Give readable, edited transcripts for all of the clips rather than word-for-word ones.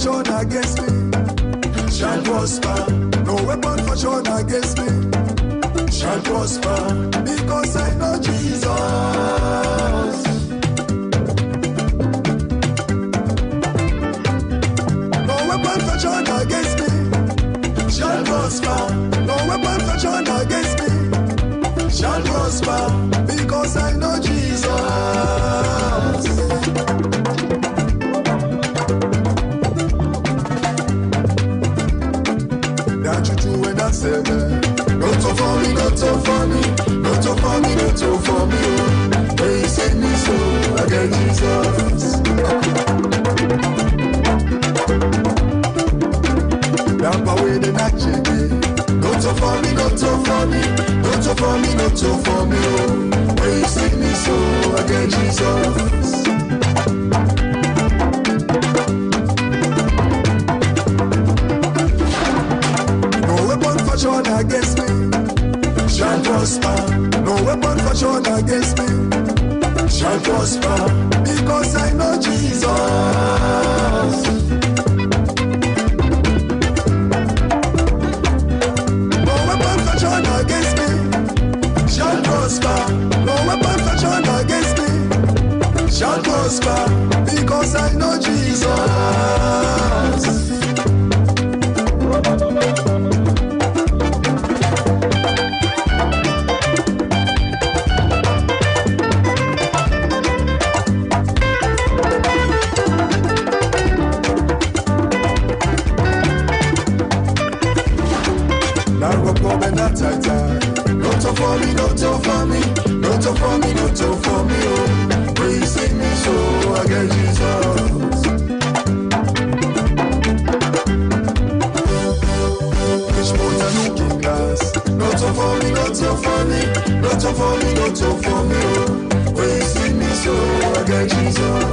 fashioned against me shall prosper. No weapon fashioned against me shall prosper, because I know Jesus. No weapon fashioned against me shall prosper. No weapon fashioned against me shall prosper, because I know Jesus. That you do when I say that. Not to for me, not to for me, not to for me, not to for me. When you save me so, I get Jesus. That way the night change. Not to for me, not to for me, not to for me, not to for me. When you save me so, I get Jesus. Fashioned against me shall prosper. No weapon fashioned against me shall prosper, because I know Jesus. No weapon fashioned against me shall prosper. No weapon fashioned against me shall prosper, because I know Jesus. Not for me, not for me, not for me, not for me. Oh, when you save me so, I get Jesus. Which boat are looking glass? Not for me, not for me, not for me, not for me. Oh, when you save me so, I get Jesus.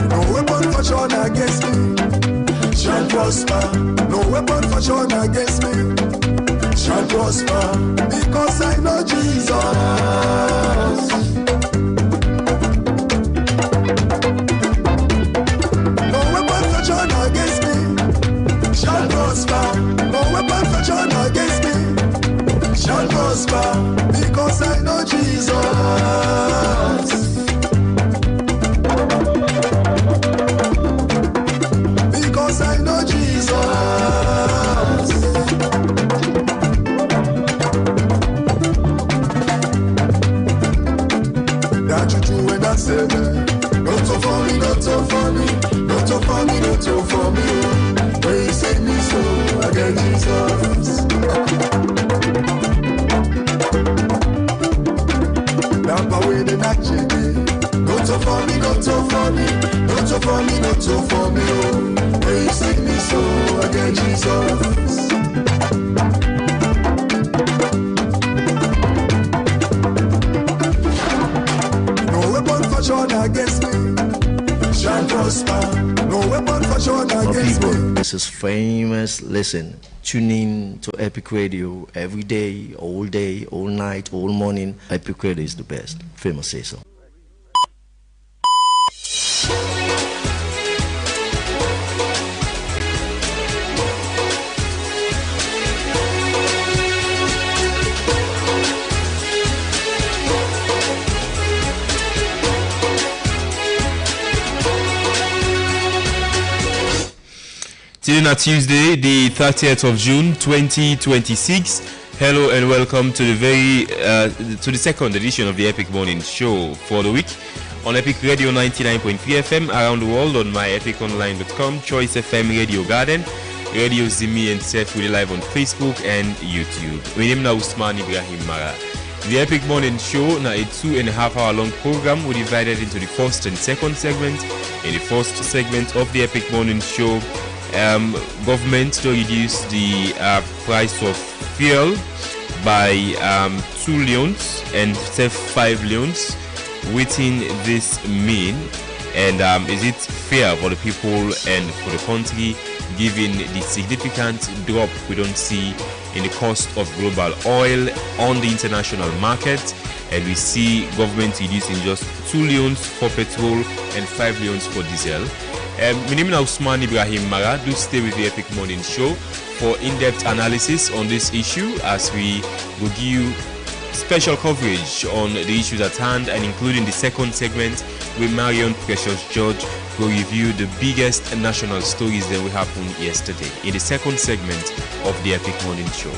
No weapon fashioned against me shall prosper. No weapon fashioned against me shall prosper, because I know Jesus. No weapon fashioned against me shall prosper. No weapon fashioned against me shall prosper, because I know Jesus. I know Jesus. That you do when I say that. Not to for me, not to for me, not to for me, not to for me. When you save me so, I get Jesus. That way the night change. Not to for me, not to for me, not to for me, not to for me. When you save me so, I get Jesus. No weapon fashioned against me shall prosper. No weapon fashioned against me. This is famous. Listen, tune in to Epic Radio every day, all night, all morning. Epic Radio is the best. Famous say so. Today, Tuesday, the 30th of June, 2026. Hello and welcome to the second edition of the Epic Morning Show for the week on Epic Radio 99.3 FM around the world on myepiconline.com, Choice FM Radio Garden, Radio Zimi and Seth Willie live on Facebook and YouTube. My name is Usman Ibrahim Mara. The Epic Morning Show now a 2.5 hour long program we divided into the first and second segment. In the first segment of the Epic Morning Show, government to reduce the price of fuel by 2 leones and save 5 leones. Within this mean, and is it fair for the people and for the country? given the significant drop we don't see in the cost of global oil on the international market, and we see government reducing just 2 leones for petrol and 5 leones for diesel. My name is Usman Ibrahim Mara. Do stay with the Epic Morning Show for in-depth analysis on this issue as we will give you special coverage on the issues at hand, and including the second segment with Marion Precious George, who will review the biggest national stories that will happen yesterday in the second segment of the Epic Morning Show.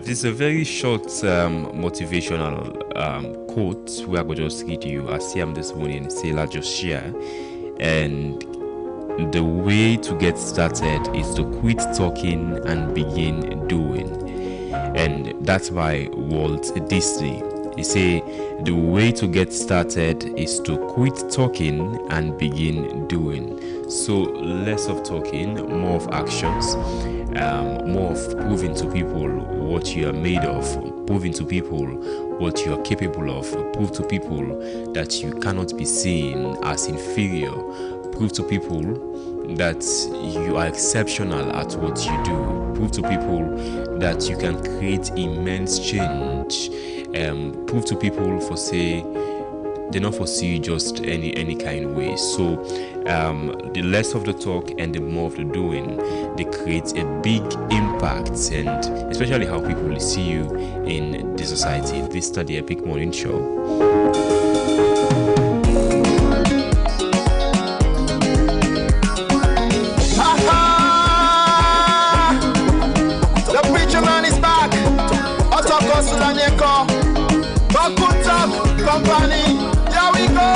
It's a very short motivational quote we are going to just read you. I see him this morning, Sailor Joshua, and the way to get started is to quit talking and begin doing, and that's by Walt Disney. He say the way to get started is to quit talking and begin doing. So less of talking, more of actions. More of proving to people what you are made of, proving to people what you are capable of, prove to people that you cannot be seen as inferior, prove to people that you are exceptional at what you do, prove to people that you can create immense change, prove to people for say they not foresee you just any kind of way. So the less of the talk and the more of the doing, they create a big impact, and especially how people will see you in the society. This is the Epic Morning Show. The preacher man is back. Company. Here we go.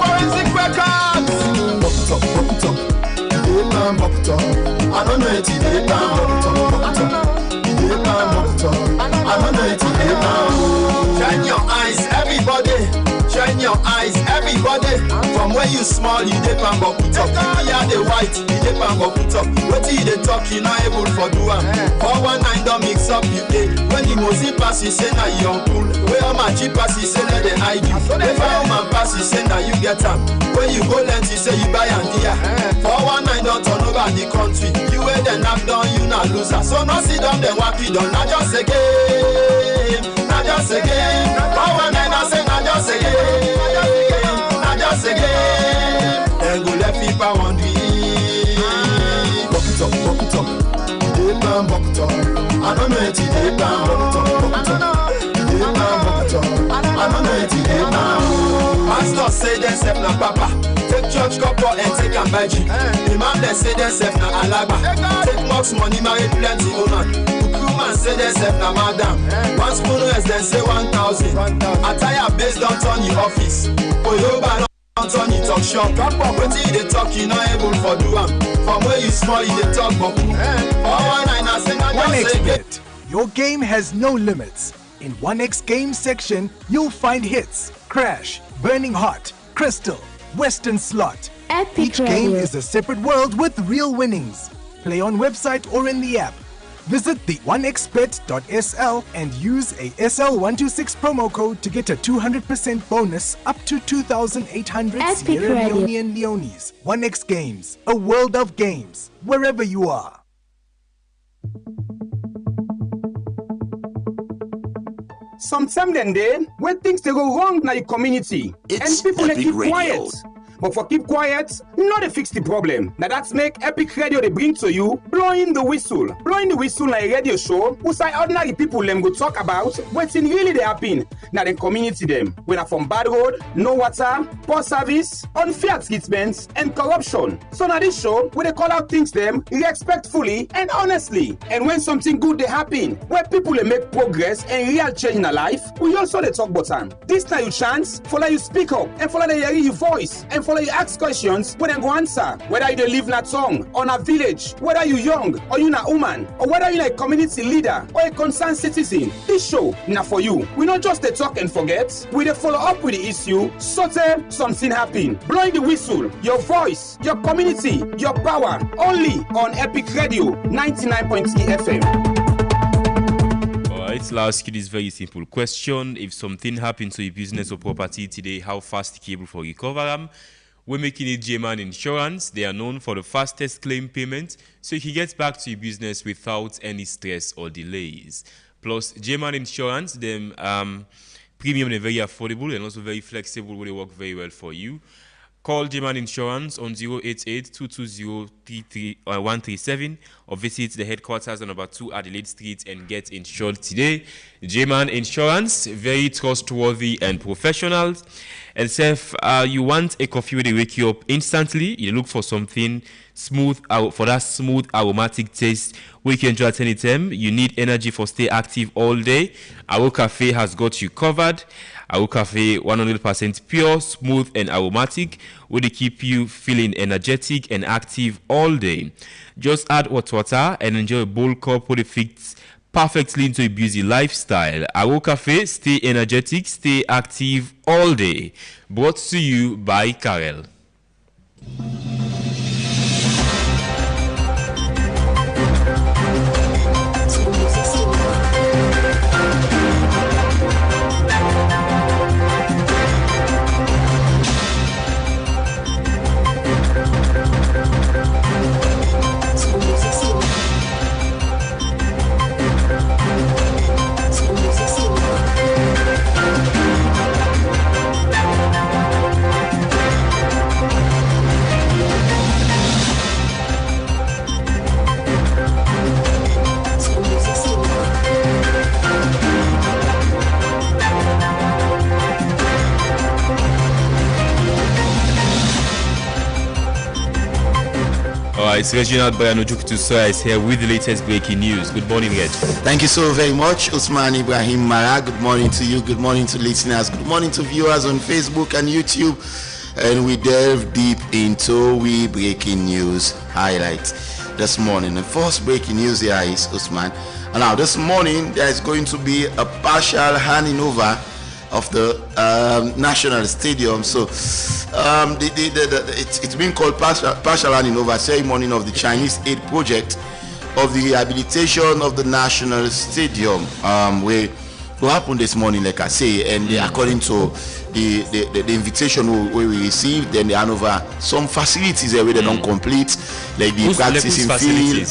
Forensic Records. I don't know it. Shine your eyes, everybody. Shine your eyes, everybody. From where you small, you dey pan but put up. Yeah, the white, you dey pan but put up. What you dey talk, you not able for do am. 419 don't mix up, you dey. When the mosey pass, you say now you uncool. Where all my cheap pass, you say now they hide you. If I man pass, you say now you get am. When you go lent, you say you buy and dear. 419 don't turn over the country. You wear the knock down, you not loser. So no sit down, then walk it down. Not just again, not just again. 419 I say not just again, not just again. Then go left people wondering. Walk it up, walk it up. They plan walk it up. I don't know it, they plan walk it up, walk it up. They plan walk it up. I don't know it, they plan. Pastor say themself na papa. Take church couple and take and buy G. Imam they say themself na alaba. Take much money, marry plenty woman. Man say themself na madam. One spoon less than say 1,000. Attire based on turn your office. For your ban on turn you talk shop. What you they talk you not able for do am. From where you small you they talk but OneXBet. Your game has no limits. In 1X Game section, you'll find hits, crash, burning hot, crystal, western slot. Epic Each game is a separate world with real winnings. Play on website or in the app. Visit the 1xbet.sl and use a SL126 promo code to get a 200% bonus up to 2,800 Epic Sierra Radio. Leone and Leones. 1X Games, a world of games, wherever you are. Sometimes then day when things they go wrong in the community It's and people they Epic keep Radio. quiet. But for keep quiet, not to fix the problem. Now that's make Epic Radio they bring to you blowing the whistle. Blowing the whistle like a radio show who say ordinary people them go talk about what's in really they happen. Now the community them. When are from bad road, no water, poor service, unfair treatments, and corruption. So now this show where they call out things them respectfully and honestly. And when something good they happen, where people they make progress and real change in their life, we also they talk about them. This time you chance, follow you speak up and follow the hear your voice and follow you ask questions when they go answer. Whether you live in a town or a village, whether you young or you a woman, or whether you a community leader or a concerned citizen, this show now for you. We not just they talk and forget, we they follow up with the issue, so that something happen. Blowing the whistle, your voice, your community, your power, only on Epic Radio 99.3 FM. Alright, I'll ask you this very simple question. If something happens to your business or property today, how fast you able for recover them? We're making it J-Man Insurance. They are known for the fastest claim payment, so you can get back to your business without any stress or delays. Plus, J-Man Insurance, them premium are very affordable and also very flexible, where they work very well for you. Call J-Man Insurance on 088-220-137 or visit the headquarters on number 2 Adelaide Street and get insured today. J-Man Insurance, very trustworthy and professional. And if you want a coffee where they wake you up instantly, you look for something smooth, for that smooth aromatic taste where you can enjoy at any time. You need energy for stay active all day. Our Cafe has got you covered. Our Cafe 100% pure, smooth and aromatic, where they keep you feeling energetic and active all day. Just add hot water and enjoy a bold cup where it fits perfectly into a busy lifestyle. Our Cafe, stay energetic, stay active all day. Brought to you by Karel. It's Reginald Brianojukutusoya is here with the latest breaking news. Good morning, Reg. Thank you so very much, Usman Ibrahim Mara. Good morning to you. Good morning to listeners. Good morning to viewers on Facebook and YouTube. And we delve deep into we breaking news highlights this morning. The first breaking news here is Usman. And now this morning there is going to be a partial handing over of the National Stadium. So it's been called partial handing over ceremony of the Chinese aid project of the rehabilitation of the National Stadium, where will happen this morning, like I say, and according to the invitation we received, then they hand over some facilities where they don't complete, like the practicing field.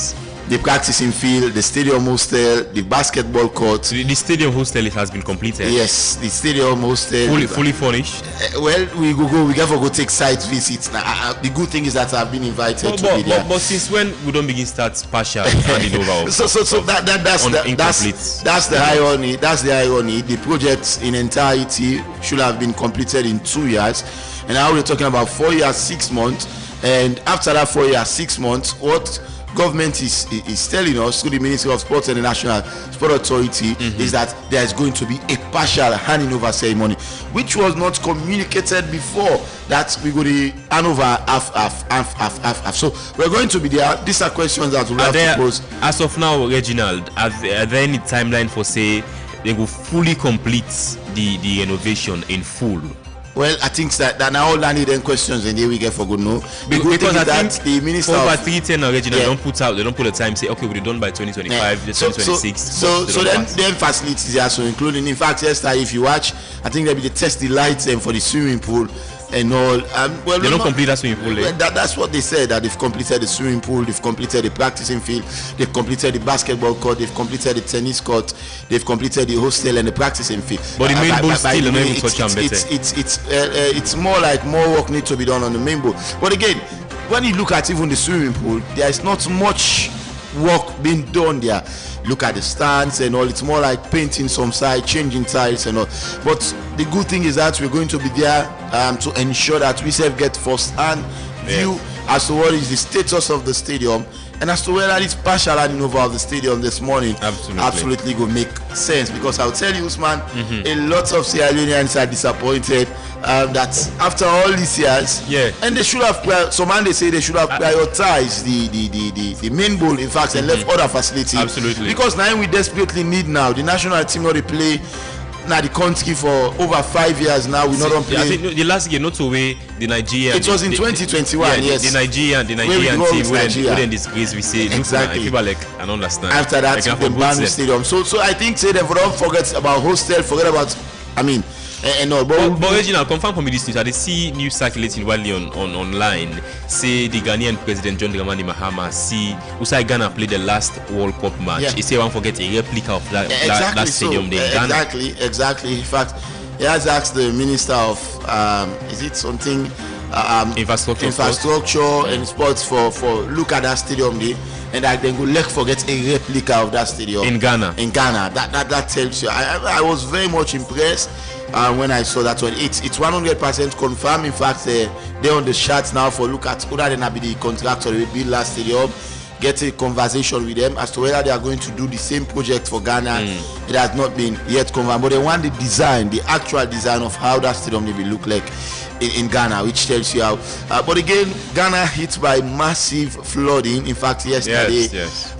The practicing field, the stadium hostel, the basketball court. So the stadium hostel, it has been completed. Yes, the stadium hostel. Fully furnished. Well, we have to go take site visits. Now, the good thing is that I've been invited to be there. But since when we don't begin start partial handing over? So that's the irony. That's the irony. The project in entirety should have been completed in 2 years, and now we're talking about 4 years, 6 months. And after that 4 years, 6 months, what government is telling us through the Ministry of Sports and the National Sport Authority is that there is going to be a partial handing over ceremony, which was not communicated before, that we go to hand over half. So we're going to be there. These are questions that we'll have to pose. As of now, Reginald, are there any timeline for say they will fully complete the renovation in full? Well, I think that now all I need questions and here we get for good no. Because I that think the minister over 310 original don't put the time, say okay, we'll be done by 2025, 2026. So then facilities are so including, in fact, yesterday if you watch, I think there'll be the test the lights and for the swimming pool. and all. Well, they don't complete that swimming pool. That's what they said, that they've completed the swimming pool, they've completed the practicing field, they've completed the basketball court, they've completed the tennis court, they've completed the hostel and the practicing field. But the main bowl still don't even touch them better. It's more like more work needs to be done on the main bowl. But again, when you look at even the swimming pool, there is not much work being done there. Look at the stands and all. It's more like painting some side, changing tiles and all. But the good thing is that we're going to be there to ensure that we self get first-hand view as to what is the status of the stadium, and as to whether this partial handing over of the stadium this morning absolutely will make sense. Because I'll tell you, Usman, a lot of Sierra Leoneans are disappointed that after all these years, and they should have, some man they say they should have prioritized the main bowl, in fact, and left other facilities. Absolutely. Because now we desperately need now the national team not to play now the country for over 5 years now. We not play. I think the last game, not to way the Nigerian. It was in 2021. Yes. The Nigerian team wouldn't disgrace. We say exactly. People like and understand. After that, the ban stadium. So I think say they don't forget about hostel. Forget about. I mean. No, but Reginald, confirm for me this news. I see news circulating widely on online. Say the Ghanaian president John Dramani Mahama see Usai Ghana played the last World Cup match. He say one forget a replica of that stadium there in Ghana. Exactly. In fact, he has asked the minister of is it something infrastructure and sports for look at that stadium there, and that then go forget a replica of that stadium in Ghana. That tells you. I was very much impressed. When I saw that one, it's 100% confirmed. In fact, they're on the charts now for look at whether they be the contractor will build last stadium. Get a conversation with them as to whether they are going to do the same project for Ghana. It has not been yet confirmed, but they want the design, the actual design of how that stadium will look like in Ghana, which tells you how. But again, Ghana hit by massive flooding. In fact, yesterday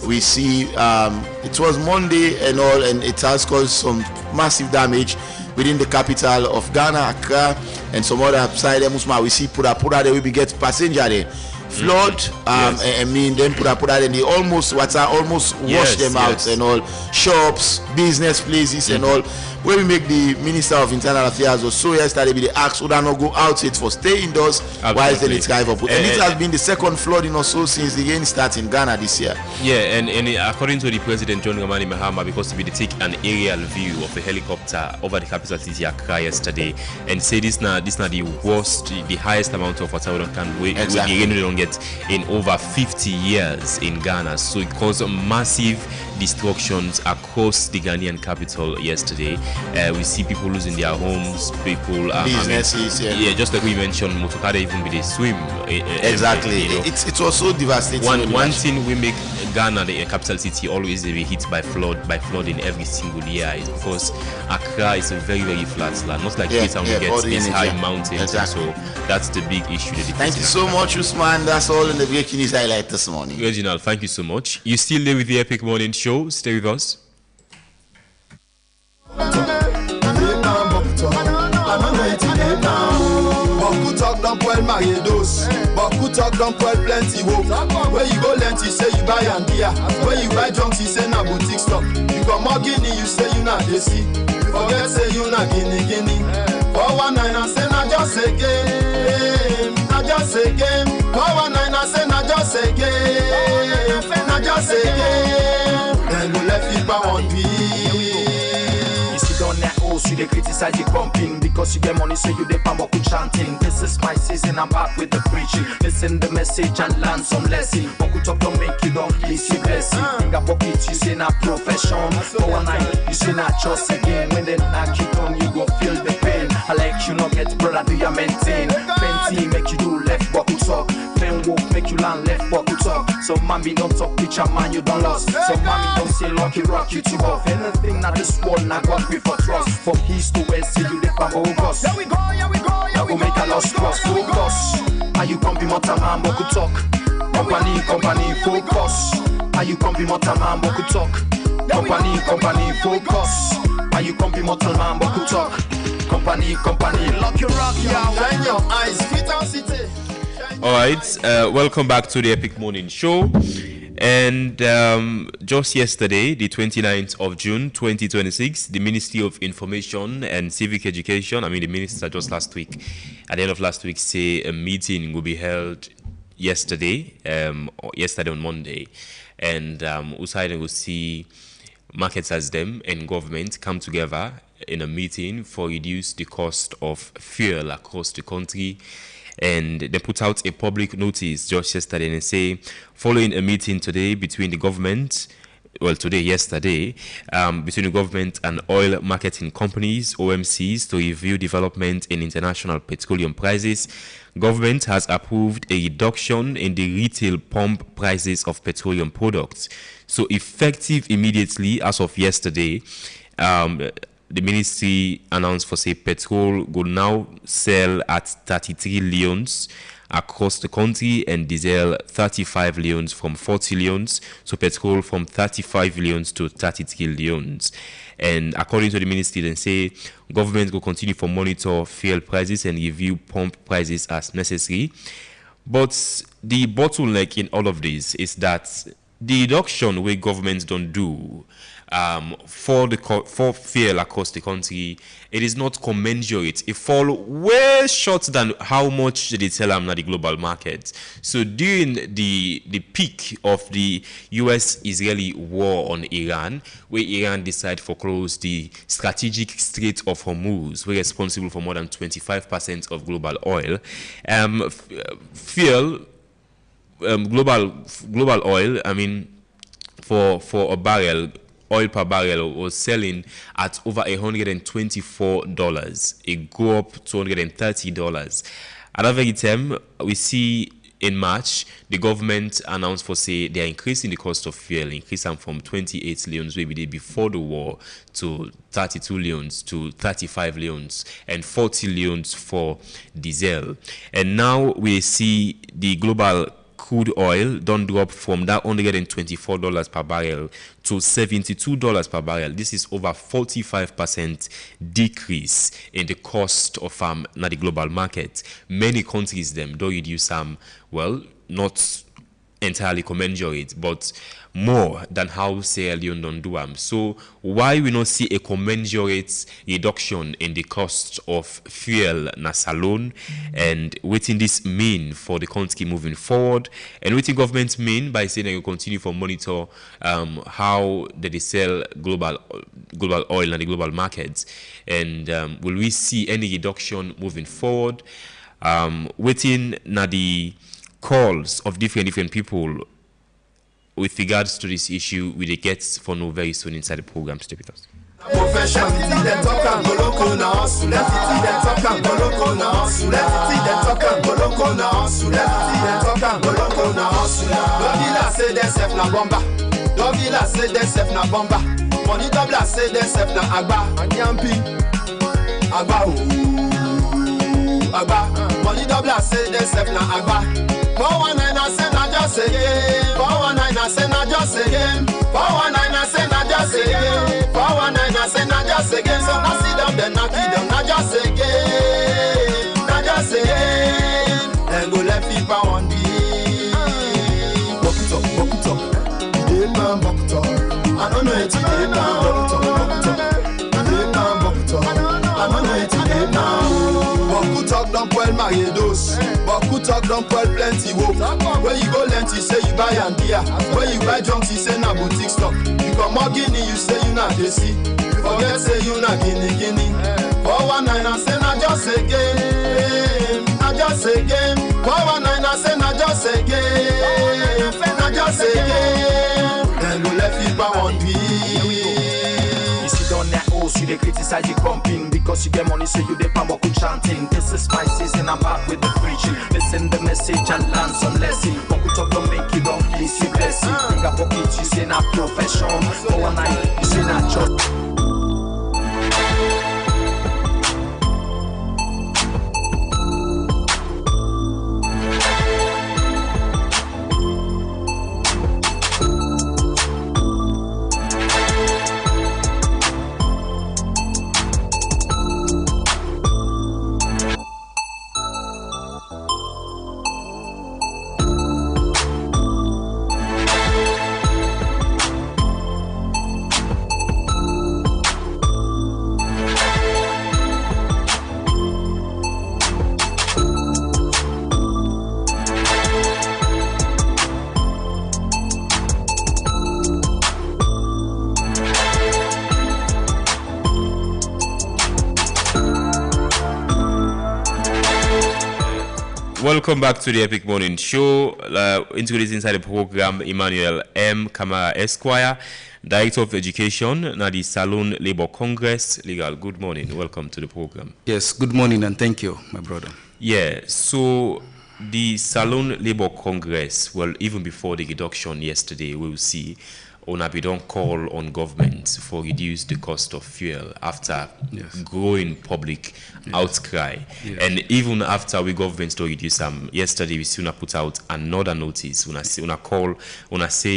we see it was Monday and all, and it has caused some massive damage within the capital of Ghana, Accra, and some other side. We see Pura there will be get passenger there. Flood, I mean, then Pura then they almost wash them out and all. Shops, business places and all. Where we make the Minister of Internal Affairs or so yesterday be the ask would not go outside for stay indoors while then it's kind of and it has been the second flooding or so since the rain started in Ghana this year. And according to the President John Dramani Mahama, because they take an aerial view of a helicopter over the capital city Accra yesterday and say this not the worst, the highest amount of water we don't get in over 50 years in Ghana. So it caused massive destructions across the Ghanaian capital yesterday. We see people losing their homes, people businesses, just like we mentioned, Motokada even with a swim. Exactly. It was so devastating. One thing we make Ghana, the capital city, always be hit by flooding every single year is because Accra is a very, very flat land. Not like Cape Town we get these high mountains. Exactly. So that's the big issue. Thank you so much, Usman. That's all in the breaking news highlight this morning. Reginald, thank you so much. You still there with the Epic Morning Show. Stay with us. Beaucoup talk don't well maridos. Beaucoup talk don't well plenty hope. Where you go lent, you say you buy and beer. Where you buy drunks, you say na boutique stock. You come more guinea, you say you not DC. You forget say you not guinea. 419 I say na just a game. Na just a game. 419 I say na just a game. Na just a game. Then go left it by one piece. On that house, you they criticize you pumping because you get money, so you they pump up chanting. This is my season, I'm back with the preaching. Listen the message and learn some lesson. Boku talk don't make you don't miss your blessing. Finger pocket, you say not profession. For one night, you say not trust again. When they knock it on, you go feel the pain. I like you not get brother, do you maintain? Plenty make you do left boku talk. Pen walk make you land left boku talk. So mommy don't talk with your man, you don't lost. So mommy don't say lucky rock you too off. Anything not this world, I got with for trust. From east to west, see you the Pambogos. Here we go. Now go make a lost cross. Focus. Are you comfy motaman boku talk? Company, focus. Are you comfy motaman boku talk? Company, focus. Are you comfy motaman boku talk? Company, lock your rock, yeah. Shine your eyes, fit our city. All right, welcome back to the Epic Morning Show. And just yesterday, the 29th of June 2026, the Ministry of Information and Civic Education, the minister just last week, at the end of last week, say a meeting will be held yesterday on Monday. And Usaid will see markets as them and government come together in a meeting for reduce the cost of fuel across the country. And they put out a public notice just yesterday and say, following a meeting today between the government, yesterday, between the government and oil marketing companies, OMCs, to review development in international petroleum prices, government has approved a reduction in the retail pump prices of petroleum products. So effective immediately as of yesterday, the ministry announced for say petrol will now sell at 33 leones across the country and diesel 35 leones from 40 leones, so petrol from 35 leones to 33 leones. And according to the ministry, they say government will continue to monitor fuel prices and review pump prices as necessary. But the bottleneck in all of this is that the reduction where governments don't do for fuel across the country, it is not commensurate. It fall way short than how much they tell them at the global market. So during the peak of the US-Israeli war on Iran, where Iran decided to close the strategic Strait of Hormuz, we're responsible for more than 25% of global oil. Fuel, global oil, for a barrel, oil per barrel was selling at over $124. It grew up to $130. At that very time, we see in March, the government announced for say they are increasing the cost of fuel, increasing from 28 leones maybe day before the war to 32 leones to 35 leones and 40 leones for diesel. And now we see the global crude oil don't drop from that $124 per barrel to $72 per barrel. This is over 45% decrease in the cost of the global market. Many countries them don't reduce not entirely commensurate, but more than how Sierra Leone don't do them. So why we not see a commensurate reduction in the cost of fuel na salon, and what in this mean for the country moving forward, and what the government mean by saying they will continue to monitor how they sell global oil in the global markets, and will we see any reduction moving forward? Within na the calls of different people with regards to this issue we get for no very soon inside the program. Stay with us. Money double say they self na agba. 419 I say na just again. 419 I say na just again. 419 I say na just again. 419 I say na just again. So now see them then knock them na just again. Na just again. Then go left feet pa one day. Buck it up. They man buck it up. I don't know it today now. Buck it up. They man buck it up. I don't know it today now. Beaucoup talk don't pour maridos. Beaucoup talk don't pour plenty wo. When you go lent, you say you buy and beer. When you buy junks, you say na boutique stock. You come more guinea, you say you na DC. You forget say you na guinea. 419 I say na just a game. Na just a game. 419 I say na just a game. Na just a game. Then go left it by one piece. On that house, you they criticize you pumping because you get money, so you they pump chanting. This is my season, I'm back with the preaching. Listen the message and learn some lesson. Boku talk don't make you don't please you blessing. Think a pocket, you say not profession. For one night, you say not just. welcome back to the Epic Morning Show. Introducing inside the program, Emmanuel M. Kamara Esquire, Director of Education, na the Salon Labour Congress. Legal, good morning. Welcome to the program. Yes, good morning and thank you, my brother. Yeah, so the Salon Labour Congress, well, even before the reduction yesterday, we'll see Onabi don't call on government for reduce the cost of fuel after growing public outcry. Yes. And even after we government to reduce them, yesterday we still put out another notice. When I say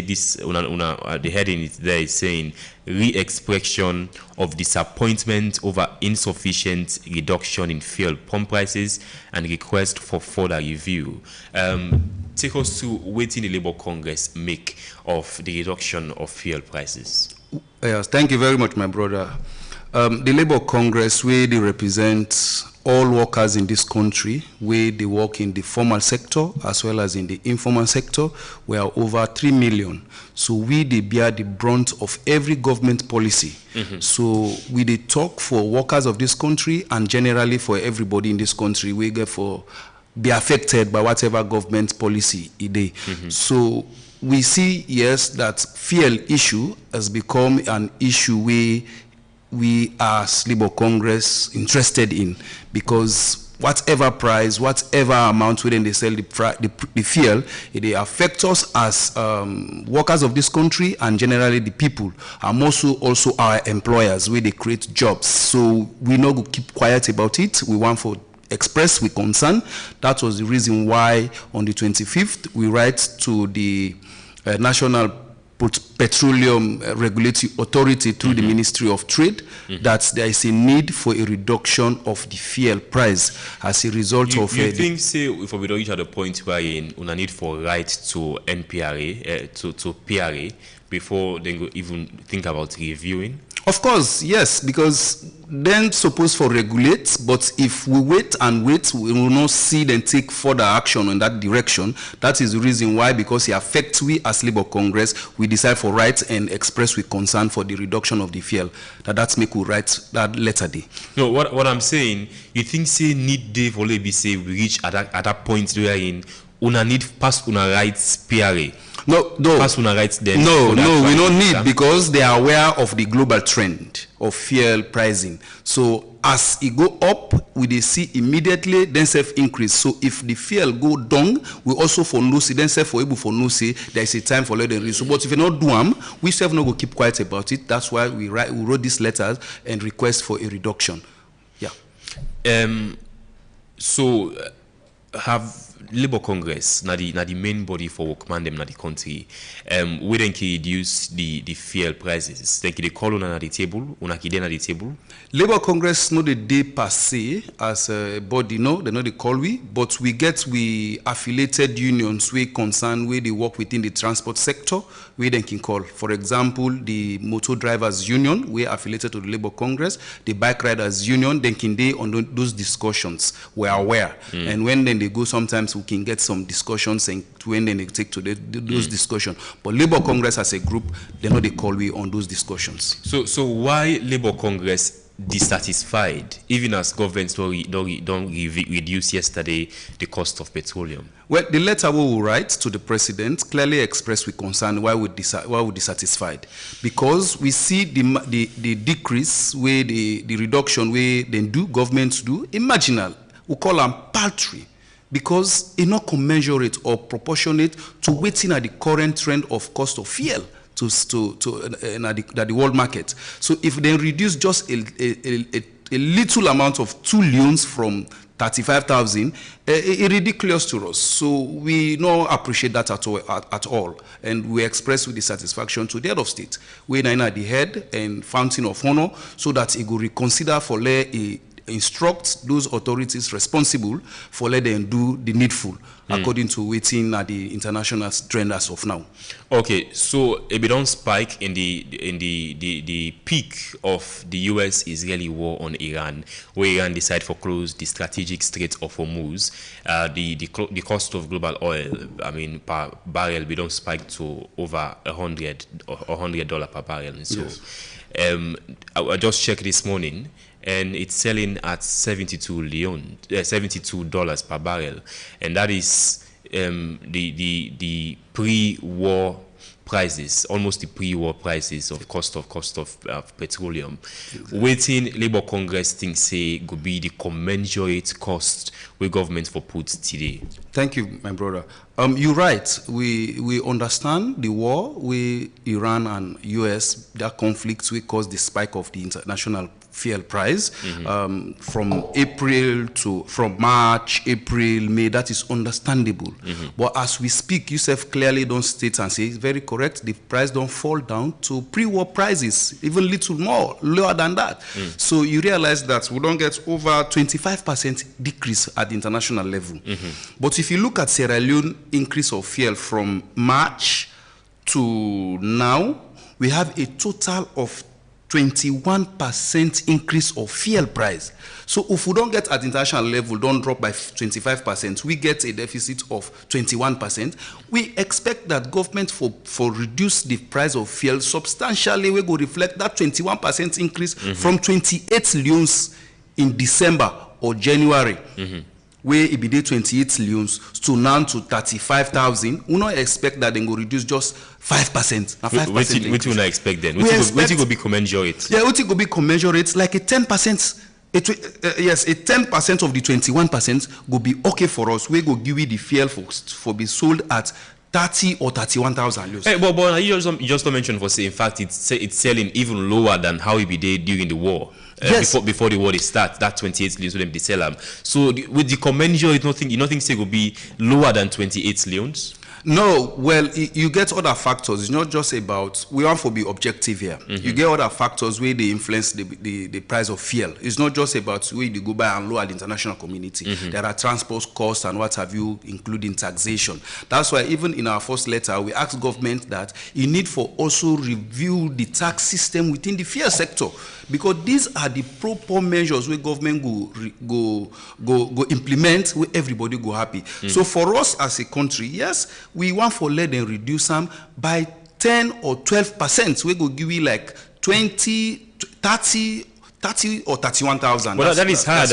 this, the heading is there is saying re-expression of disappointment over insufficient reduction in fuel pump prices and request for further review. Take us to what the Labour Congress make of the reduction of fuel prices. Yes, thank you very much, my brother. The Labour Congress, where they represent all workers in this country, where they work in the formal sector as well as in the informal sector, we are over 3 million. So we they bear the brunt of every government policy. So we they talk for workers of this country and generally for everybody in this country. We get for be affected by whatever government policy it is. So we see, yes, that fuel issue has become an issue we as Labour Congress interested in, because whatever price, whatever amount within they sell the fuel, it affects us as workers of this country and generally the people, and also our employers where they create jobs. So we not go keep quiet about it. We want for express with concern. That was the reason why on the 25th we write to the National Petroleum Regulatory Authority through the Ministry of Trade that there is a need for a reduction of the fuel price as a result of. You think, say, if we don't reach at the point where we need for right to NPRA to PRA before they go even think about reviewing? Of course, yes, because then supposed for regulate, but if we wait and wait, we will not see them take further action in that direction. That is the reason why, because it affects we as Labour Congress, we decide for write and express with concern for the reduction of the fuel. That's make we write that letter day. No, what I'm saying, you think say need day for be say we reach at that point where in una need pass una rights PRA. No. Pass una rights then. No, we don't need, because they are aware of the global trend of fuel pricing. So as it go up, we they see immediately then self increase. So if the fuel go down, we also for no see then self for able for no see there is a time for let them reduce. So, but if you not do them, we self not go keep quiet about it. That's why we wrote these letters and request for a reduction. Yeah. So have Labour Congress, na the main body for workman them na the country, we then can reduce the fuel prices. Then they call on the table, on the table. Labour Congress no the day per se as a body, no, they know they call we, but we affiliated unions we concern where they work within the transport sector, we then can call. For example, the motor drivers union, we affiliated to the Labour Congress, the bike riders union, then can they on those discussions we're aware. And when then they go, sometimes we can get some discussions and when then they take to those discussions. But Labour Congress as a group, they know they call we on those discussions. So why Labour Congress dissatisfied, even as governments don't reduce yesterday the cost of petroleum? Well, the letter we will write to the president clearly expressed with concern why we dissatisfied, because we see the decrease where the reduction where they do governments do marginal. We call them paltry, because it's not commensurate or proportionate to waiting at the current trend of cost of fuel to the world market. So if they reduce just a little amount of 2 loans from 35,000, it's ridiculous to us. So we don't appreciate that at all. And we express with dissatisfaction to the head of state. We're at the head and fountain of honor, so that it will reconsider for instruct those authorities responsible for let them do the needful according to waiting at the international trend as of now. Okay, so if we don't spike in the peak of the US-Israeli war on Iran, where Iran decide for close the strategic Strait of Hormuz, the cost of global oil, I mean per barrel, we don't spike to over $100 per barrel. And so, yes. I just checked this morning. and it's selling at $72 per barrel, and that is the pre-war prices, almost the pre-war prices of cost of petroleum. Exactly. Waiting Labour Congress think say could be the commensurate cost where government for put today. Thank you, my brother. You're right. We understand the war with Iran and US, that conflict will cause the spike of the international fuel price from March, April, May. That is understandable. But as we speak, yourself clearly don't state and say it's very correct. The price don't fall down to pre-war prices, even little more, lower than that. So you realize that we don't get over 25% decrease at the international level. But if you look at Sierra Leone increase of fuel from March to now, we have a total of 21% increase of fuel price. So if we don't get at international level, don't drop by 25%, we get a deficit of 21%. We expect that government for reduce the price of fuel substantially, we go reflect that 21% increase from 28 leones in December or January. Where it be 28 leones to now to 35,000, we not expect that they go reduce just 5%. What do you not expect then? What will be commensurate? Yeah, what will be commensurate? Like a 10%. Yes, a 10% of the 21% will be okay for us. We go give you the fuel for be sold at 30 or 31,000. Hey, but you just mentioned for say, in fact, it's selling even lower than how it be there during the war. Yes. Before the war starts, that 28 leons will them they sell them. So with the commensurate, you don't think say will be lower than 28 leons? No, well, you get other factors. It's not just about, we want to be objective here. You get other factors where they influence the price of fuel. It's not just about where you go buy and lower the international community. There are transport costs and what have you, including taxation. That's why even in our first letter, we asked government that you need for also review the tax system within the fuel sector. Because these are the proper measures where government go implement, where everybody go happy. So for us as a country, yes, we want for let them reduce them by 10 or 12%. We go give you like 20, 30 or 31,000. Well, that is higher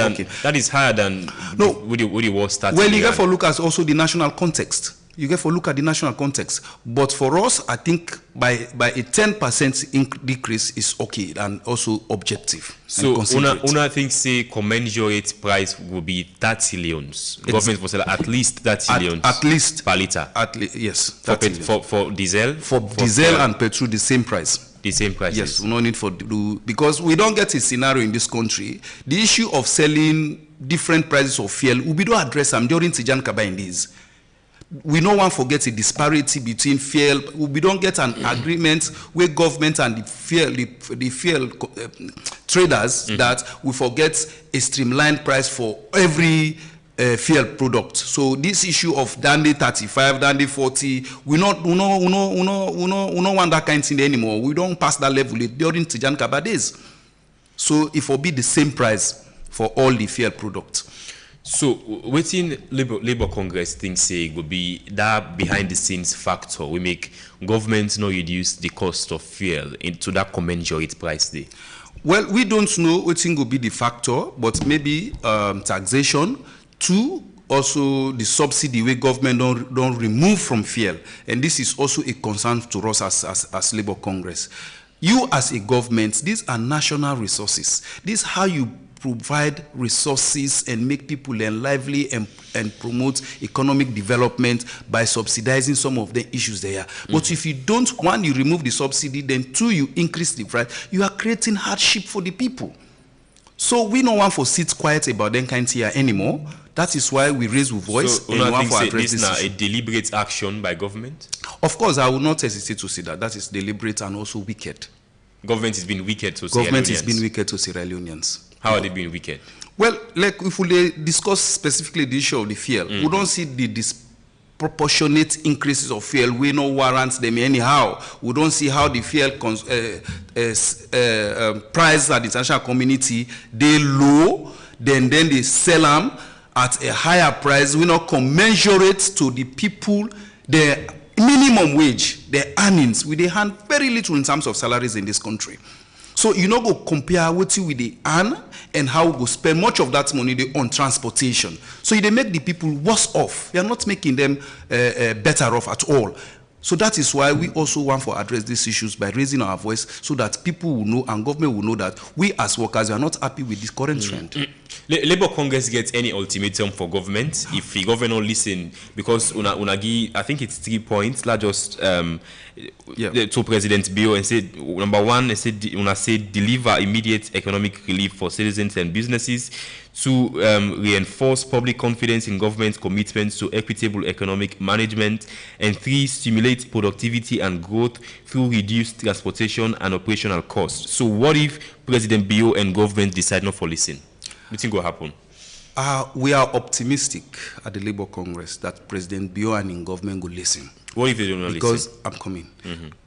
than no. With the war started. Well, you get for look at also the national context. You get for look at the national context. But for us, I think by a 10% decrease is okay and also objective. So una think say commensurate price will be 30 leons. Government will sell at least 30 leons. At least per liter. Yes. For diesel. For diesel and petrol, the same price. The same prices. Yes, no need for because we don't get a scenario in this country. The issue of selling different prices of fuel, we don't address them during Tijan Kaba in these. We don't want to forget a disparity between fuel. We don't get an agreement where government and the fuel traders that we forget a streamlined price for every fuel product. So this issue of dandy 35, dandy 40, we don't want that kind of thing anymore. We don't pass that level during Tijan Kaba days. So it will be the same price for all the fuel products. So, within Labour Congress thinks say will be that behind the scenes factor we make government not reduce the cost of fuel into that commensurate price there? Well, we don't know what thing will be the factor, but maybe taxation. Two, also the subsidy where government don't remove from fuel, and this is also a concern to us as Labour Congress. You as a government, these are national resources. This is how you provide resources and make people learn lively and promote economic development by subsidizing some of the issues there. But if you don't, one, you remove the subsidy, then two, you increase the price, you are creating hardship for the people. So we don't want to sit quiet about them kind here anymore. That is why we raise our voice so, and we want to address this. This is a deliberate action by government? Of course, I will not hesitate to say that. That is deliberate and also wicked. Government has been wicked to Sierra Leoneans. Government has been wicked to Sierra Leoneans. How are they being wicked? Well, like if we discuss specifically the issue of the fuel, we don't see the disproportionate increases of fuel. We no warrants them anyhow. We don't see how the fuel price at the international community they low, then they sell them at a higher price. We not commensurate to the people their minimum wage, their earnings. We they hand very little in terms of salaries in this country. So you not go compare what you with the earn and how we go spend much of that money on transportation. So they make the people worse off. They are not making them better off at all. So that is why we also want to address these issues by raising our voice so that people will know and government will know that we as workers are not happy with this current trend. Labour Congress gets any ultimatum for government if the government listen, because unagi I think it's 3 points. Not just to President Bio and said number one, they said deliver immediate economic relief for citizens and businesses. 2, reinforce public confidence in government's commitments to equitable economic management, and 3, stimulate productivity and growth through reduced transportation and operational costs. So what if President Bio and government decide not to listen? What do you think will happen? We are optimistic at the Labour Congress that President Bio and in government will listen. What if they don't listen? Because I'm coming.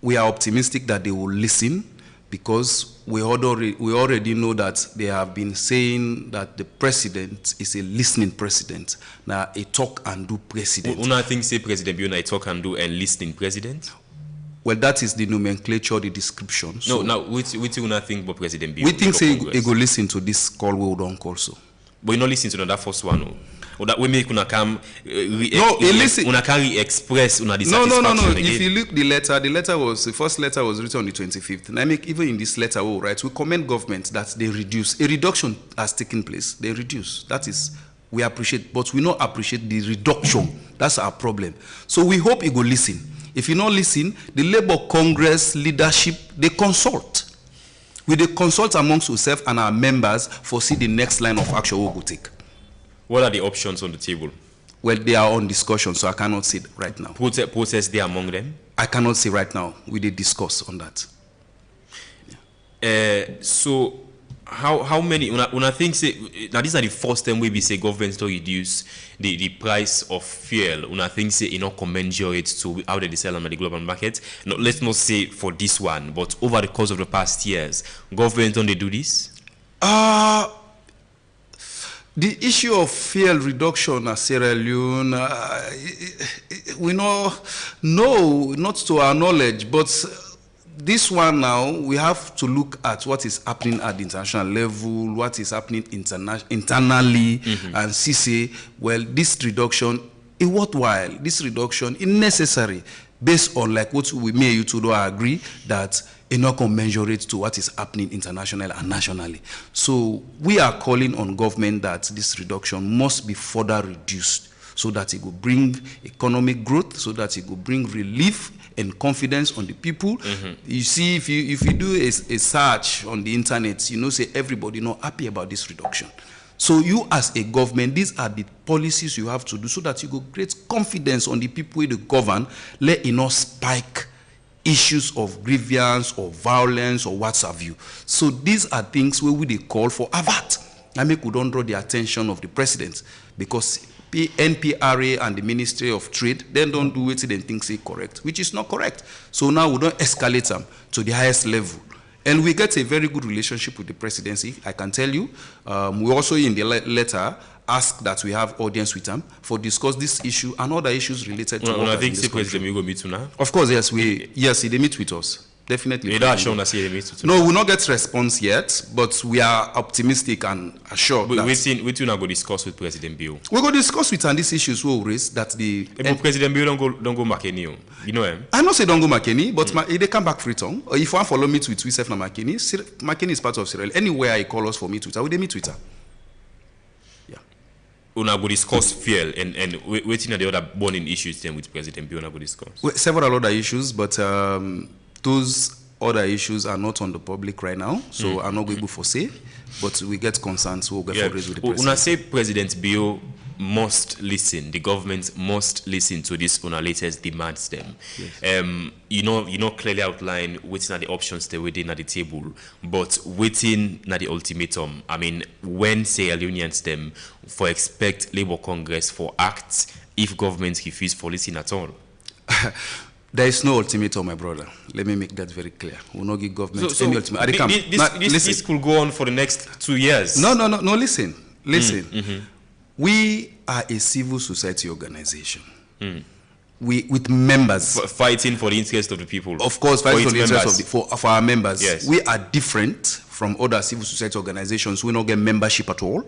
We are optimistic that they will listen, because we already know that they have been saying that the president is a listening president, now a talk and do president. Una think say President Bio a talk and do and listening president? Well, that is the nomenclature, the description. So no, now which una think about President Bio? We think say he go listen to this call we don't call so. But you not listen to that first one, no? Or that we make una come listen. Una can express una dissatisfaction. No. Again. If you look the first letter was written on the 25th. And I make even in this letter, we commend government that they reduce. A reduction has taken place. They reduce. That is, we appreciate, but we not appreciate the reduction. That's our problem. So we hope he go listen. If you not listen, the Labour Congress leadership, they consult. We they consult amongst ourselves and our members for see the next line of action we will take. What are the options on the table? Well, they are on discussion, so I cannot say right now. Process there among them? I cannot say right now. We did discuss on that. So, how many? When I think say now, these are the first time we say governments to reduce the price of fuel. When I think say commensurate to how they sell on the global market. No, let's not say for this one, but over the course of the past years, governments don't they do this? The issue of fuel reduction at Sierra Leone, we know, no, not to our knowledge, but this one now, we have to look at what is happening at the international level, what is happening internally, and see, well, this reduction is worthwhile, this reduction is necessary, based on like what we may you two do agree that it not commensurate to what is happening internationally and nationally. So we are calling on government that this reduction must be further reduced so that it will bring economic growth, so that it will bring relief and confidence on the people. You see, if you do a search on the internet, you know, say everybody not happy about this reduction. So you as a government, these are the policies you have to do so that you go create confidence on the people who govern, let it not spike issues of grievance or violence or what have you. So these are things where we call for avert. I mean, we don't draw the attention of the president, because NPRA and the Ministry of Trade then don't do it, they think say correct, which is not correct. So now we don't escalate them to the highest level. And we get a very good relationship with the presidency, I can tell you. We also in the letter ask that we have audience with them for discuss this issue and other issues related to I think the president will go meet now. Of course, yes, they meet with us. Definitely. You don't show us here meet with us. No, we will not get response yet, but we are optimistic and assured. But we not go discuss with President Bio. We go discuss with him these issues we will raise that the. But President Bio don't go Makeni. You know him. I know say don't go Makeni, but they come back free tongue. Or if one follow meet with we self na Makeni, Makeni is part of Sierra Leone. Anywhere he call us for meet with her, we meet with her. Una go discuss fuel and waiting at the other burning issues then with President Bio. Una go discuss. Well, several other issues, but those other issues are not on the public right now, so I'm not able to say. But we get concerns. We'll get for raise with the president. Una say President Bio must listen. The government must listen to this on our latest demands. Them, yes. You know clearly outline waiting at the options they within at the table, but waiting at the ultimatum. I mean, when say unions them for expect Labour Congress for acts if governments refuse for listen at all. There is no ultimatum, my brother. Let me make that very clear. We will not give government any ultimatum. This could go on for the next 2 years. No. Listen. We are a civil society organization. with members. Fighting for the interest of the people. Of course, fighting for the interest of our members. Yes. We are different from other civil society organizations. We don't get membership at all.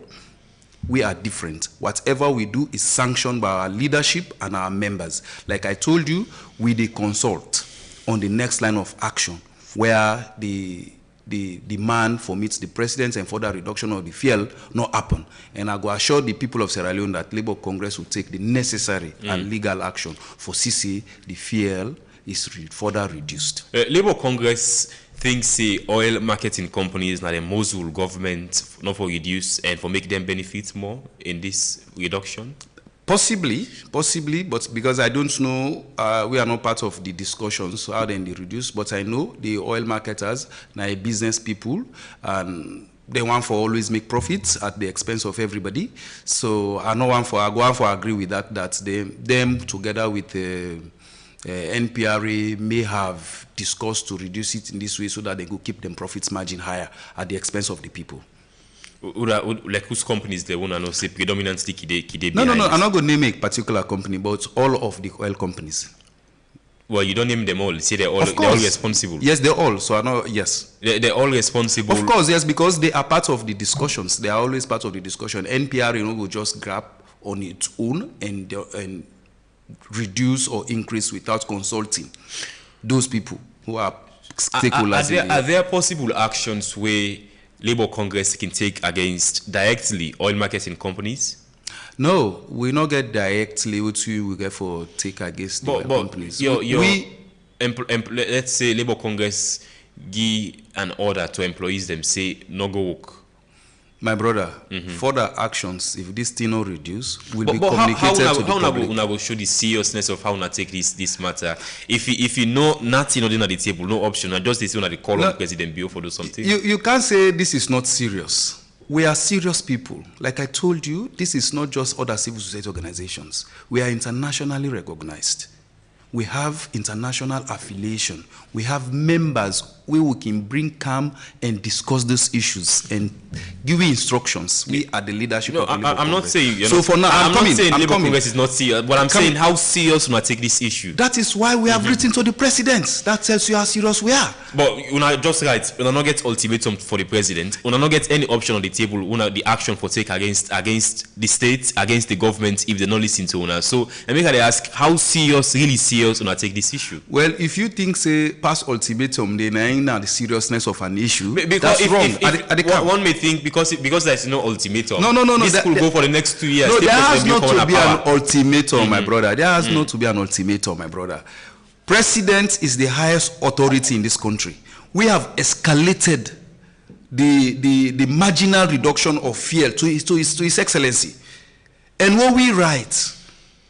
We are different. Whatever we do is sanctioned by our leadership and our members. Like I told you, we consult on the next line of action where the demand for meets the president and further reduction of the fuel not happen. And I go assure the people of Sierra Leone that Labour Congress will take the necessary and legal action for CC the fuel is further reduced. Labour Congress thinks the oil marketing companies like the Mosul government not for reduce and for make them benefit more in this reduction? Possibly, but because I don't know, we are not part of the discussions how then they reduce, but I know the oil marketers, now business people, and they want for always make profits at the expense of everybody. So I go on for agree with that them together with NPRA may have discussed to reduce it in this way so that they could keep them profits margin higher at the expense of the people. Like whose companies they want to know, say predominantly No, I'm not going to name a particular company, but all of the oil companies. Well, you don't name them all. Say they're all responsible. Yes, they're all. So I know. Yes, they're all responsible. Of course, yes, because they are part of the discussions. They are always part of the discussion. NPR, will just grab on its own and reduce or increase without consulting those people who are stakeholders. Are there possible actions where Labour Congress can take against directly oil marketing companies? No, we not get directly what we get for take against the oil companies. Let's say Labour Congress give an order to employees them say no go work. My brother, further actions, if this thing not reduce, will be communicated to the public. How will show the seriousness of how we take this matter? If you know nothing on the table, no option, and just this one at the call of President Bio for do something. You can't say this is not serious. We are serious people. Like I told you, this is not just other civil society organizations. We are internationally recognized. We have international affiliation. We have members where we can bring calm and discuss those issues and give you instructions. We are the leadership of the Labour I'm not saying. So for now, I'm not saying Labour Congress is not serious, but I'm saying how serious we take this issue. That is why we have written to the president. That tells you how serious we are. But we are just right. We not get ultimatum for the president. We not get any option on the table. We the action for take against the state, against the government if they not listen to us. So I make they ask how serious, really serious, we take this issue. Well, if you think say pass ultimatum, then the seriousness of an issue. Because that's wrong. One may think because there's no ultimatum. No. This could go for the next 2 years. No, there has not to be an ultimatum, my brother. There has not to be an ultimatum, my brother. President is the highest authority in this country. We have escalated the marginal reduction of fuel to His Excellency. And what we write,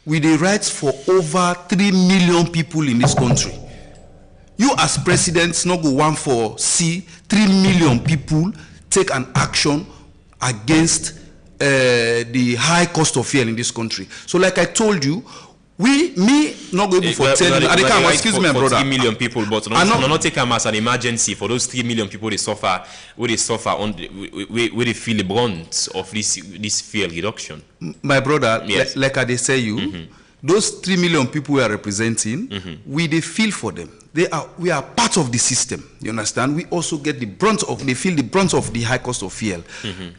the rights for over 3 million people in this country. You as president not go one for see 3 million people take an action against the high cost of fuel in this country. So like I told you, not go able for 10. Excuse me, brother. 3 million people, but not take them as an emergency for those 3 million people they suffer where they feel the brunt of this fuel reduction. My brother, yes. like I say you. Those 3 million people we are representing, they feel for them. We are part of the system. You understand? We also get they feel the brunt of the high cost of fuel.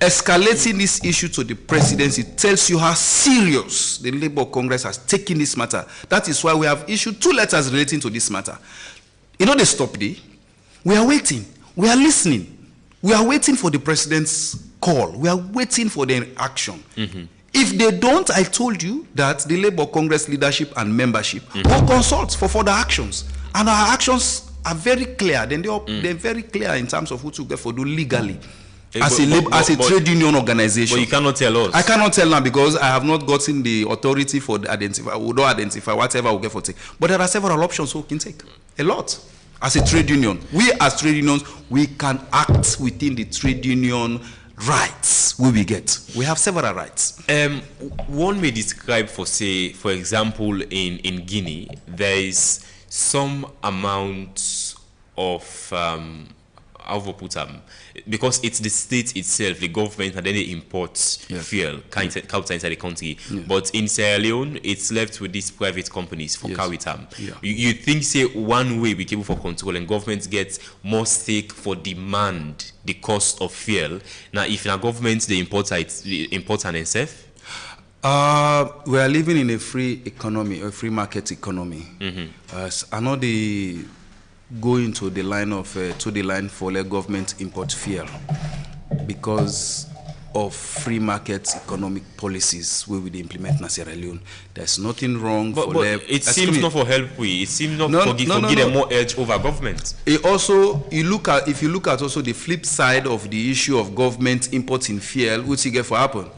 Escalating this issue to the presidency tells you how serious the Labour Congress has taken this matter. That is why we have issued 2 letters relating to this matter. They stop there. We are waiting. We are listening. We are waiting for the president's call. We are waiting for their action. If they don't, I told you that the Labour Congress leadership and membership will consult for further actions. And our actions are very clear. Then they're very clear in terms of what to get for do legally. As a trade union organization. But you cannot tell us. I cannot tell now because I have not gotten the authority for the identify. We don't identify whatever we get for take. But there are several options we can take. A lot. As a trade union. We as trade unions, we can act within the trade union rights we get. We have several rights. One may describe for example, in Guinea, there is some amount of because it's the state itself, the government, and then they import fuel inside the country. But in Sierra Leone, it's left with these private companies for carry time. You think, say, one way we capable for control and government gets more stake for demand, the cost of fuel. Now, if in a government they import and SF. We are living in a free economy, a free market economy. I know they go into the line of for let government import fuel because of free market economic policies we will implement in Sierra Leone. There's nothing wrong but it seems not for help it seems not for give them more edge over government. It also if you look at also the flip side of the issue of government importing fuel, which you get for happen,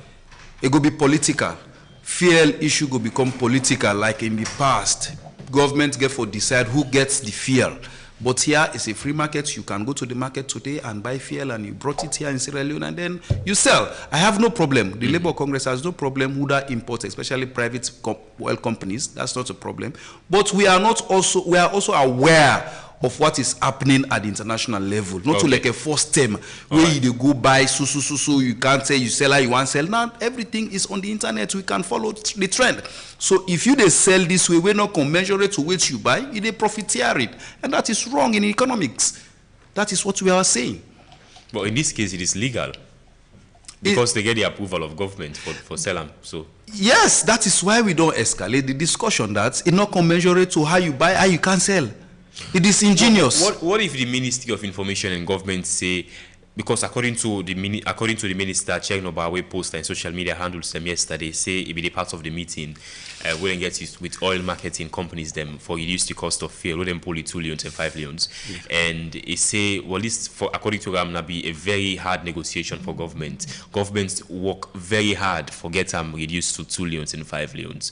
it will be political. Fuel issue will become political like in the past. Government get for decide who gets the fuel. But here is a free market. You can go to the market today and buy fuel, and you brought it here in Sierra Leone, and then you sell. I have no problem. The Labour Congress has no problem who that imports, especially private oil companies. That's not a problem. But we are also aware of what is happening at the international level. Not to like a first term where you go buy so you can't say you sell or you want to sell. Now everything is on the internet. We can follow the trend. So if you they sell this way, we're not commensurate to which you buy, you they profiteer it. And that is wrong in economics. That is what we are saying. But in this case, it is legal. Because they get the approval of government for selling. So yes, that is why we don't escalate the discussion that it's not commensurate to how you buy, how you can sell. It is ingenious. What if the Ministry of Information and Government say, because according to the minister, checking about our post and social media handles them yesterday, say it be the part of the meeting, we don't get used with oil marketing companies them for reduce the cost of fuel, we then pull it 2 leons and 5 leons, and it say, well, this for according to Ramna be a very hard negotiation for government. Governments work very hard for get them reduced to 2 leons and 5 leons.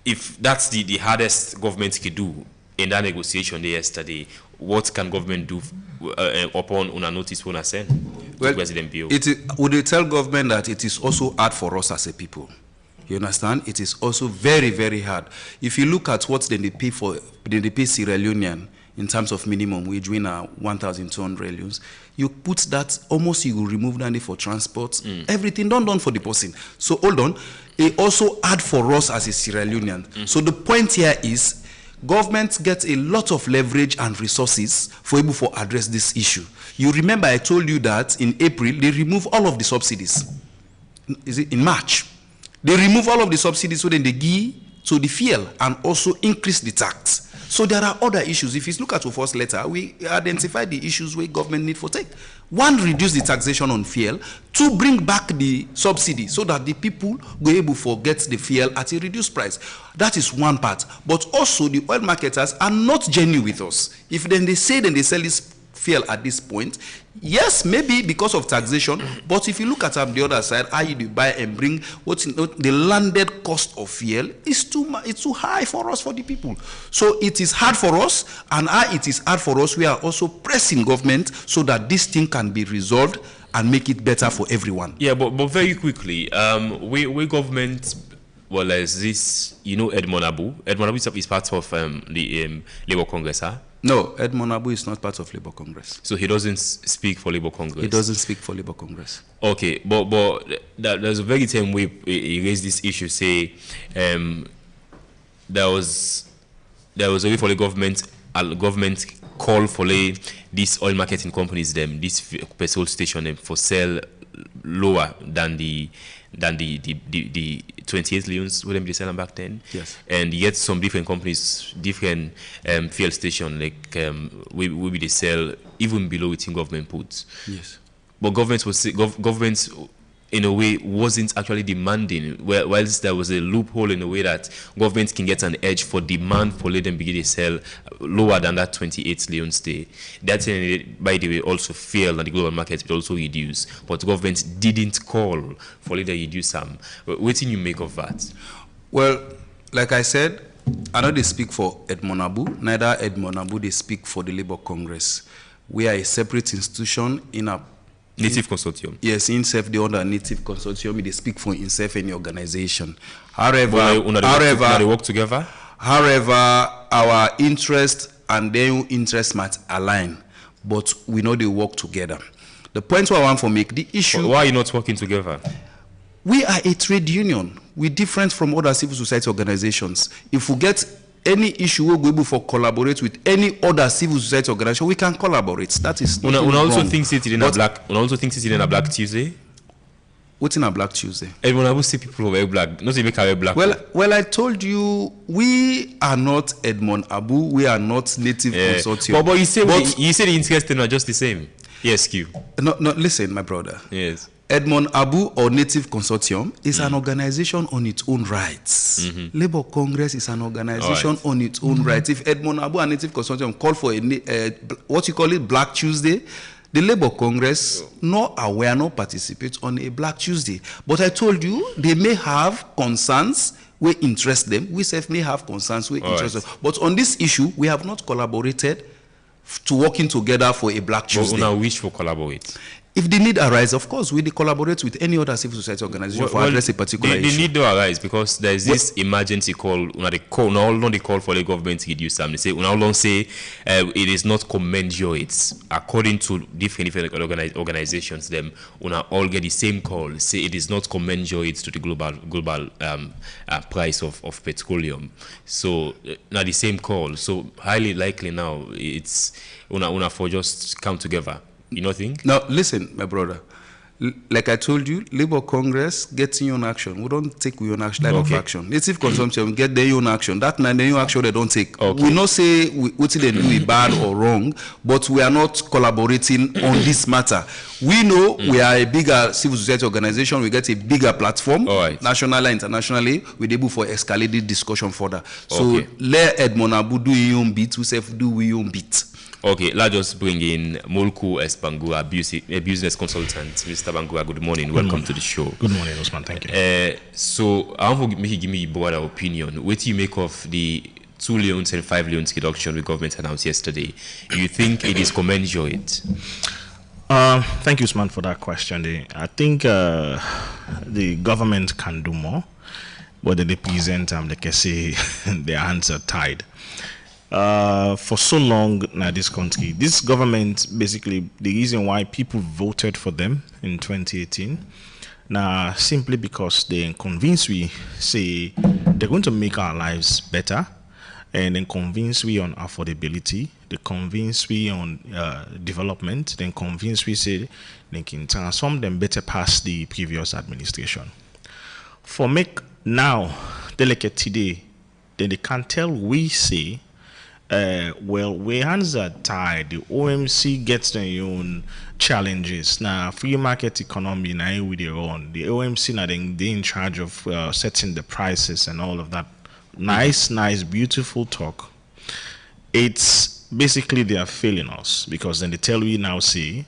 If that's the hardest government could do in that negotiation yesterday, what can government do upon una notice when I send to President Bio? Would they tell government that it is also hard for us as a people? You understand? It is also very, very hard. If you look at what they pay Sierra Leonean in terms of minimum wage, we are 1,200 leons. You put that almost, you will remove that for transport. Everything done for the person. So hold on. It also hard for us as a Sierra Leonean. So the point here is, government gets a lot of leverage and resources for able to address this issue. You remember I told you that in April, they remove all of the subsidies. Is it in March? They remove all of the subsidies so then they give to the fuel and also increase the tax. So there are other issues. If you look at our first letter, we identify the issues where government need for take. One, reduce the taxation on fuel. Two, bring back the subsidy so that the people go able to get the fuel at a reduced price. That is one part. But also the oil marketers are not genuine with us. If then they say then they sell this fuel at this point, yes, maybe because of taxation, but if you look at the other side, how you buy and bring the landed cost of fuel is it's too high for us, for the people. So it is hard for us, and it is hard for us. We are also pressing government so that this thing can be resolved and make it better for everyone. Yeah, but very quickly, we government, well, as this, Edmond Abu is part of the Labour Congress, huh? No, Edmond Abu is not part of Labour Congress. So he doesn't speak for Labour Congress? He doesn't speak for Labour Congress. Okay, but there's a very time way he raised this issue, say there was a way for the government call for these oil marketing companies, this petrol station for sell lower than the 28 leons with them they sell them back then. Yes. And yet some different companies, different fuel station, like we be they sell even below it in government puts. Yes. But governments in a way wasn't actually demanding, whilst there was a loophole in a way that governments can get an edge for demand for let them begin to sell lower than that 28 leons day. That, by the way, also failed and the global market will also reduce. But governments didn't call for let them reduce some. What do you make of that? Well, like I said, I know they speak for Edmond Abu. Neither Edmond Abu they speak for the Labour Congress. We are a separate institution in a Native Consortium. Yes, INSEF, the other Native Consortium, they speak for INSEF any organization. However, they work together. However, our interest and their interest might align. but we know they work together. The point I want to make, the issue... Why are you not working together? We are a trade union. We're different from other civil society organizations. If we get any issue, we'll be able to collaborate with any other civil society organization. We can collaborate. That is not wrong. Also thinks it's in a Black Tuesday. What's in a Black Tuesday? Everyone will see people wear black. Not even wear black. Well, I told you, we are not Edmond Abu. We are not Native Consortium. But you say the interest are just the same. Yes, Q. No, listen, my brother. Yes. Edmond Abu or Native Consortium is an organization on its own rights. Labour Congress is an organization on its own rights. If Edmond Abu and Native Consortium call for what you call it, Black Tuesday, the Labour Congress nor aware nor participate on a Black Tuesday. But I told you they may have concerns we interest them. We self may have concerns we interest them. But on this issue, we have not collaborated to working together for a Black Tuesday. But we wish for collaborate. If the need arises, of course, we collaborate with any other civil society organization for address a particular issue. The need to arise because there is this emergency call. Now they call for the government to reduce them. They say, it is not commensurate. According to different organizations, them all get the same call. Say it is not commensurate to the global price of petroleum. So now the same call. So highly likely now it's for just come together. You know thing? Now, listen, my brother. Like I told you, Labour Congress gets in own action. We don't take your own action, line of action. Native Consortium get their own action. That their own action they don't take. We not say what they do is bad or wrong, but we are not collaborating on this matter. We know we are a bigger civil society organization. We get a bigger platform, nationally, internationally. We're able for escalated discussion further. So let Edmond Abu do your own bit. We self do your own bit. Okay, let's just bring in Molku Espangua, a business consultant. Mr. Bangua, good morning. Welcome to the show. Good morning, Osman. Thank you. So, I want to give me a broader opinion. What do you make of the 2 Leones and 5 Leones reduction the government announced yesterday? You think it is commensurate? Thank you, Usman, for that question. I think the government can do more, but they present, like I say, their hands are tied. For so long now, this country, this government, basically the reason why people voted for them in 2018 now simply because they convince we say they're going to make our lives better, and then convince we on affordability, they convince we on development, then convince we say they can transform them better past the previous administration. For make now delicate today, then they can tell we say well, where hands are tied, the OMC gets their own challenges. Now, free market economy, now with their own. The OMC now they in charge of setting the prices and all of that. Nice, beautiful talk. It's basically they are failing us because then they tell we now say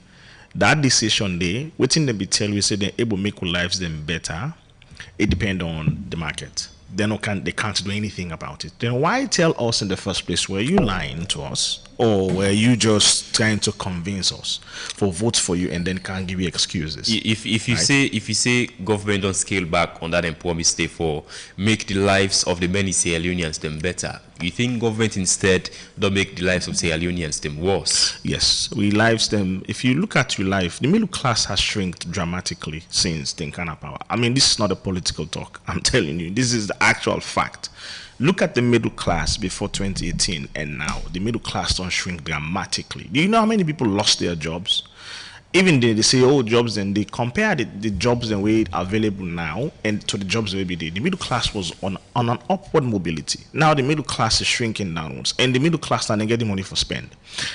that decision day, waiting them be tell we say they're able to make our lives them better. It depends on the market. They can't do anything about it. Then why tell us in the first place? Were you lying to us, or were you just trying to convince us for votes for you and then can't give you excuses? If you say government don't scale back on that and promise stay for make the lives of the many Sierra Leoneans them better, you think government instead don't make the lives of Sierra Leoneans them worse? Yes, we lives them. If you look at your life, the middle class has shrunk dramatically since Tinkana power. I mean, this is not a political talk. I'm telling you, this is the actual fact. Look at the middle class before 2018 and now. The middle class don't shrink dramatically. Do you know how many people lost their jobs? Even they say, oh, jobs, and they compare the jobs and way available now and to the jobs that will be there. The middle class was on an upward mobility. Now the middle class is shrinking downwards, and the middle class now they get the money for spend.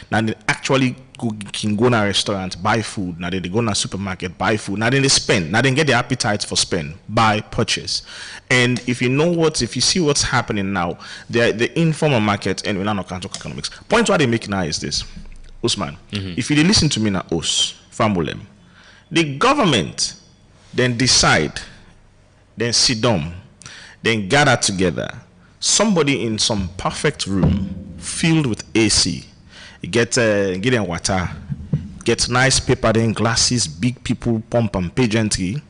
Now they actually can go to a restaurant, buy food. Now they go to a supermarket, buy food. Now then they spend. Now they get the appetite for spend, buy, purchase. And if you see what's happening now, the informal market, and we're not talk economics. Point what they make now is this, Usman. If you listen to me now, Famulem, the government then decide, then sit down, then gather together. Somebody in some perfect room filled with AC, get them water, get nice paper, then glasses, big people pump and pageantry.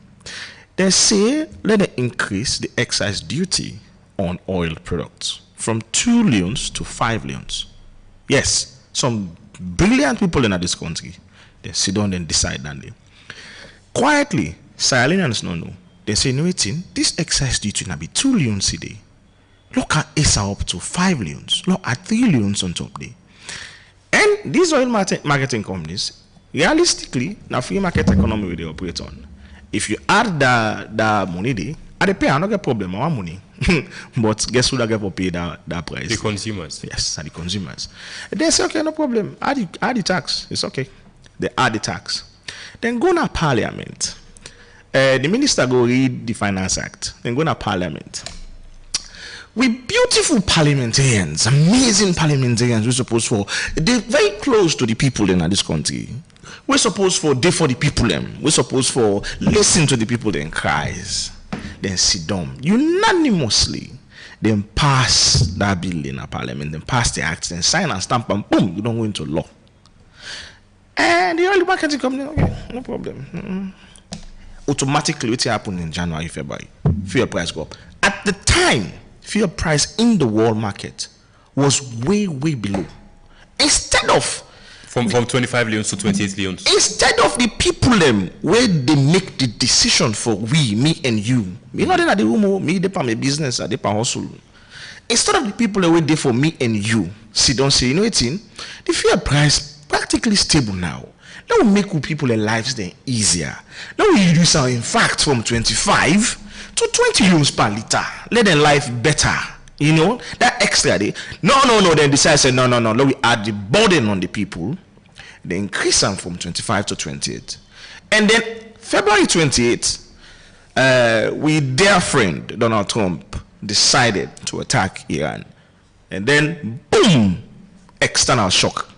They say let them increase the excise duty on oil products from 2 leones to 5 leones. Yes, some brilliant people in this country. They sit down and decide that day. Quietly, Sierra Leoneans no know. They say, no, this excise duty will be 2 leons a day. Look at ESA up to 5 leons. Look at 3 leons on top there. And these oil marketing companies, realistically, now free market economy they operate on. If you add that money there, they pay another problem, our money. But guess who that get for pay that price? The consumers. Yes, the consumers. They say, okay, no problem. Add the tax. It's okay. They add the tax. Then go to Parliament. The minister go read the Finance Act. Then go to Parliament. With beautiful parliamentarians, amazing parliamentarians, we're supposed for, they're very close to the people in this country. We're supposed for, they for the people them. We're supposed for, listen to the people then cries. Then sit down. Unanimously, then pass that bill in a parliament, then pass the act, then sign and stamp, and boom, you don't go into law. And the oil marketing company, okay, no problem. Automatically, what happened in January, February, fuel price go up. At the time, fuel price in the world market was way below. Instead of from 25 leons to 28 leons. Instead of the people them where they make the decision for we, me and you. Me not in the room, me depend my business, I depend hustle. Instead of the people that wait there for me and you, see don't say, you know the fuel price practically stable now. That will make people their lives then easier. That will reduce our, in fact, from 25 to 20 euros per liter. Let their life better. You know, that extra day. No. Then decide, say, no. Let we add the burden on the people. They increase them from 25 to 28. And then February 28, we dear friend Donald Trump decided to attack Iran. And then, boom, external shock.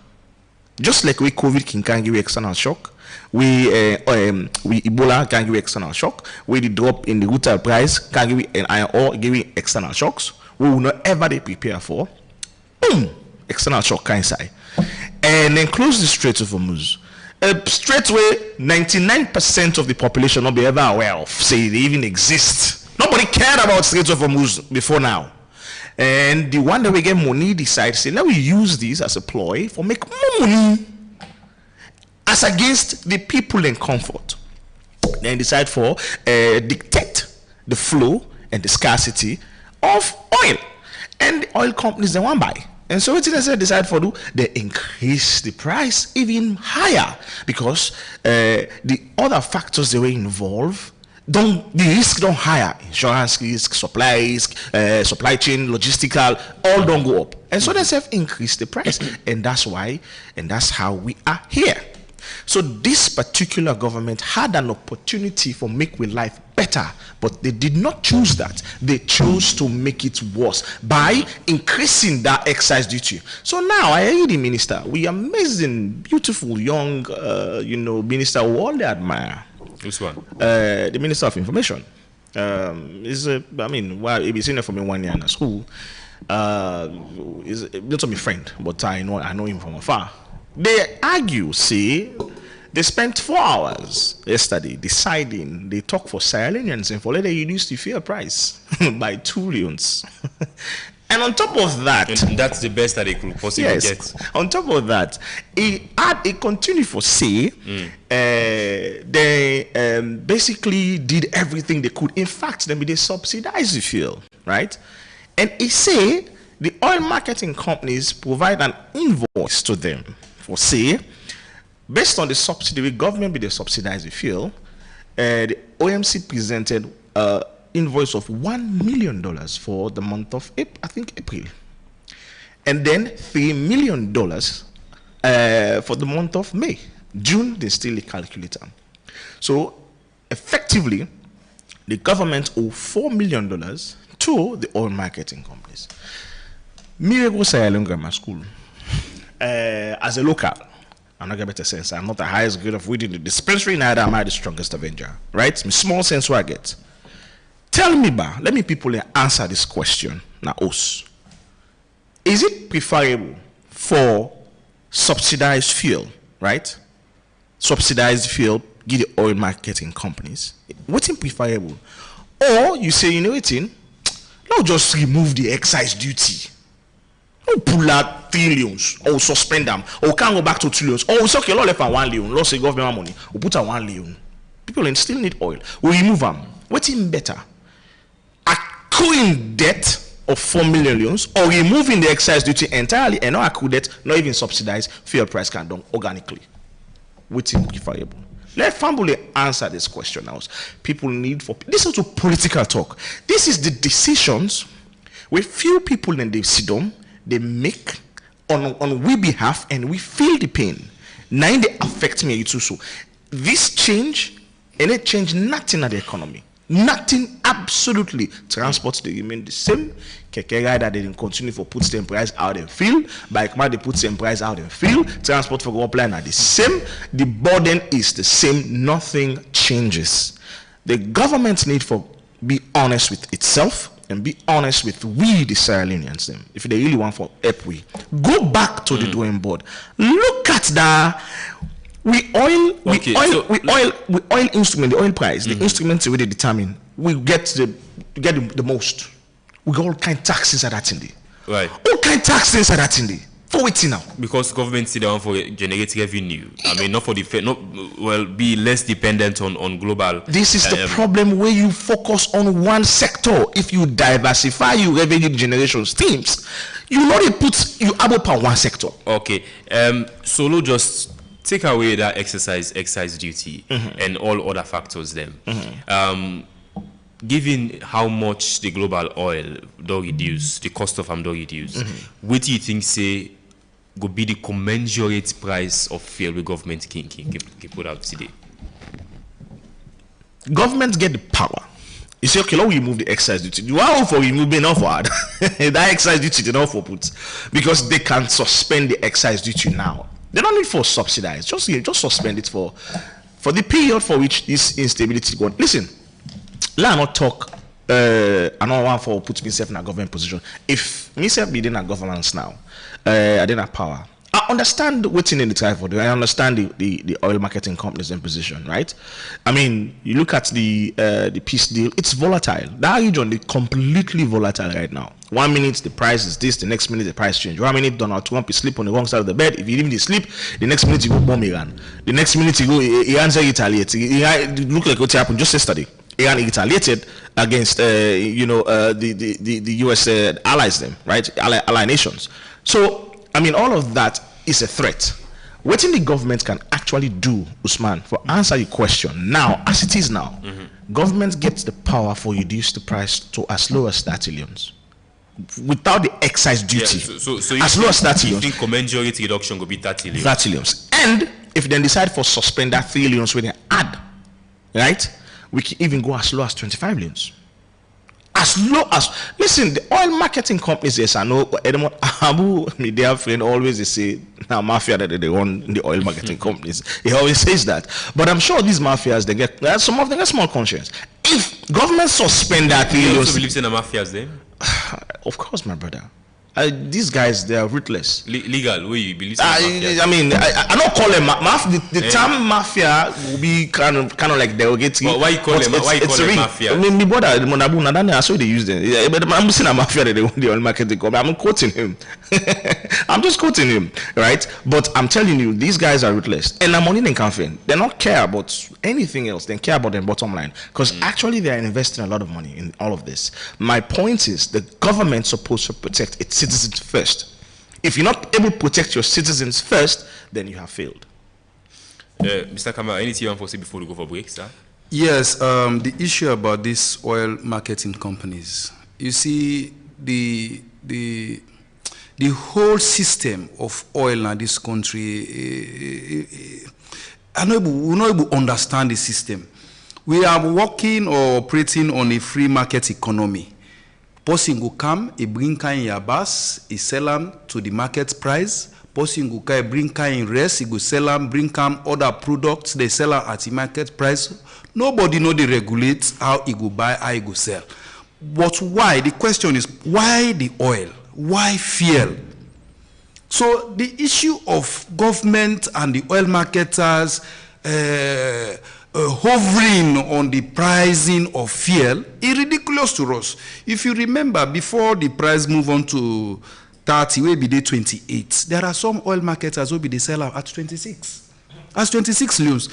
Just like we COVID can give you external shock, we Ebola can give you external shock, we the drop in the retail price can give you an iron ore give you external shocks. We will not ever they prepare for. Boom, external shock can inside, and then close the Strait of Hormuz. Straight away, 99% of the population not be ever aware of, say they even exist. Nobody cared about Strait of Hormuz before now. And the one that we get money decides, say, let me use this as a ploy for make more money as against the people in comfort. Then decide for dictate the flow and the scarcity of oil. And the oil companies they want buy. And so what did they decide for do? They increase the price even higher because the other factors they were involved the risk don't higher. Insurance risk, supply risk, supply chain, logistical, all don't go up. And so they have increased the price. And that's why, and that's how we are here. So this particular government had an opportunity for make we life better, but they did not choose that. They chose to make it worse by increasing that excise duty. So now I hear the minister, we amazing, beautiful, young, minister who all they admire. Which one? The Minister of Information. He's seen it for me 1 year in school. He's not my friend, but I know him from afar. They argue, see, they spent 4 hours yesterday deciding they talk for Sierra Leoneans and for later you reduce the fuel price by 2 leons. And on top of that, and that's the best that they could possibly get. On top of that, it continued for say they basically did everything they could. In fact, they subsidized the fuel, right? And it say the oil marketing companies provide an invoice to them for say based on the subsidy. The government be they subsidize the fuel. The OMC presented invoice of $1 million for the month of April, and then $3 million for the month of May. June they still calculate them. So effectively, the government owe $4 million to the oil marketing companies. Me go Sierra Leone Grammar School as a local. I'm not gonna better sense. I'm not the highest grade of within the dispensary, neither am I the strongest Avenger. Right? Small sense where I get. Tell me, let me people answer this question. Now, us. Is it preferable for subsidized fuel, right? Subsidized fuel, give the oil marketing companies. What's preferable? Or you say, let's just remove the excise duty. We pull out trillions, or suspend them, or can't go back to trillions. Or we say, okay, let's left 1 leon, let's say government money, we put out 1 leon. People still need oil. We remove them. What's in better? Accruing debt of 4 million leons, or removing the excise duty entirely and not accrue debt, not even subsidize fuel price can done organically. What's preferable? Let Fambule answer this question now. People need for this is a political talk. This is the decisions where few people in the sidom they make on we behalf, and we feel the pain. Now they affect me too. So this change, and it change nothing at the economy. Nothing, absolutely. Transport they remain the same. Keke rider they didn't continue for put same price out in field. Bike man they put same price out in field. Transport for go plan are the same. The burden is the same. Nothing changes. The government need for be honest with itself and be honest with we the Sierra Leoneans them. If they really want for help, we go back to the drawing board. Look at that. We oil instrument, the oil price, the instruments we determine. We get the most. We got all kind of taxes at that in there. Right. All kind of taxes at that in there. For waiting now. Because government sit down for generate revenue. I mean, not for the be less dependent on global. This is the problem where you focus on one sector. If you diversify your revenue generation streams, you know they put you up on one sector. Okay. Solo just take away that excise duty and all other factors then. Given how much the global oil do reduce, the cost of them do reduce, what do you think say go be the commensurate price of fuel the government can put out today? Government get the power. You say, okay, now we remove the excise duty. You are for remove enough for that excise duty they don't for put because they can suspend the excise duty now. They don't need for subsidize. Just suspend it for the period for which this instability going. Listen, let not talk. I don't want for put myself in a government position. If myself be in a governance now, I didn't have power. I understand what's in the try for. I understand the oil marketing companies in position, right? I mean, you look at the peace deal. It's volatile. That region is completely volatile right now. 1 minute the price is this, the next minute the price change. 1 minute Donald Trump is sleep on the wrong side of the bed. If you even sleep, the next minute you go bomb Iran. The next minute you go Iran retaliate. Look like what happened just yesterday. Iran retaliated against the US allies them, right? Ally nations. So I mean, all of that is a threat. What the government can actually do, Usman, for answer your question now, as it is now, government gets the power for reduce the price to as low as 30 leons. Without the excise duty, so as low as 30 you leons. think commensurate reduction will be 30 leons? 30 leons. And if they decide for suspend that 3 leons when they add, right, we can even go as low as 25 leons. As low as, listen, the oil marketing companies, yes, I know, Abu, my dear friend, always they say, now mafia that they run the oil marketing companies. He always says that. But I'm sure these mafias, they get, some of them get small conscience. If government suspend that, you also believe in the mafias then? Of course, my brother. These guys, they are ruthless. Legal, where you believe? I mean, I don't call them the term mafia will be kind of like derogating. Why you call them? Why you call them mafia? I mean, my brother, I saw they use them. But I'm saying a mafia that they want the oil marketing company. I'm quoting him. I'm just quoting him, right? But I'm telling you, these guys are ruthless, and I'm only in campaign. They don't care about anything else. They care about their bottom line because actually they are investing a lot of money in all of this. My point is, the government's supposed to protect its citizens first. If you're not able to protect your citizens first, then you have failed. Mr. Kamara, anything you want to say before we go for break, sir? Yes, the issue about these oil marketing companies. You see, the whole system of oil in this country, we're not able to understand the system. We are working or operating on a free market economy. Person go come, he bring kind in yabas, he sell them to the market price. Person go come, bring kind in rest, he go sell them, bring come other products, they sell them at the market price. Nobody know they regulate how he go buy, how he go sell. But why? The question is, why the oil? Why fuel? So the issue of government and the oil marketers hovering on the pricing of fuel is ridiculous to us. If you remember, before the price moved on to 30, will be the 28. There are some oil marketers who be the seller at 26. As 26 leons.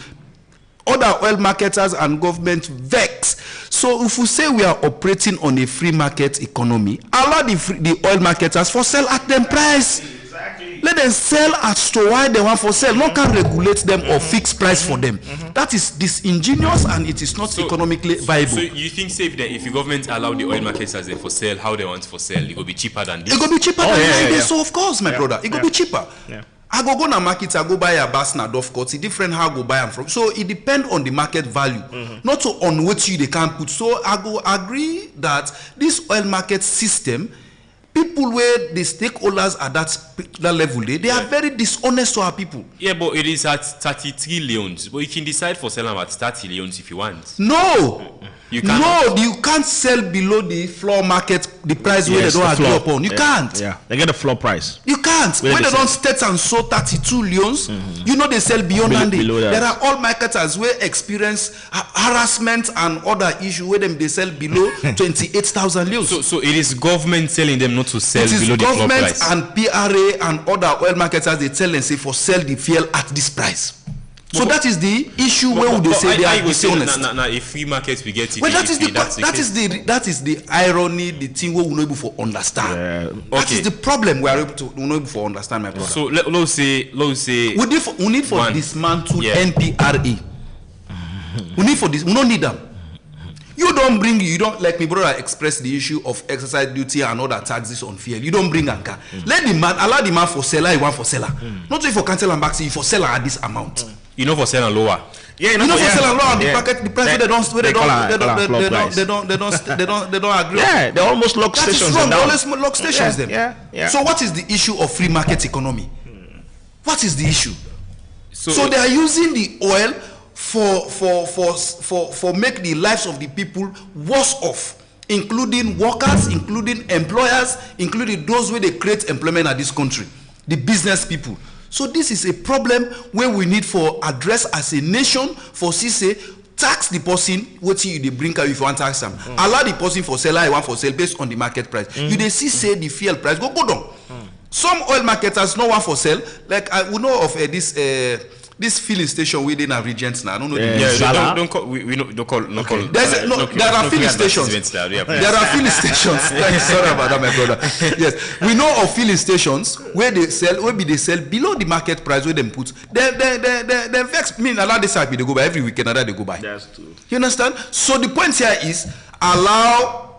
Other oil marketers and government vex. So if we say we are operating on a free market economy, allow the oil marketers for sell at them price. Exactly. Let them sell as to why they want for sell. No can regulate them or fix price for them. That is disingenuous and it is not economically viable. So you think safe that if the government allow the oil marketers for sale, how they want for sale, it will be cheaper than this? It will be cheaper than this. So of course, my brother, it will be cheaper. Yeah. I go na market, I go buy a bus na of course. It's different how I go buy them from. So it depends on the market value, not so on what you they can put. So I go agree that this oil market system, people where the stakeholders at that level, they are very dishonest to our people. Yeah, but it is at 33 leons. But you can decide for selling at 30 leons if you want. No. You can't sell below the floor market, the price where they don't agree upon. You can't. Yeah, they get a floor price. You can't. When they don't state and so 32 leons, you know they sell beyond that. There are all marketers where experience harassment and other issues where they sell below 28,000 leons. So it is government selling them not to sell below the floor price. It is government and PRA and other oil marketers, they tell and say for sell the fuel at this price. So that is the issue where would they say they are dishonest. Now, a free market we get it. Well, that is the irony, the thing we will not able to understand. That is the problem we are able to not able to understand, my brother. So let's say we need for dismantle NPRA. We need for this. We don't need them. You don't like me, brother, express the issue of exercise duty and other taxes on fuel. You don't bring anchor. Let the man allow the man for seller, he want for seller. Not if for cancel and back, see for seller at this amount. You know for selling lower. Yeah, you know for selling lower. The price they don't agree. Yeah, they almost lock stations. That is wrong. They always lock stations them. Yeah. So what is the issue of free market economy? What is the issue? So they are using the oil for make the lives of the people worse off, including workers, including employers, including those where they create employment at this country, the business people. So this is a problem where we need for address as a nation for say tax the person what you they bring out if you want tax them. Allow the person for seller you want for sale based on the market price. You they see say the fuel price go down. Some oil marketers no one for sale. Like we know of this filling station within our regions now. I don't know. Don't call. There are filling stations. There are filling stations. Sorry about that, my brother. Yes, we know of filling stations where they sell below the market price where they put. They vex me. A lot of this they go by every weekend. They go by. That's true. You understand? So the point here is allow.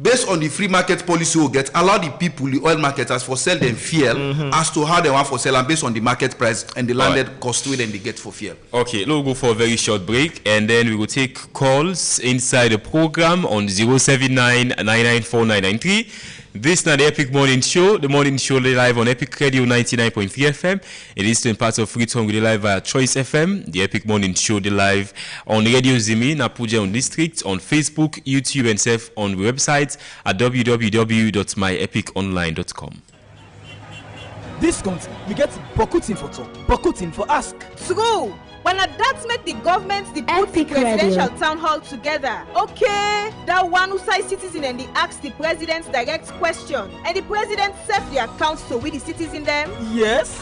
Based on the free market policy we get, allow the people, the oil marketers, for sell them fuel as to how they want for sell and based on the market price and the landed cost where then they get for fuel. Okay, let's go for a very short break and then we will take calls inside the program on 079-994-993. This is not the Epic Morning Show. The morning show live on Epic Radio 99.3 FM. It is in parts of Freetown with live via Choice FM. The Epic Morning Show live on Radio Zimi, Napuja on District, on Facebook, YouTube, and self on the website at www.myepiconline.com. This country, we get Bokutin for talk, Bokutin for ask. True. When that's make the government the put the presidential town hall together. Okay, that one who side citizen and they ask the president direct question and the president set the accounts to with the citizen them. Yes.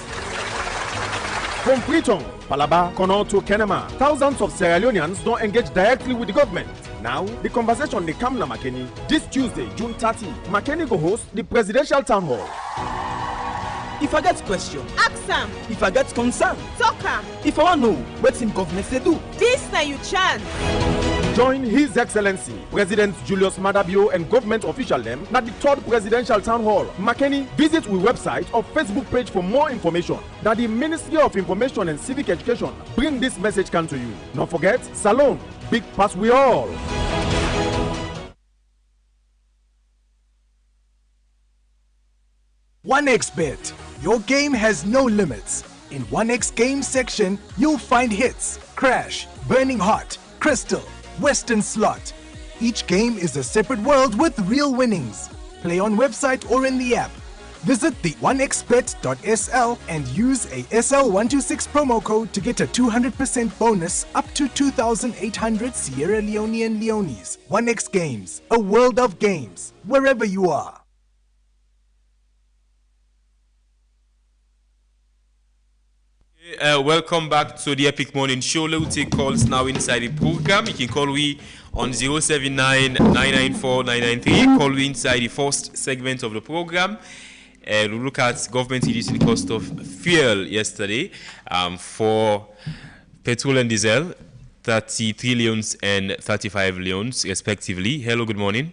From Freetown, Palaba, Kono to Kenema, thousands of Sierra Leoneans don't engage directly with the government. Now, the conversation they come to Makeni. This Tuesday, June 30, Makeni go host the presidential town hall. If I get question, ask am. If I get concern, talk am. If I want know what's in government they do, this na you chance. Join His Excellency President Julius Madabio and government official them at the 3rd presidential town hall. Makeni, visit our website or Facebook page for more information. That the Ministry of Information and Civic Education bring this message can to you. Don't forget, Salon, big pass we all. OneXBet. Your game has no limits. In 1X Game section, you'll find hits, crash, burning hot, crystal, western slot. Each game is a separate world with real winnings. Play on website or in the app. Visit the onexbet.sl and use a SL126 promo code to get a 200% bonus up to 2,800 Sierra Leonean Leones. 1X Games, a world of games, wherever you are. Welcome back to the Epic Morning Show. Let's take calls now inside the program. You can call we on 079-994-993. Call we inside the first segment of the program. We'll look at government reducing the cost of fuel yesterday for petrol and diesel, 33 leons and 35 leons respectively. Hello, good morning.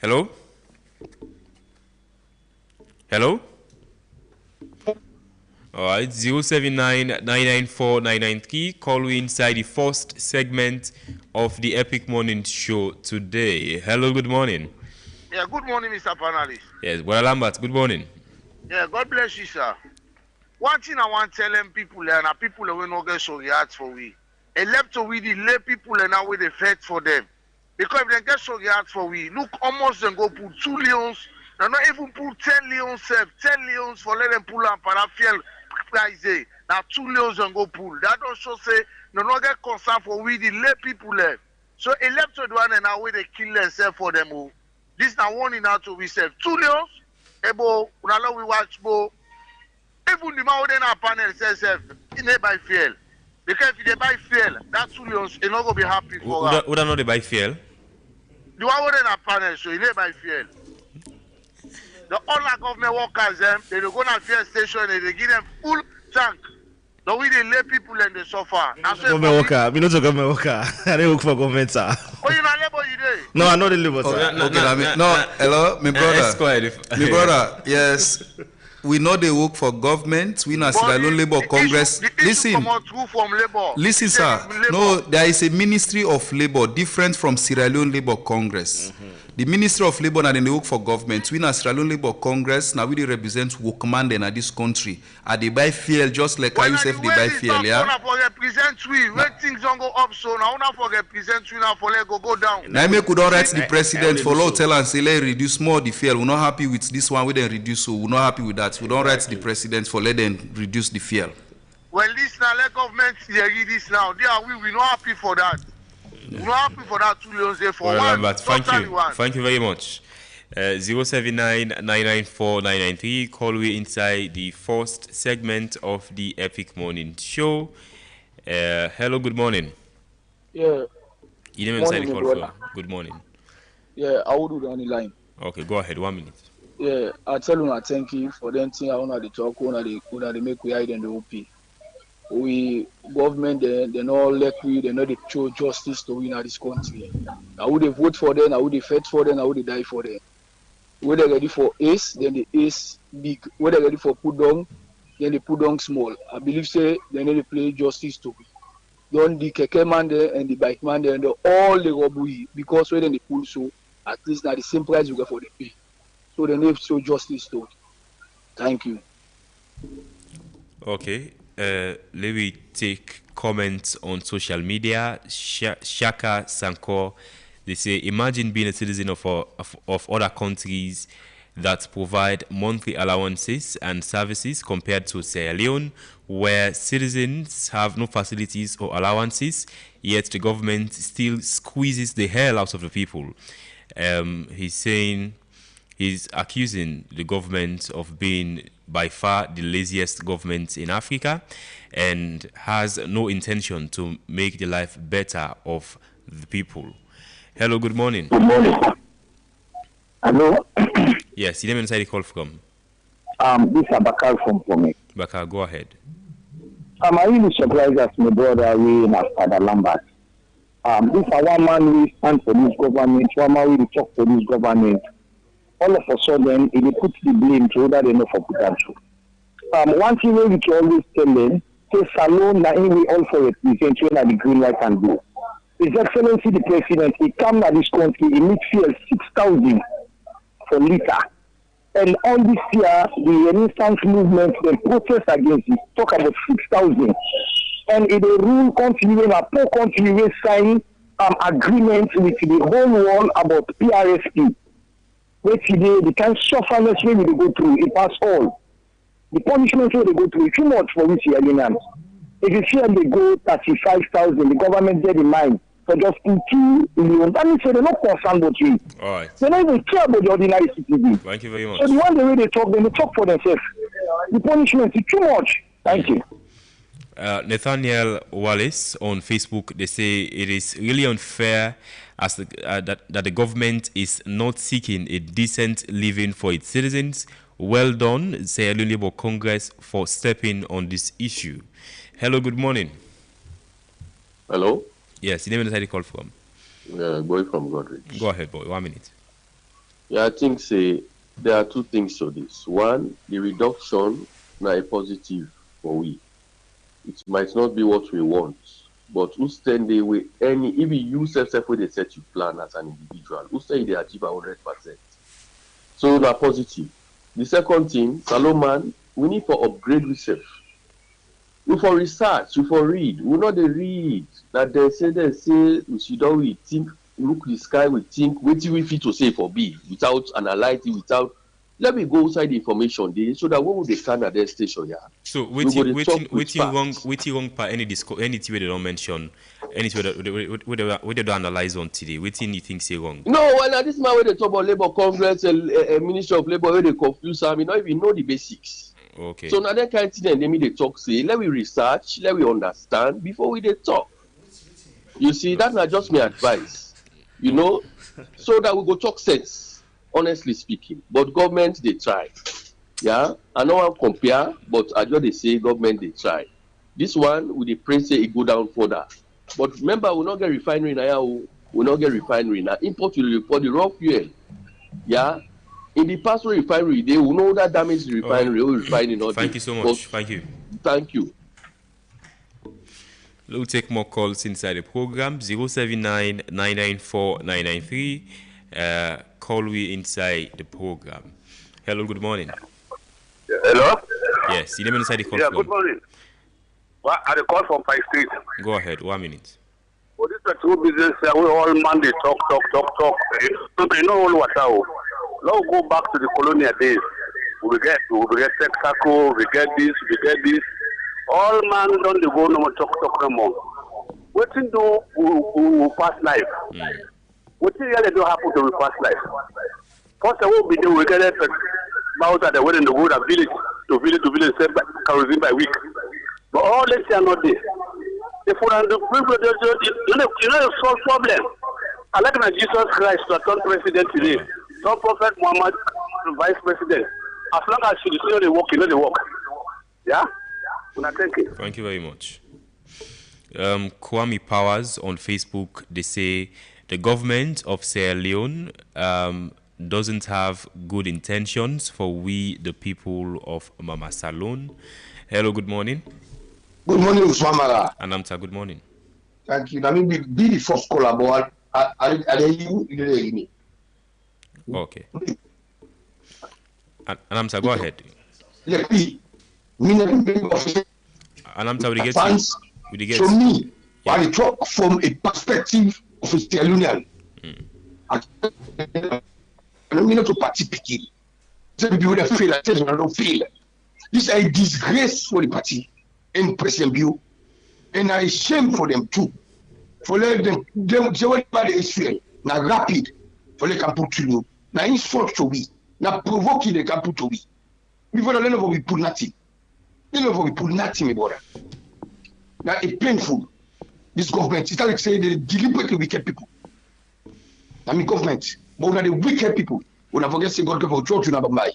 Hello? Hello? All right, 079-994-993. Call we inside the first segment of the Epic Morning Show today. Hello, good morning. Yeah, good morning, Mr. Panelist. Yes, well, Lambert, good morning. Yeah, God bless you, sir. One thing I want to tell them people, and people will not get so react for we. And left to we, the lay people, and now we the fight for them. Because if they get so react for we, look, almost then go put 2 leons, and not even put 10 leons, 10 leons for let them pull up parafiel price. Now 2 leons and go pull. That also say, no not get concern for we, the lay people left. So left to the one, and now we they kill themselves for them. Oh. This now one in out to we save 2 leons. Ebo, now we watch bo. Even the man who then panel says in they buy fuel. Because if they buy fuel, that 2 leons they not gonna be happy for us. Would I know they buy fuel? The one who then panel so they buy fuel. The other government workers they go to fuel station and they give them full tank. The way they lay people and they suffer. Government worker, me not a government worker. I don't work for government, sir. Oh, you not labor you dey? No, I'm not a labor, sir. Hello, my brother. My brother, yes. We know they work for government. We not Sierra Leone Labour Congress. Listen, sir. No, there is a Ministry of Labour different from Sierra Leone Labour Congress. The Ministry of Labour and they work for government. We not Sierra Leone Labour Congress. Now we they represent workman in this country. And they buy fuel just like I yourself they buy fuel. Yeah. Now for represent we, when things don't go up so now not for represent we now for let go down. Now me could not write the president for law tell and say let reduce more the fuel. We're not happy with this one. We then reduce so we're not happy with that. We don't write the president for let them reduce the fuel. Well, this now let government they read this now. They are we not happy for that. We're not happy for that 2 leons there for one. But thank you very much. 079-994-993. Call we inside the first segment of the Epic Morning Show. Hello, good morning. Yeah. You didn't inside the call for. Good morning. Yeah, I will do the only line. Okay, go ahead. 1 minute. Yeah, I tell you, I thank you for them thing. I want to talk. They make we hide in the OP. We government they not let we they not they show justice to win this country. I would they vote for them, I would they fight for them, I would they die for them. When they ready for ace, then the ace big. When they ready for put down, then they put down small. I believe say they need to play justice to we. Don't the keke man there and the bike man there and all the robbery because when they pull so at least now the same price you get for the pay. So they need to show justice to it. Thank you. Okay. Let me take comments on social media. Shaka Sankor, they say, imagine being a citizen of other countries that provide monthly allowances and services compared to Sierra Leone, where citizens have no facilities or allowances, yet the government still squeezes the hell out of the people. He's accusing the government of being by far the laziest government in Africa and has no intention to make the life better of the people. Hello, good morning. Good morning. Hello? Yes, you name inside the call from? This is Bakar from Pome. Bakar, go ahead. I'm really surprised as my brother, we and Father Lambert. This is one man we stand for this government, one man we talk for this government. All of a sudden, they put the blame to other than for potential. One thing we can always tell them, say Salon, na we all for represent when the green light and blue. His Excellency the President, he come to this country, he need fuel 6,000 for liter. And all this year, the Renaissance movement, the protest against it, talk about 6,000. And in the rule continuing, a poor continuing sign agreement with the whole world about PRSP. Where today, the kind of suffering we will go through, it pass all. The punishment we will go through is too much for which you are. If you see they go 35,000, the government get in mind for just 2 million. That means they're not concerned about you. All right. They don't even care about the ordinary citizens. Thank you very much. So the one the way they talk for themselves. The punishment is too much. Thank you. Nathaniel Wallace on Facebook, they say it is really unfair as that the government is not seeking a decent living for its citizens. Well done, Sierra Leone Labour Congress, for stepping on this issue. Hello, good morning. Hello? Yes, you name and call from? Boy from Godrich. Go ahead, boy. 1 minute. Yeah, I think there are two things to this. One, the reduction now a positive for we. It might not be what we want, but who stand there with any, if you use yourself with a set you plan as an individual, who say they achieve 100%. So now positive. The second thing, Salomon, we need to upgrade research. We for research, we for read. We not the read that they say we should always think, look the sky, we think, wait we fit to say for B without analyzing, without. Let me go outside the information there so that what would they can at their station, yeah. So waiting wrong part anything we don't mention, anything we don't analyze on today. Waiting you think say wrong. No, well this man when they talk about Labour Congress and Ministry of Labour where they confuse I mean not even know the basics. Okay. So now that kind of thing they mean they talk say, let we research, let we understand before we they talk. You see, that's not just my advice. You know, so that we go talk sense. Honestly speaking, but government they try. Yeah, I know I compare, but I just they say government they try. This one with the praise say it go down further. But remember, we not get refinery now. We not get refinery now. Import will report the raw fuel. Yeah, in the past refinery they will know that damage the refinery. Refining not. Thank you so much. Thank you. Thank you. We'll take more calls inside the program. 079-994-993. Call we inside the program. Hello, good morning. Hello? Yes, you name inside the call. Yeah, good morning. Well, I call from 5 Street. Go ahead, 1 minute. For this petrol business, we all Monday talk. So they know all what now. Now go back to the colonial days. We get Texaco, we get this. All man don't go no more talk no more. What do we pass life? What really do happen to we pass life? First of all, we get it about the way in the wood of village to village sent by kerosene by week. But all this are not there. If we are the people, you know the solve problem. I like that Jesus Christ to turn president today. No Prophet Muhammad vice president. As long as you know they work, you know they work. Yeah? Thank you. Thank you very much. Kwame Powers on Facebook, they say the government of Sierra Leone doesn't have good intentions for we, the people of Mama Salone. Hello, good morning. Good morning, Usman Mara. Anamta, good morning. Thank you. I mean, be the first collaborator. Okay. Anamta, go ahead. Anamta, we get fans. So me, I talk from a perspective of a Sierra Leonean. I don't mean to party picking. Some people that feel like I don't feel. This is a disgrace for the party and President Bill, and I shame for them too. For them everybody is feeling now rapid for they can put to you. Now insult to me. Now provoking they can put to me. Before the level we put nothing. The level we put nothing, my brother. Now it's painful. This government, it's like saying they deliberately wicked people. I mean government, but when the wicked people, when I forget say God for George you never mind.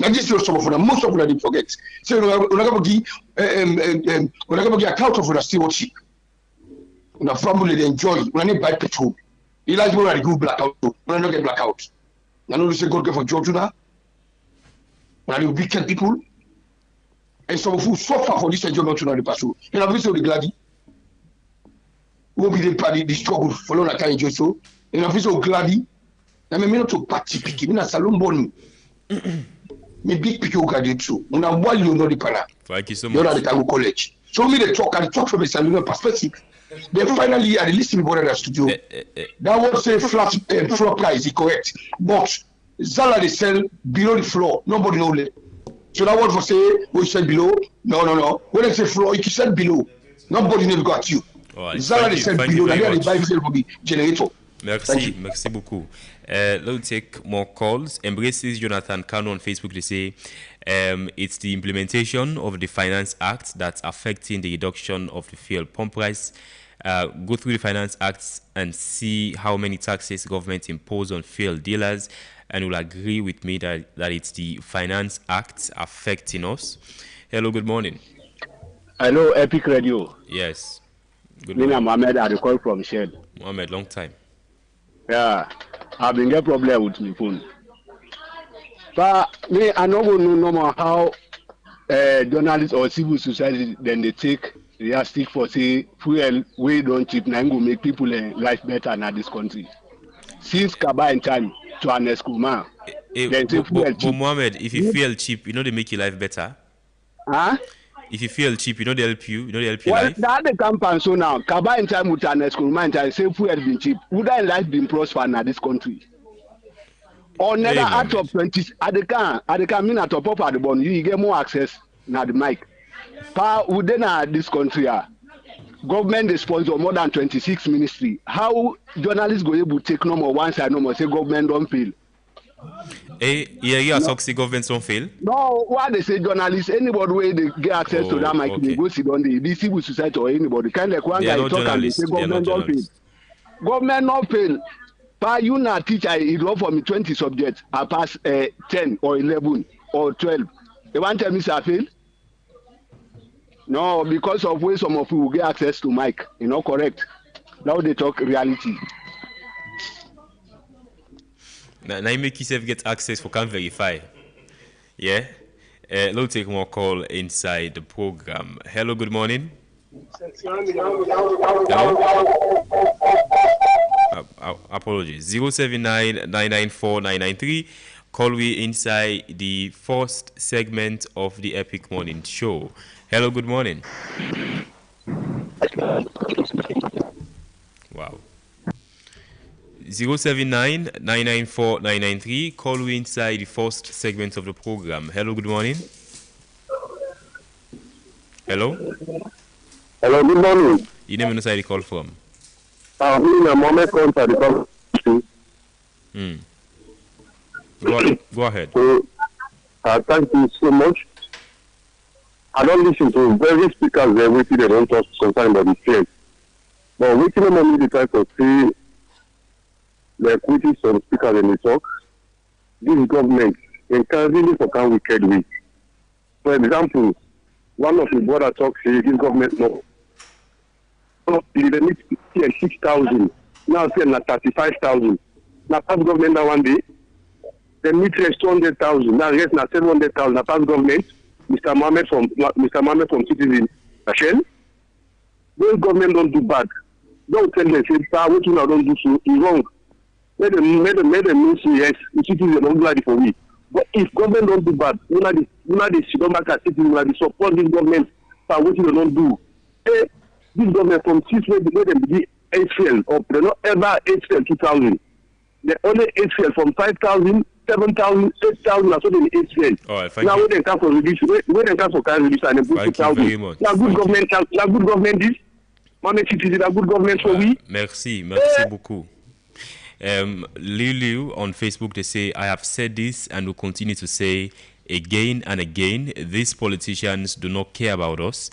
Now this is some of them, most of them they forget. So when I go give account of the stewardship. When a family they enjoy, when they buy petrol. You like when I go blackout, when I don't get blackout. I know they say God for George now. When I wicked people. And some of who suffer for this enjoyment to the patrol. And obviously the glad. Who be the party the struggle for long I can enjoy so. And obviously glad. I mean not to party picking, me na salon born. Me big pick you graduate too. When I while you know the pana. Thank you so much. You're at the Tango College. So me they talk from a salon perspective. Then finally I listen to the studio. That was a flat floor price is correct. But Zala they sell below the floor. Nobody know it. So that was for say we said below. No. When I say floor, you said below. Nobody never got you. Right. Zala they sell below. They buy for the generator. Merci beaucoup. Let's take more calls. Embraces Jonathan Kano on Facebook. They say it's the implementation of the Finance Act that's affecting the reduction of the fuel pump price. Go through the Finance Acts and see how many taxes government impose on fuel dealers, and will agree with me that it's the Finance Act affecting us. Hello, good morning. Hello, Epic Radio. Yes. Good morning. morning. Mohammed, I call from Shed. Mohammed, long time. Yeah, I've been getting problem with my phone. But me, I don't know no more how journalists or civil society then they take realistic for say fuel we don't cheap now go make people life better in this country. Since Kaba in time to an Eskuma, but Mohammed, if you feel cheap, you know they make your life better. Huh? If you feel cheap, you know they help you. You know they help your well, life. Well, the campaign so now Kaba in time with an Eskuma in time say fuel been cheap. Would that life been prosper in this country? Or never out of 20 at the can mean at top of the bond, you get more access now the mic. Pa within this country, government they sponsor more than 26 ministry. How journalists go able to take no more one side no more say government don't fail? Yeah, succeed governments don't fail. No, what they say journalists, anybody where they get access to that mic, they go sit on the civil society or anybody. Kind of like one guy talk and they say government don't fail. Government don't fail. Pa you na teacher, it run for me 20 subjects. I pass 10 or 11 or 12. They want to tell me I fail? No, because of way some of you will get access to mic. You know, correct. Now they talk reality. Now you make yourself get access for can verify. Yeah? Let's take more call inside the program. Hello, good morning. Hello? Apologies. 079-994-993. Call we inside the first segment of the Epic Morning Show. Hello, good morning. Wow. 079-994-993. Call we inside the first segment of the program. Hello, good morning. Hello? Hello, good morning. You name inside the call from? Mohammed Konta, the Go ahead. So, thank you so much. I don't listen to very speakers there waiting they don't talk concerning about the fear. But waiting on me the type of say the equity some speakers in the talk. This government they can really for can wicked way. For example, one of the brother talks say this government no. They need 6,000. Now say na 35,000. Now pass government that one day. They need 200,000. Now yes, na 700,000. Now pass government. Mr. Mohammed from Citizen Rachel. Those government don't do bad. Don't tell them say what you don't do so it's wrong. Let them know say yes, the citizens don't do it for me. But if government don't do bad, you know they sit down back as citizens, they support this government for what you don't do. This government from 6 where they be HCL or they not ever HCL 2,000. They only HCL from 5,000, 7,000, 8,000 or so they HCL. Now when they come for reduce, when they come for can reduce and they put 2,000. Now good government, this. My citizens are good government for we. Merci beaucoup. Liu on Facebook, they say, I have said this and will continue to say again and again, these politicians do not care about us.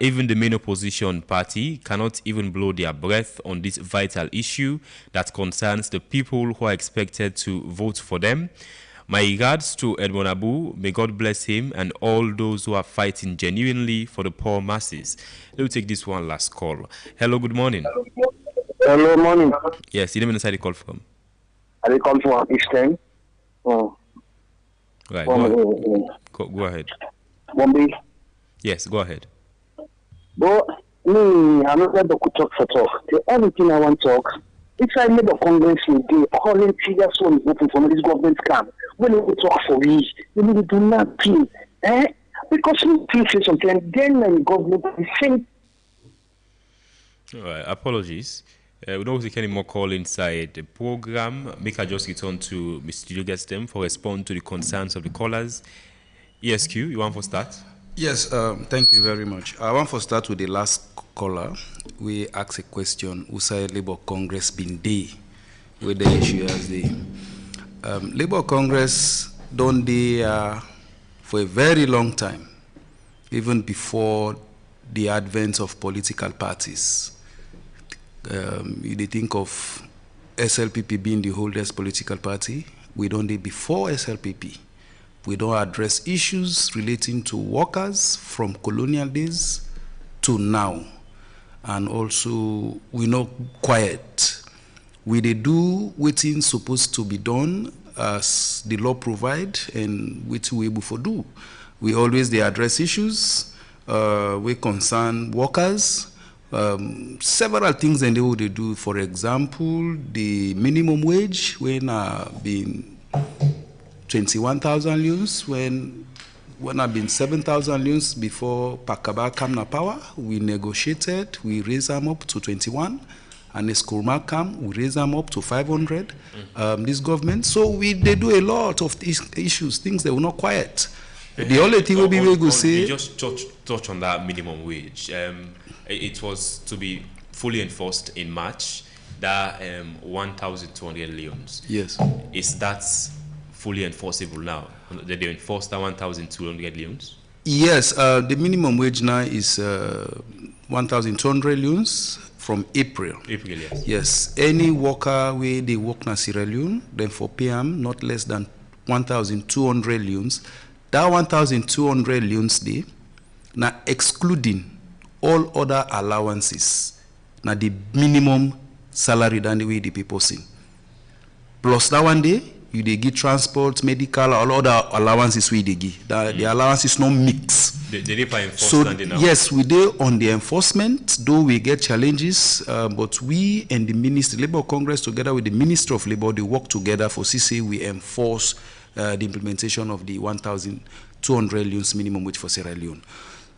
Even the main opposition party cannot even blow their breath on this vital issue that concerns the people who are expected to vote for them. My regards to Edmond Abu. May God bless him and all those who are fighting genuinely for the poor masses. Let me take this one last call. Hello, good morning. Hello, morning. Yes, you didn't know where you call from. I call from Eastern. Right, go ahead. Bombay. Yes, go ahead. But me, I'm not going to talk for talk. The only thing I want to talk, if I made a Congress today, calling figures one voting for this government scam, when we talk for me, we need to do nothing. Because we think something, then the government is saying. All right, apologies. We don't take any more call inside the program. Make I just return to Mr. Julius them for respond to the concerns of the callers. ESQ, you want to start? Yes, thank you very much. I want to start with the last caller. We asked a question, who said Labour Congress been day with the issue as the Labour Congress done there for a very long time, even before the advent of political parties. You think of SLPP being the oldest political party. We don't do before SLPP. We don't address issues relating to workers from colonial days to now. And also, we're not quiet. We they do what's supposed to be done as the law provide and what we able to do. We always they address issues, we concern workers, several things and they do. For example, the minimum wage when been 21,000 leones, when I've been 7,000 leones before Pakaba came na power, we negotiated, we raised them up to 21, and as Kurma came, we raised them up to 500. This government, so they do a lot of issues, things that were not quiet. The only thing will be we go say. You just touch on that minimum wage. It was to be fully enforced in March. That 1,200 leones. Yes. Is that fully enforceable now? Did they enforce that 1,200 leones? Yes, the minimum wage now is 1,200 leones from April. April, yes. Yes, any worker where they work in Sierra Leone, then for PM not less than 1,200 leones. That 1,200 leones day, now excluding all other allowances, now the minimum salary than the way the people see. Plus that one day, you they give transport, medical, all other allowances we they give. The allowances not mix. They pay enforcement. So yes, we do on the enforcement, though we get challenges, but we and the Ministry, Labour Congress together with the Ministry of Labour, they work together for CC, we enforce the implementation of the 1,200 leones minimum wage for Sierra Leone.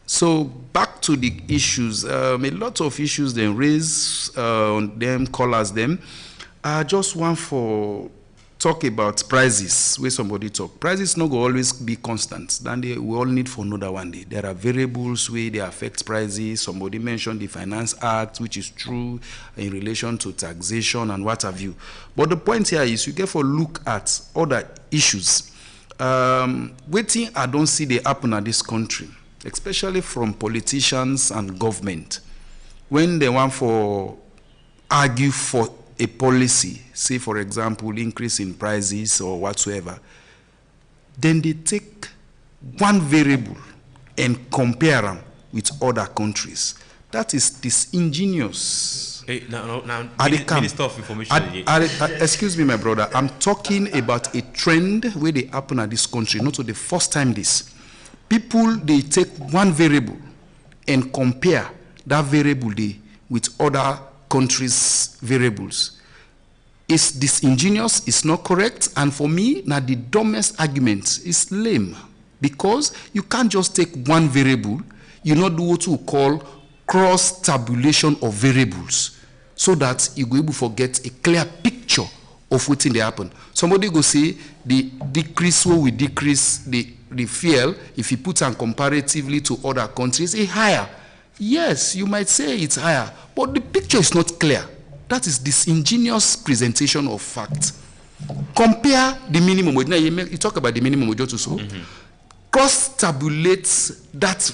So back to the issues, a lot of issues they raise on them, callers them. I just want for talk about prices, where somebody talk. Prices not go always be constant. Then we all need for another one day. There are variables where they affect prices. Somebody mentioned the Finance Act, which is true in relation to taxation and what have you. But the point here is you get for look at other issues. Waiting, I don't see they happen at this country, especially from politicians and government. When they want for argue for a policy, say for example, increase in prices or whatsoever, then they take one variable and compare them with other countries. That is disingenuous. Hey, now, Minister of Information. Excuse me, my brother. I'm talking about a trend where they happen at this country, not for the first time this. People, they take one variable and compare that variable with other countries' variables. It's disingenuous, it's not correct, and for me, now the dumbest argument is lame, because you can't just take one variable, you not do what we call cross-tabulation of variables, so that you go able to get a clear picture of what's in the happen. Somebody go say the decrease where we decrease the fuel, if you put them comparatively to other countries, is higher. Yes, you might say it's higher, but the picture is not clear. That is disingenuous presentation of fact. Compare the minimum wage. Now you talk about the minimum wage also. Cross-tabulate that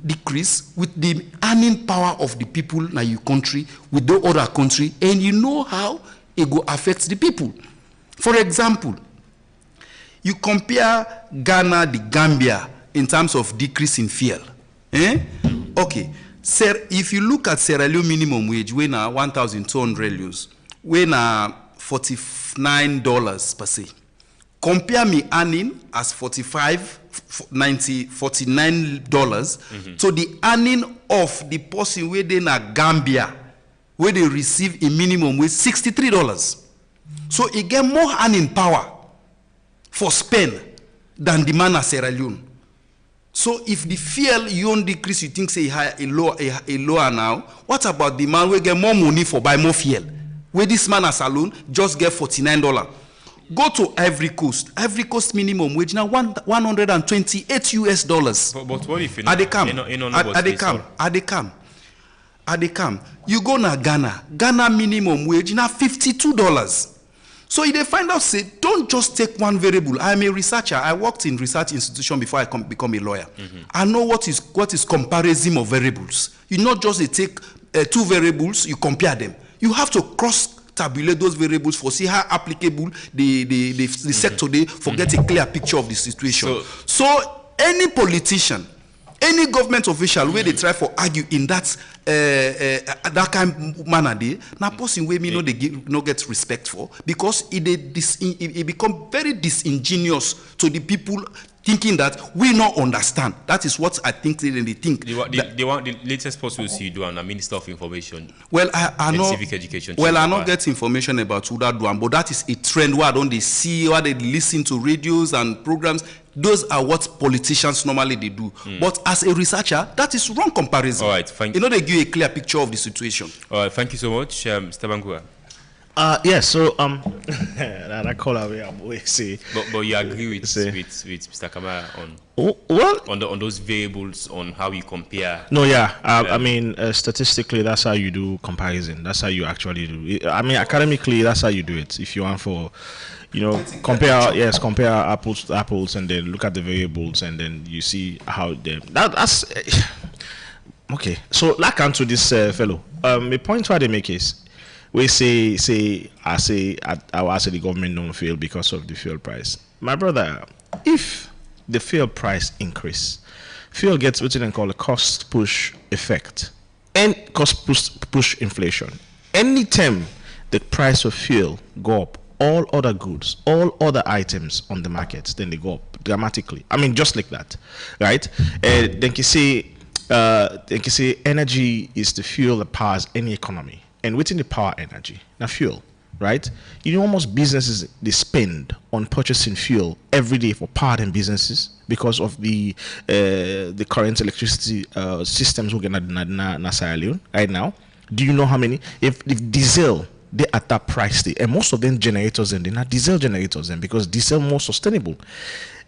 decrease with the earning power of the people in your country with the other country, and you know how it will affect the people. For example, you compare Ghana, the Gambia, in terms of decrease in fuel. Okay. Sir, if you look at Sierra Leone minimum wage, we now 1,200 leones, we now $49 per se. Compare me earning as $49 to the earning of the person where they na Gambia, where they receive a minimum wage $63. So it get more earning power for spend than the man at Sierra Leone. So if the fuel you don't decrease, you think say higher, a lower now, what about the man who get more money for buy more fuel? Where this man as alone just get $49. Go to Ivory Coast. Ivory Coast minimum wage now $128 US. But what if you go na Ghana. Ghana minimum wage now $52. So if they find out, say, don't just take one variable. I'm a researcher. I worked in research institution before I become a lawyer. I know what is comparison of variables. You not just take two variables, you compare them. You have to cross-tabulate those variables for see how applicable the sector they get a clear picture of the situation. So any politician, any government official where they try for argue in that kind of manner, now person where me know they get respect for, because it become very disingenuous to the people thinking that we not understand. That is what I think they think. They want the latest post we'll see do a Minister of Information. Well, I know civic education. Well, I not get information about who that do, but that is a trend where don't they see, where they listen to radios and programs. Those are what politicians normally they do. But as a researcher, that is wrong comparison. All right, thank you. You know, they give you a clear picture of the situation. All right, thank you so much, Mr. Bangura. Yes, so that call away I'm always say. But you agree with Mr. Kamara on those variables on how you compare? No, yeah. I mean, statistically, that's how you do comparison. That's how you actually do it. I mean, academically, that's how you do it. If you want for, compare apples to apples, and then look at the variables, and then you see how that's okay. So, like onto this fellow, the point why they make is, we say the government don't fail because of the fuel price. My brother, if the fuel price increase, fuel gets what they call a cost push effect and cost push inflation. Anytime the price of fuel go up, all other goods, all other items on the market, then they go up dramatically. I mean, just like that, right? Then you say energy is the fuel that powers any economy. And within the power energy, now fuel, right? Almost businesses, they spend on purchasing fuel every day for power and businesses because of the current electricity systems we're going to Sierra Leone right now. Do you know how many? If diesel, they at that price, and most of them generators, and they're not diesel generators, and because diesel more sustainable.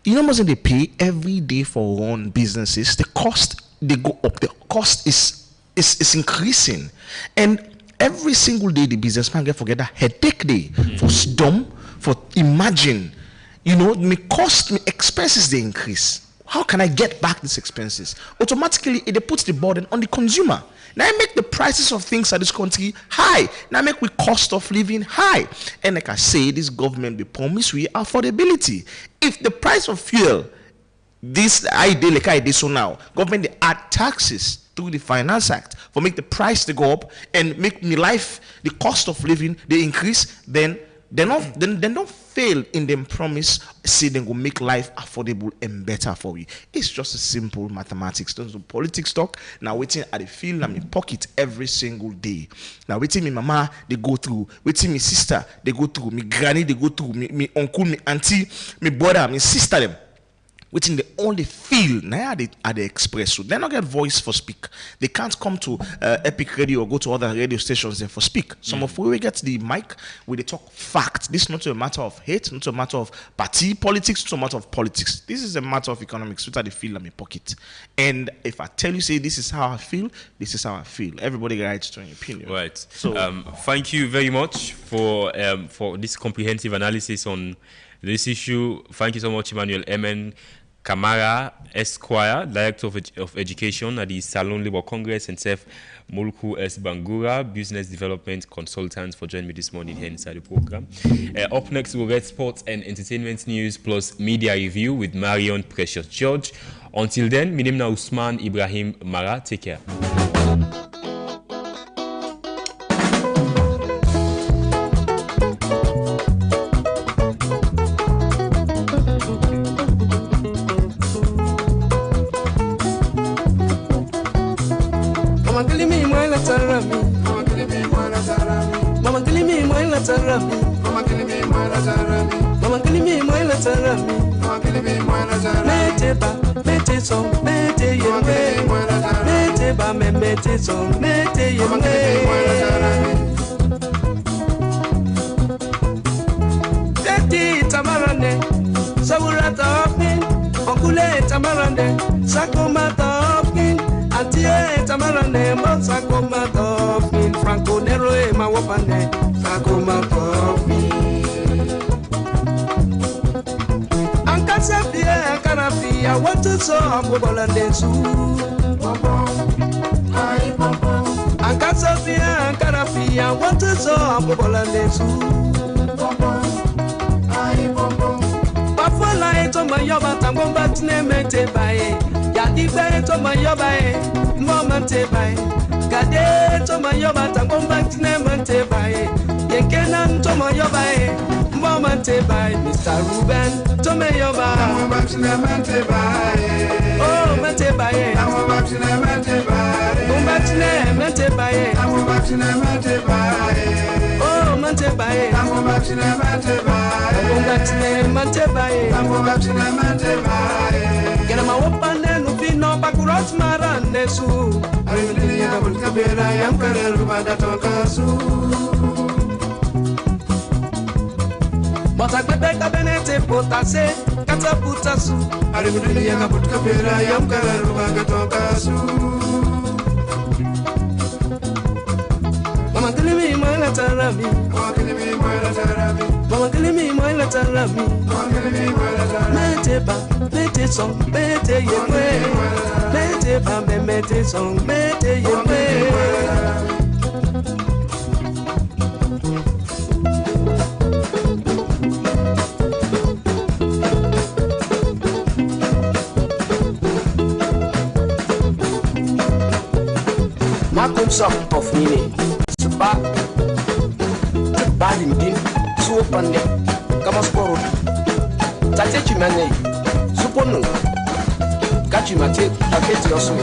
You know how much they pay every day for own businesses? The cost, they go up. The cost is increasing. And every single day, the businessman get forget that headache day for dumb, for imagine, me cost, me expenses they increase. How can I get back these expenses? Automatically, it puts the burden on the consumer. Now I make the prices of things at this country high. Now I make the cost of living high. And like I say, this government will promise we affordability. If the price of fuel, this idea like I did so now, government they add taxes through the Finance Act for make the price to go up and make me life, the cost of living, they increase, then don't fail in them promise, say they go make life affordable and better for you. It's just a simple mathematics. Don't do politics talk. Now waiting at the field and me pocket every single day. Now waiting me mama they go through, waiting me sister they go through, me granny they go through, me uncle, me auntie, me brother, me sister them. Within the only field now at the express, so they not get voice for speak. They can't come to Epic Radio or go to other radio stations and for speak. Some of we get the mic where they talk fact. This is not a matter of hate, not a matter of party politics, not a matter of politics. This is a matter of economics. What are the feel in my pocket? And if I tell you, say this is how I feel, this is how I feel. Everybody gets to an opinion. Right. So thank you very much for this comprehensive analysis on this issue. Thank you so much, Emmanuel Emen Kamara Esquire, Director of Education at the Salon Labour Congress, and Sef Mulku S. Bangura, Business Development Consultant, for joining me this morning here inside the program. Up next, we'll get sports and entertainment news plus media review with Marion Precious George. Until then, my name is Usman Ibrahim Mara. Take care. Franco Nero e ma wapane, Sakoma Topi. karafia watu so ambobola ndesu Ankasafia karafia watu so ambobola ndesu Bafola eto mayoba tangomba tnemete bae Yadibe eto mayoba e momante bae Gade eto mayoba tangomba tnemete bae Yenkena to mayoba e momante bae Mr. Ruben to mayoba Mante bae Oh mante bae Mante bae Mante bae Mante bae Oh mante bae Mante bae Get my open and no bakurot maranesu Arimini yabul kabera yam karel bada tokasu But I bet I benete potase kataputasu Arimini yabul kabera yam karel bada tokasu Mama kilimi moila tarami Mama kilimi moila tarami Mama kilimi moila tarami Mama kilimi moila tarami Meteba mete song mete yewe Meteba mete song mete yewe Makum song of mine Suba Bali mdin Suopande Kama sporo Tate chimane Suponu Kachi mate Taketi oswe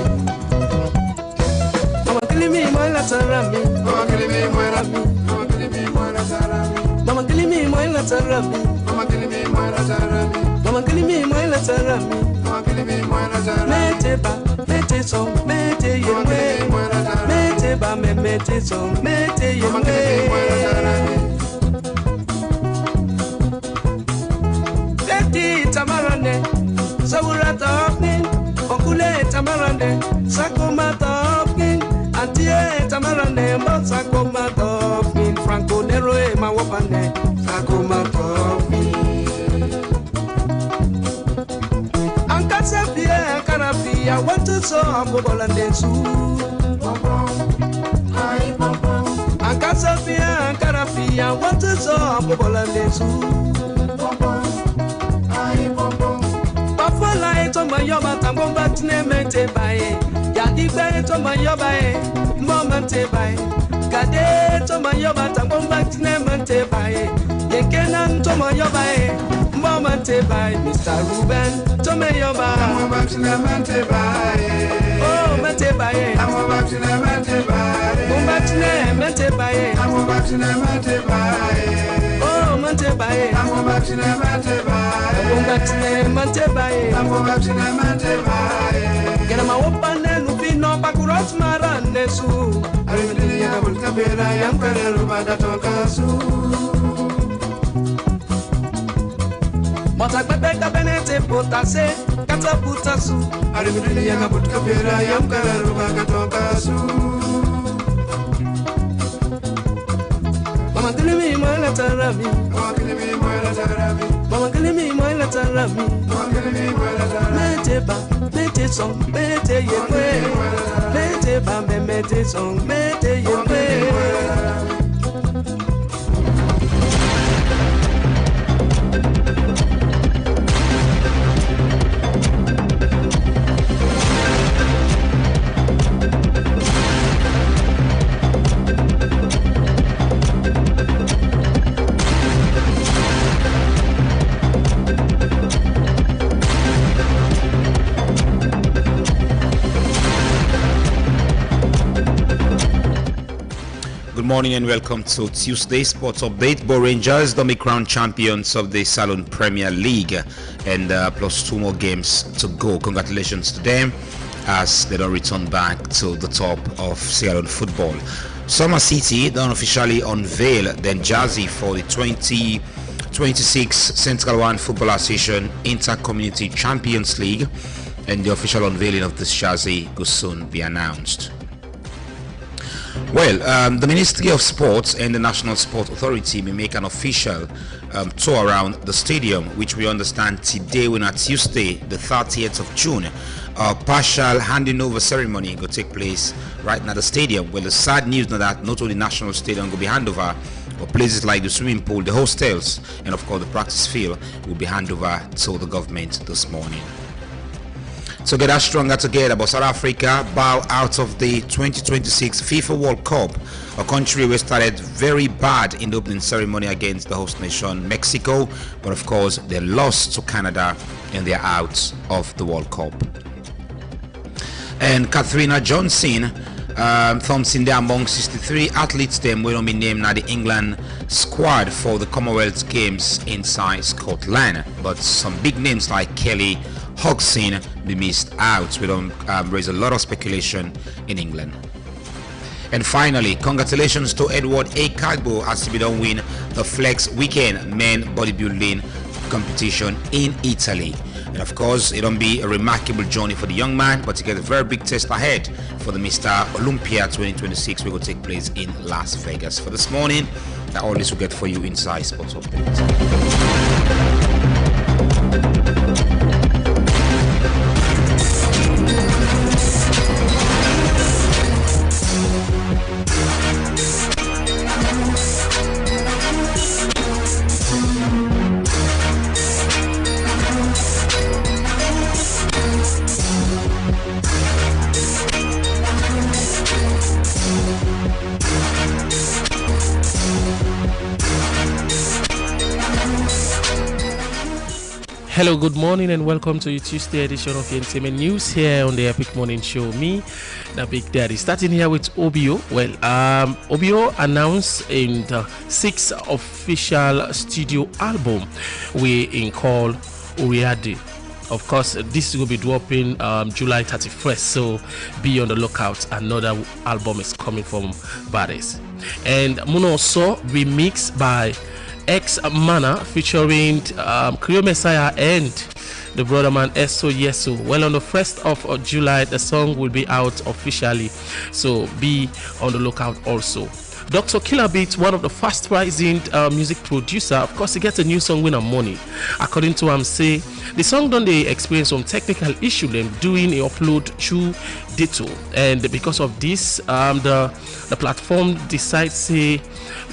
Mama kilimi moila tarami Mama kilimi moila Mama kilimi moila tarami Mama kilimi moila tarami Mama kilimi moila tarami Mama kilimi moila tarami Mama kilimi moila tarami Meteba Mete song Mete yewe Meteba mete song Mete yewe Tamarande, Sabura Topkin, Okule Tamarande, Sakoma Topkin, Antie Tamarande, Sakoma Topkin, Franco Nero, Mawapane, Sakoma Topkin. Ankasafia, Karafia, want to so Bobolandesu. Ankasafia, Karafia, want to so Bobolandesu. Bafola eto mayoba tangomba tnemete bae Yadibe eto mayoba e momante bae Gade eto mayoba tangomba tnemete bae Yenkena to mayoba e momante bae Mr. Ruben to mayoba tnemete bae Oh mente bae tnemete bae tnemete bae tnemete bae Oh mante bae tnemete bae Get my open and no bakurot maranesu Arimini yabul kabera yam karel bada tokasu But I bet I benete potase kataputasu Arimini yabul kabera yam karel bada tokasu Mama kilimi moila tarami Mama kilimi moila tarami Mama kilimi moila tarami Mama kilimi moila tarami Meteba mete song mete yewe Meteba mete song mete yewe Good morning and welcome to Tuesday Sports Update. Bo Rangers, the crowned champions of the Salon Premier League, and plus 2 more games to go. Congratulations to them as they don't return back to the top of Salon football. Summer City don't officially unveil their jersey for the 2026 Central One Football Association Inter-Community Champions League, and the official unveiling of this jersey will soon be announced. Well, the Ministry of Sports and the National Sport Authority may make an official tour around the stadium, which we understand today, when on Tuesday, the 30th of June, a partial handing over ceremony will take place right now at the stadium. Well, the sad news now that not only National Stadium will be handed over, but places like the swimming pool, the hostels, and of course the practice field will be handed over to the government this morning. Together stronger together, but South Africa bow out of the 2026 FIFA World Cup, a country who started very bad in the opening ceremony against the host nation Mexico, but of course they lost to Canada and they're out of the World Cup. And Katharina Johnson Thompson there among 63 athletes them will be named now the England squad for the Commonwealth Games inside Scotland, but some big names like Kelly Hodgson be missed out. We don't raise a lot of speculation in England. And finally, congratulations to Edward A. Kagbo as he done win the Flex Weekend Men Bodybuilding competition in Italy. And of course, it'll be a remarkable journey for the young man, but he got a very big test ahead for the Mr. Olympia 2026, which will take place in Las Vegas. For this morning, that all this will get for you inside Sports Update. Hello, good morning and welcome to your Tuesday edition of the Entertainment News here on the Epic Morning Show. Me, the Big Daddy. Starting here with OBO. Well, OBO announced in the 6th official studio album we call Uriadi. Of course, this will be dropping July 31st, so be on the lookout. Another album is coming from Bares. And Muno So remixed by X Mana featuring Creo Messiah and the brother man Eso Yesu. Well, on the 1st of July, the song will be out officially, so be on the lookout also. Dr. Killer Beats, one of the fast rising music producer, of course, he gets a new song Winner Money. According to him, say the song don't they experience some technical issue them doing a upload through Ditto, and because of this, the platform decides say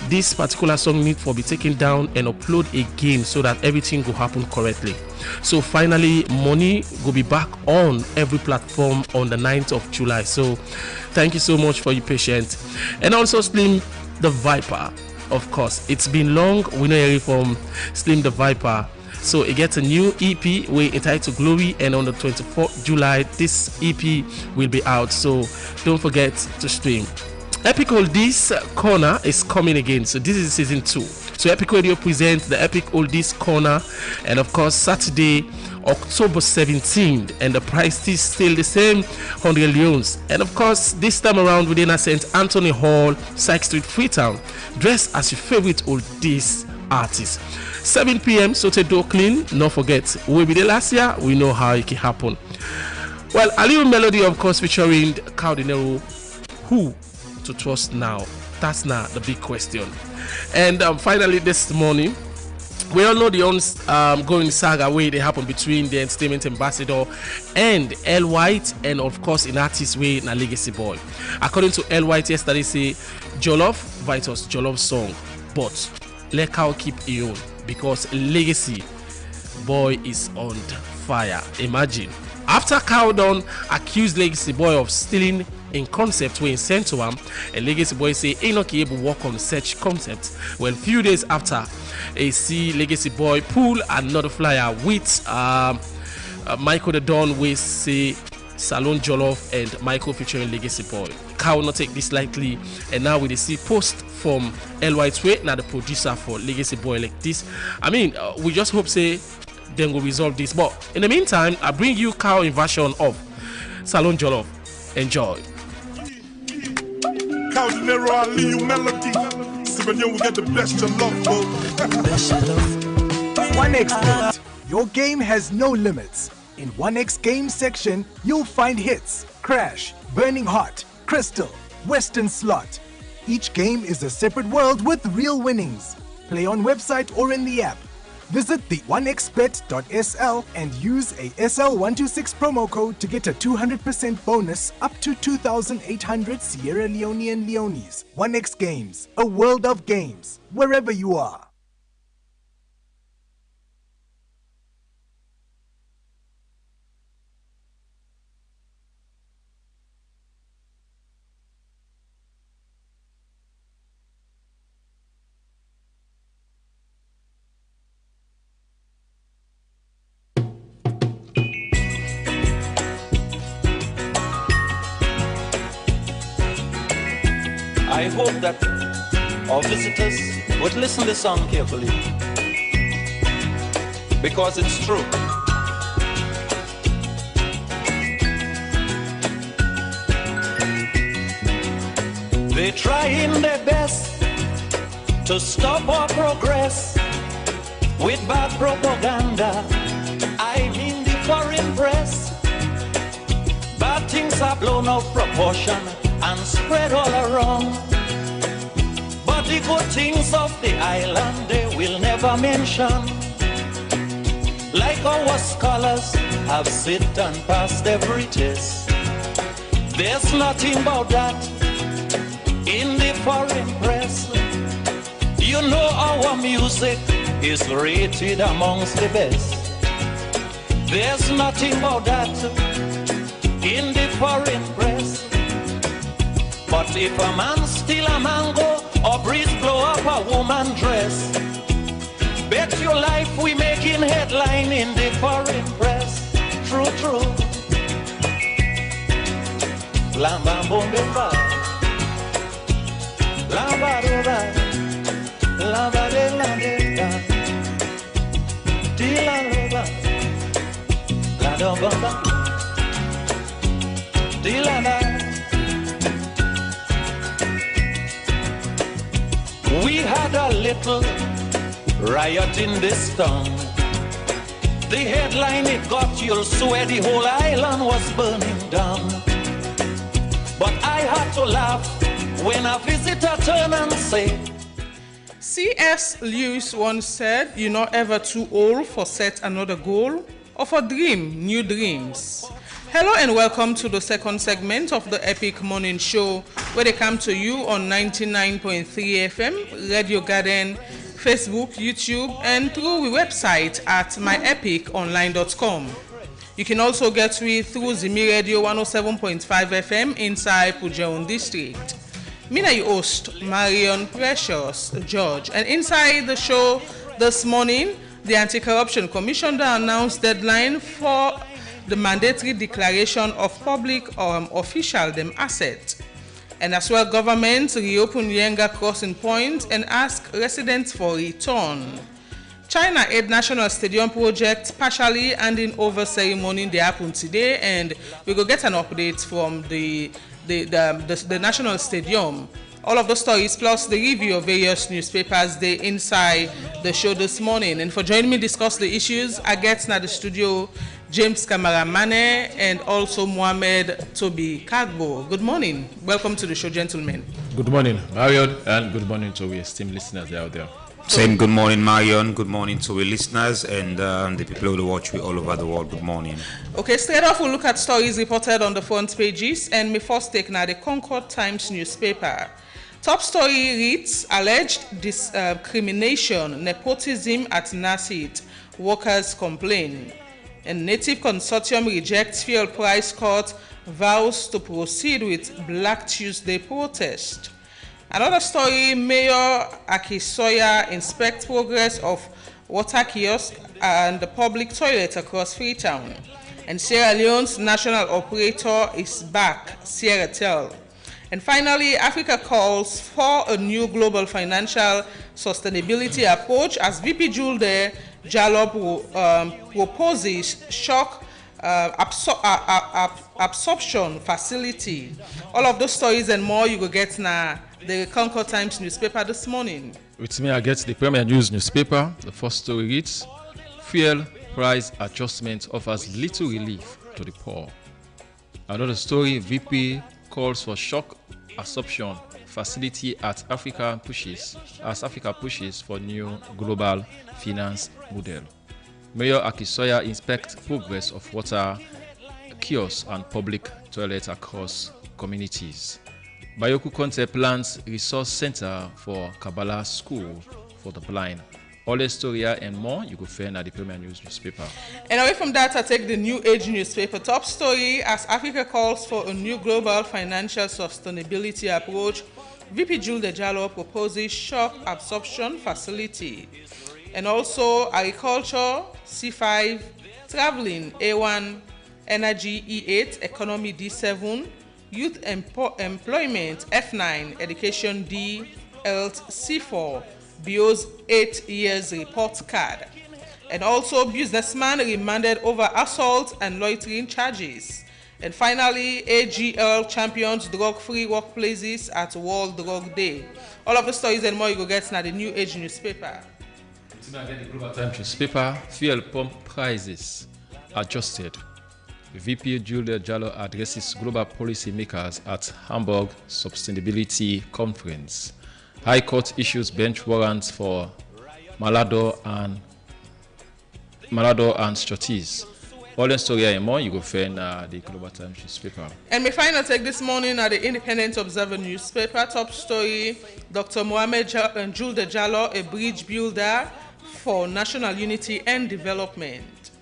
this particular song need for be taken down and upload again so that everything will happen correctly. So finally, Money will be back on every platform on the 9th of July. So thank you so much for your patience. And also Slim the Viper, of course, it's been long we know hear from Slim the Viper, so it gets a new EP we entitled Glory, and on the 24th July this EP will be out, so don't forget to stream. Epic Oldies Corner is coming again, so this is season 2. So Epic Radio presents the Epic Oldies Corner, and of course Saturday October 17th, and the price is still the same, 100 Leones. And of course this time around within a St. Anthony Hall, Sykes Street, Freetown. Dress as your favorite oldies artist. 7 p.m. so to do clean. Don't forget, we be there last year, we know how it can happen. Well, a little melody of course featuring Cardinero. Who to trust now? That's not the big question. And finally this morning, we all know the ongoing saga where they happen between the entertainment ambassador and L White, and of course in artist way na Legacy Boy. According to L White yesterday, say Jollof Vitus Jollof song, but let cow keep it on because Legacy Boy is on fire. Imagine after Cowdown accused Legacy Boy of stealing in concept when sent to him, and Legacy Boy say ain't not able to work on such concept. Well, few days after, a see Legacy Boy pull another flyer with Michael the Don with say Salon Jollof and Michael featuring Legacy Boy. Cow not take this lightly, and now we see post from L White Way, now the producer for Legacy Boy like this. I mean, we just hope say then we'll resolve this. But in the meantime, I bring you Cow in version of Salon Jollof. Enjoy. Cardinero, I'll leave you melody. Civilian will get the best of love, One Expert. Your game has no limits. In 1X Game section, you'll find hits, Crash, Burning Hot, Crystal, Western Slot. Each game is a separate world with real winnings. Play on website or in the app. Visit the1xbet.sl and use a SL126 promo code to get a 200% bonus up to 2,800 Sierra Leonean Leones. 1x Games, a world of games, wherever you are. I hope that our visitors would listen to this song carefully, because it's true. They're trying their best to stop our progress with bad propaganda. I mean the foreign press. Bad things are blown out of proportion and spread all around. But the good things of the island they will never mention. Like our scholars have sit and passed every test. There's nothing about that in the foreign press. You know our music is rated amongst the best. There's nothing about that in the foreign press. But if a man steal a mango or breeze blow up a woman dress, bet your life we making headline in the foreign press. True, true. Lamba bombe ba, lamba do ba, lamba de la de da, di la lo ba, la do ba ba, di la la. We had a little riot in this town. The headline it got, you'll swear the whole island was burning down. But I had to laugh when a visitor turned and said, C.S. Lewis once said, "You're not ever too old for set another goal or for dream new dreams." Hello and welcome to the second segment of the Epic Morning Show, where they come to you on 99.3 FM, Radio Garden, Facebook, YouTube, and through the website at myepiconline.com. You can also get me through Zimi Radio 107.5 FM inside Pujeon District. Mina, your host, Marion Precious George. And inside the show this morning, the Anti-Corruption Commission announced deadline for the mandatory declaration of public official them asset. And as well, government reopen Yenga crossing point and ask residents for return. China Aid National Stadium project partially handing over ceremony they happen today, and we will get an update from the National Stadium. All of the stories plus the review of various newspapers they inside the show this morning. And for joining me discuss the issues, I get now the studio James Kamaramane and also Mohamed Toby Kagbo. Good morning. Welcome to the show, gentlemen. Good morning, Marion, and good morning to our esteemed listeners out there. Same good morning, Marion. Good morning to our listeners and the people who watch me all over the world. Good morning. Okay, straight off we'll look at stories reported on the front pages, and me first take now the Concord Times newspaper. Top story reads, alleged discrimination, nepotism at NACID, workers complain. And Native Consortium rejects fuel price cut, vows to proceed with Black Tuesday protest. Another story, Mayor Akisoya inspects progress of water kiosk and the public toilet across Freetown. And Sierra Leone's national operator is back, Sierratel. And finally, Africa calls for a new global financial sustainability approach as VP Julde Jalop proposes shock absorption facility. All of those stories and more you will get now the Concord Times newspaper this morning. With me, I get the Premier News newspaper. The first story reads, fuel price adjustment offers little relief to the poor. Another story, VP calls for shock absorption facility as Africa pushes for new global finance model. Mayor Akisoya inspects progress of water kiosks and public toilets across communities. Bayoku Conte plans resource center for Kabbalah School for the blind. All the story and more you could find at the Premier News newspaper. And away from that, I take the New Age newspaper top story. As Africa calls for a new global financial sustainability approach, VP Jules Dejalo proposes shock absorption facility. And also agriculture, C5, traveling, A1, energy, E8, economy, D7, youth employment, F9, education, D, health, C4, BO's 8 years report card. And also businessman remanded over assault and loitering charges. And finally, AGL champions drug-free workplaces at World Drug Day. All of the stories and more you go get now the New Age newspaper. Tonight, the Global Times newspaper, fuel pump prices adjusted. VP Julia Jallo addresses global policy makers at Hamburg Sustainability Conference. High Court issues bench warrants for Malado and Stratis. All the story and more you go find the Global Times newspaper. And my final take this morning at the Independent Observer newspaper top story: Dr. Mohamed Jules Jallo, a bridge builder for national unity and development.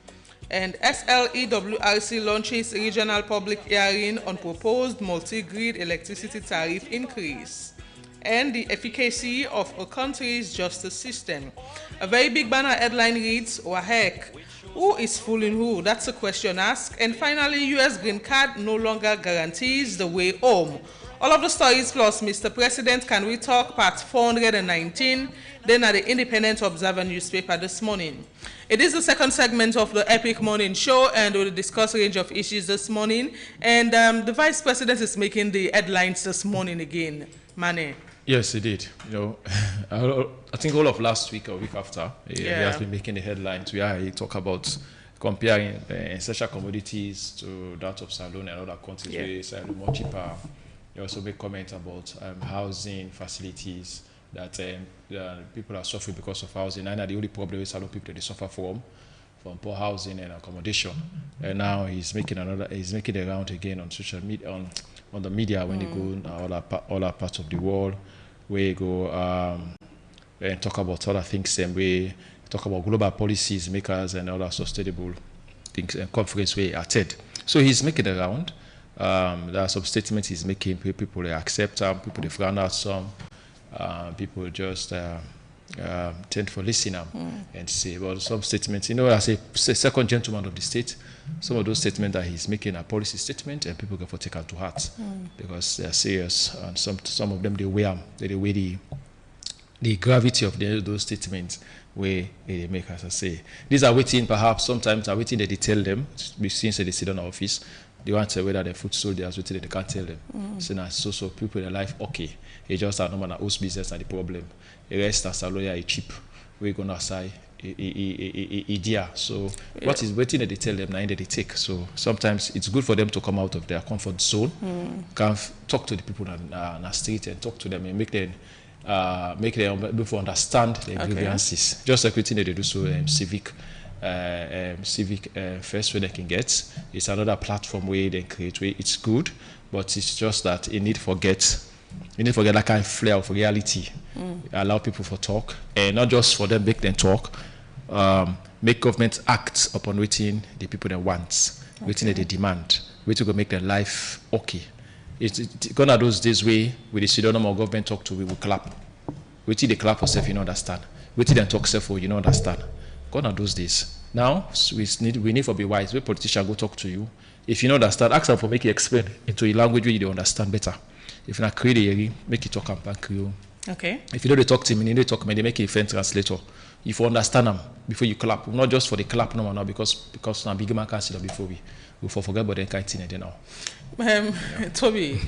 And SLEWRC launches regional public hearing on proposed multi-grid electricity tariff increase and the efficacy of a country's justice system. A very big banner headline reads, "Wahek, who is fooling who?" That's a question asked. And finally, US green card no longer guarantees the way home. All of the stories plus Mr. President, Can We Talk, part 419, then at the Independent Observer newspaper this morning. It is the second segment of the Epic Morning Show, and we'll discuss a range of issues this morning. And the Vice President is making the headlines this morning again. Mane. Yes, he did. You know, I think all of last week or week after, he has been making the headlines where he talk about comparing essential commodities to that of Salone and other countries where Salone more cheaper. He also make comment about housing facilities that people are suffering because of housing. And the only problem is Salone people they suffer from poor housing and accommodation. And now he's making the round again on social media, on the media when they go in all parts of the world, where you go and talk about other things, and we talk about global policies makers and other sustainable things and conference where he attend. So he's making the round. There are some statements he's making. People they accept them, people they frown out some, people just tend to listen and say, well, some statements, you know, as a second gentleman of the state, some of those statements that he's making are policy statements, and people go for take them to heart because they are serious, and some of them they weigh the gravity of those statements where they make, as I say. These are waiting, perhaps sometimes are waiting that they tell them, since they sit in the office, they want to say whether their food soldiers waiting they can't tell them. So now so people in their life, okay, it's just a normal host business and the problem. The rest as a lawyer is cheap. We're gonna say idea. So what is waiting that they tell them now that they take. So sometimes it's good for them to come out of their comfort zone, can talk to the people on the street and talk to them and make them before understand their grievances. Just like everything that they do, so civic first way they can get. It's another platform where they create where it's good, but it's just that you need to forget that kind of flair of reality. Allow people to talk, and not just for them make them talk. Make government act upon waiting the people they want, waiting that they demand, waiting to make their life okay. It's gonna those days way with the pseudonym of government talk to, we will clap. Waiting they clap for self, you don't understand. Waiting they talk self for you don't understand. Gonna those days. Now we need to be wise. When politicians go talk to you, if you don't understand, ask them for make you explain into a language where you don't understand better. If you not create a hearing, make it talk and back you. Okay. If you don't talk to me, you need to talk to me, they make a friend translator. If you understand them before you clap, not just for the clap now because now big man can see them before we forget about the kind of thing now. Toby,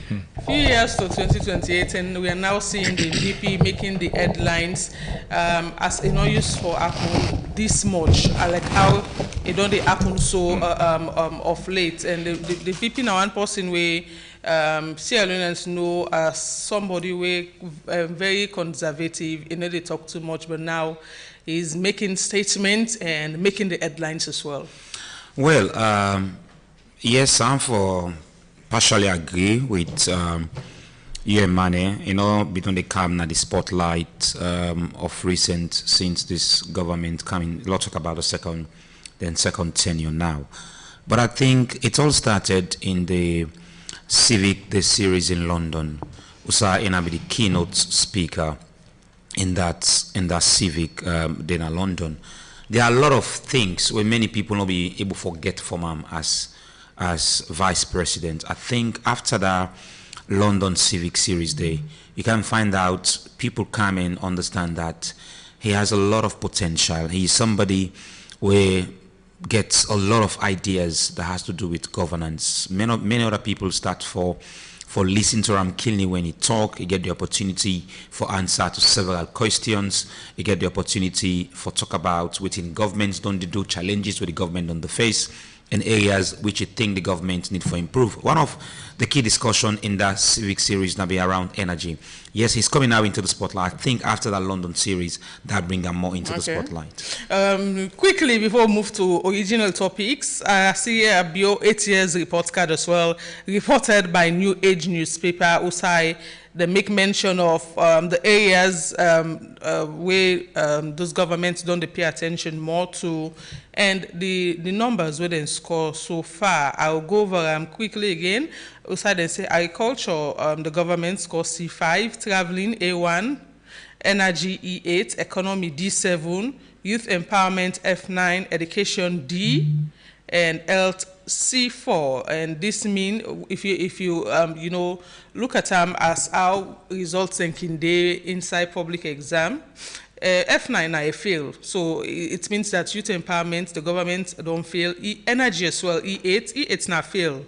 few years to 2028, and we are now seeing the VP making the headlines as a no use for Apple this much. I like how it don't happen so of late. And the VP now one person where Sierra Leoneans know as somebody who very conservative, they talk too much, but now he's making statements and making the headlines as well. Well, yes, I'm for partially agree with you and Mane, between the calm and the spotlight of recent since this government coming. A lot talk about the second tenure now. But I think it all started in the series in London. Usa Ena be the keynote speaker in that civic dinner in London. There are a lot of things where many people will be able to forget from him as vice president. I think after the London Civic Series Day, you can find out people come and understand that he has a lot of potential. He's somebody who gets a lot of ideas that has to do with governance. Many other people start for listening to Ram Kilney when he talk. You get the opportunity for answer to several questions. You get the opportunity for talk about within governments don't they do challenges with the government on the face and areas which you think the government need for improve. One of the key discussion in that civic series now be around energy. Yes, he's coming now into the spotlight. I think after that London series, that bring him more into the spotlight. Quickly, before we move to original topics, I see here a Bio 8 years report card as well, reported by New Age newspaper, Usai. They make mention of the areas where those governments don't pay attention more to, and the numbers where they score so far. I'll go over them quickly again. Also, they say agriculture, the government score C5, traveling A1, energy E8, economy D7, youth empowerment F9, education D, and health C4. And this means if you look at them as how results in day inside public exam, F9 I fail. So it means that youth empowerment, the government don't fail. Energy as well, E8 not fail.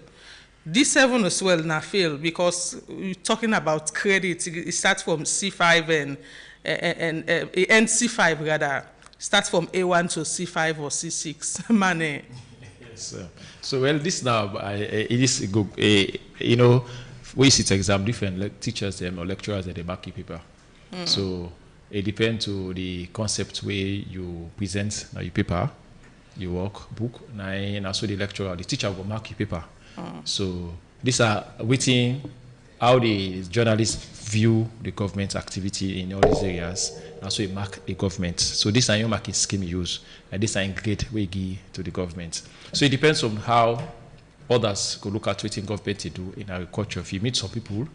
D7 as well not fail, because we're talking about credit. It starts from C5 and C5 rather. Starts from A1 to C5 or C6. Money. Yes. So well, this now it is good. We sit exam different teachers or lecturers that they mark paper. So it depends to the concept where you present your paper, your work book, and also the lecturer, the teacher will mark your paper. So these are waiting how the journalists view the government activity in all these areas. Also, you mark the government. So this is your marking scheme you use, and this is a grade we give to the government. So it depends on how others go look at what in government to do in agriculture. If you meet some people, you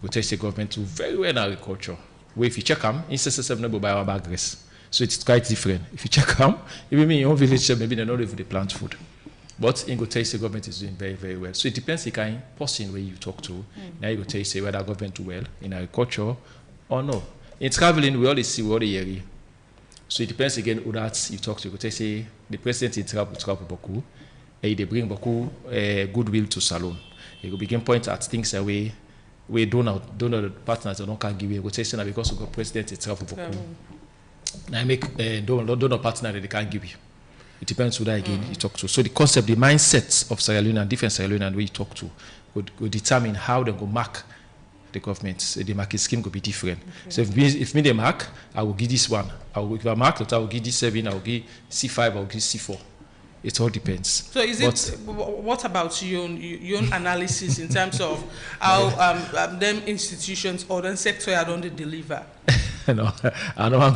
go test the government to very well in agriculture. Where if you check them, in 7 never buy our bags. So it's quite different. If you check them, even in your own village, maybe they don't even they plant food. But in go taste the government is doing very, very well. So it depends the kind of person where you talk to. Now you go taste whether government do well in agriculture or no. In traveling, we always see what the area. So it depends again who that you talk to. You go taste the president in travel beaucoup, and they bring beaucoup goodwill to Salone. You go begin point at things away we donor partners don't can give you. Go taste because we got president in travel beaucoup. Now I make donor partner that they can't give you. It depends who that again you talk to. So the concept, the mindset of Sierra Leone and different Sierra Leone and where you talk to would determine how they go mark the government. So the marking scheme could be different. Okay. So if me they mark, I will give this one. If I mark, I will give this 7, I will give C5, I will give C4. It all depends. So what about your own analysis in terms of how them institutions or them sector are don't deliver? No, I know.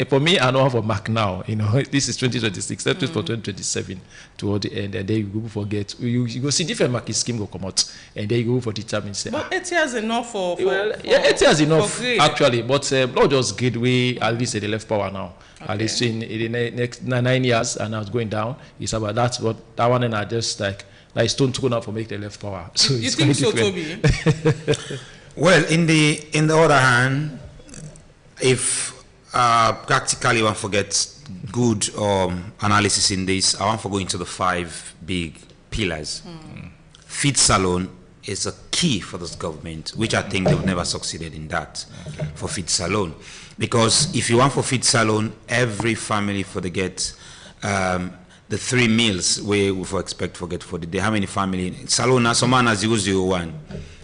For me, I know for mark now. This is 2026. That is for 2027 toward the end, and then you go forget. You go see different market scheme go come out, and then you go for determine. But 8 years enough for 8 years enough actually. But not just grade way at least at the left power now. Okay. At least in the next 9 years, and now it's going down. It's about that one, and I just like stone thrown out for make the left power. So you think so, Toby? Well, in the other hand, if practically one forgets good analysis in this, I want to go into the 5 big pillars. Feed Salone is a key for this government, which I think they've never succeeded in that for Feed Salone. Because if you want for Feed Salone, every family for the get the the 3 meals we expect for get for the day. How many family? Salona, some man 001,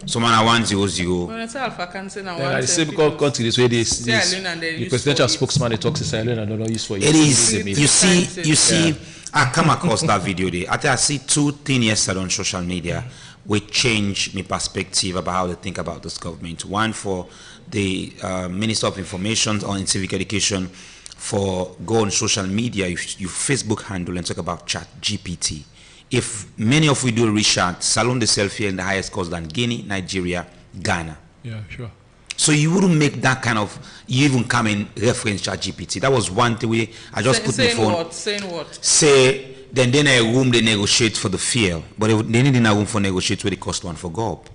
some man 100. When it's Alpha Cancer now, the same countries where the presidential spokesman talks to Sierra Leone and don't use for it. It is. You see. I come across that video there. I see 2 things yesterday on social media which change my perspective about how to think about this government. One for the Minister of Information on Civic Education for go on social media, your Facebook handle and talk about Chat GPT. If many of we do research, Salon the selfie in the highest cost than Guinea, Nigeria, Ghana. Yeah, sure. So you wouldn't make that kind of, you even come in reference Chat GPT. That was one thing I just put my phone. Saying what? Say, then in a room they negotiate for the field, but they need in a room for negotiate where the cost one for GOP.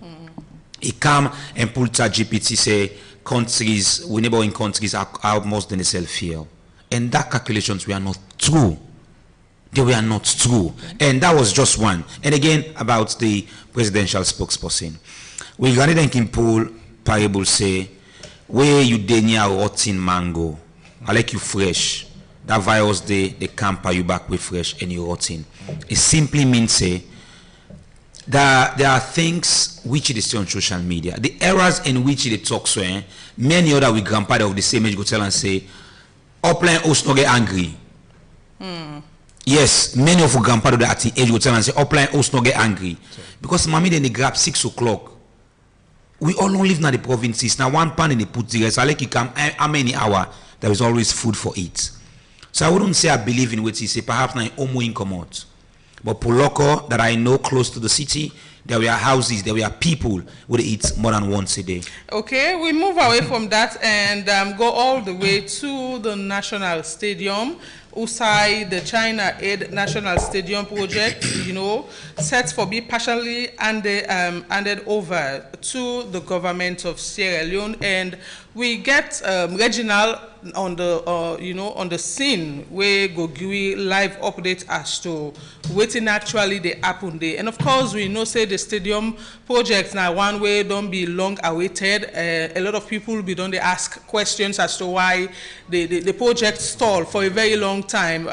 He come and put Chat GPT, say, countries, we neighboring countries are most than the sell field. And that calculations were not true. They were not true. And that was just one. And again, about the presidential spokesperson. We got it in Kimpul. Parable say, where you near rotten mango, I like you fresh. That virus they camper you back with fresh and you rotten. It simply means say that there are things which they say on social media. The errors in which they talk so many other we grandpa of the same age go tell and say, upline host no get angry. Yes, many of our grandpa of that age go tell and say, upline host no get angry. Because mommy then they grab 6 o'clock. We all don't live in the provinces. Now 1 pound in the put together. So I like you come how many hours there is always food for it. So I wouldn't say I believe in what you say, perhaps not homo income out. But Poloko that I know close to the city, there were houses, there were people would eat more than once a day. Okay, we move away from that and go all the way to the National Stadium. Usai, the China Aid National Stadium project, set for be partially handed over to the government of Sierra Leone, and we get Reginald on the on the scene where go give live update as to waiting actually they happen there. And of course we know say the stadium project now one way don't be long awaited. A lot of people be don't they ask questions as to why the project stalled for a very long time.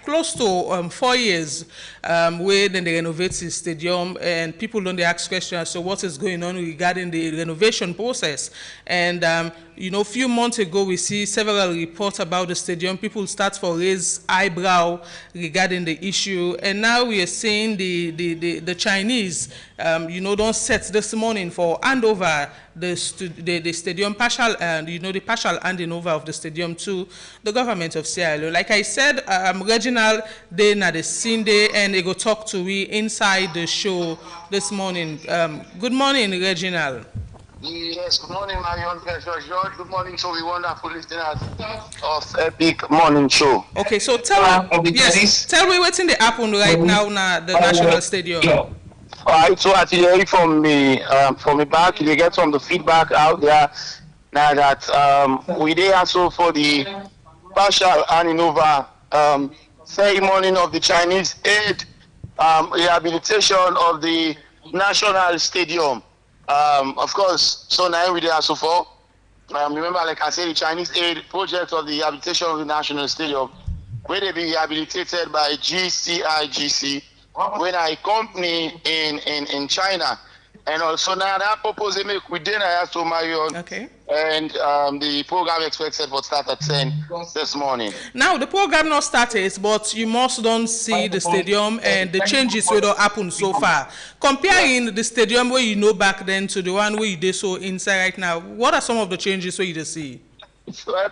Close to 4 years where then they renovate the stadium, and people don't they ask questions so what is going on regarding the renovation process. And a few months ago we see several reports about the stadium. People start to raise eyebrow regarding the issue, and now we are seeing the Chinese don't set this morning for handover the stadium partial, and the partial handing over of the stadium to the government of Sierra Leone. Like I said, Reginald they na the scene day and they go talk to we inside the show this morning. Good morning, Reginald. Yes, good morning, Marion. George. Good morning to the wonderful listeners of Epic Morning Show. Okay, so tell me what's in the happen right now the National Stadium. All right, so actually from me back, you get some of the feedback out there now that we did also for the partial handing over ceremony of the Chinese aid rehabilitation of the National Stadium. Of course, so now we did also for remember, like I said, the Chinese aid project of the rehabilitation of the National Stadium, where they be rehabilitated by GCIGC, when a company in China. And also now that purpose they make with dinner to Marion. Okay. And the program expected to start at 10 this morning. Now the program not started, but you must don't see the stadium and the changes that happen so far. Comparing the stadium where back then to the one where you did so inside right now, what are some of the changes where you see?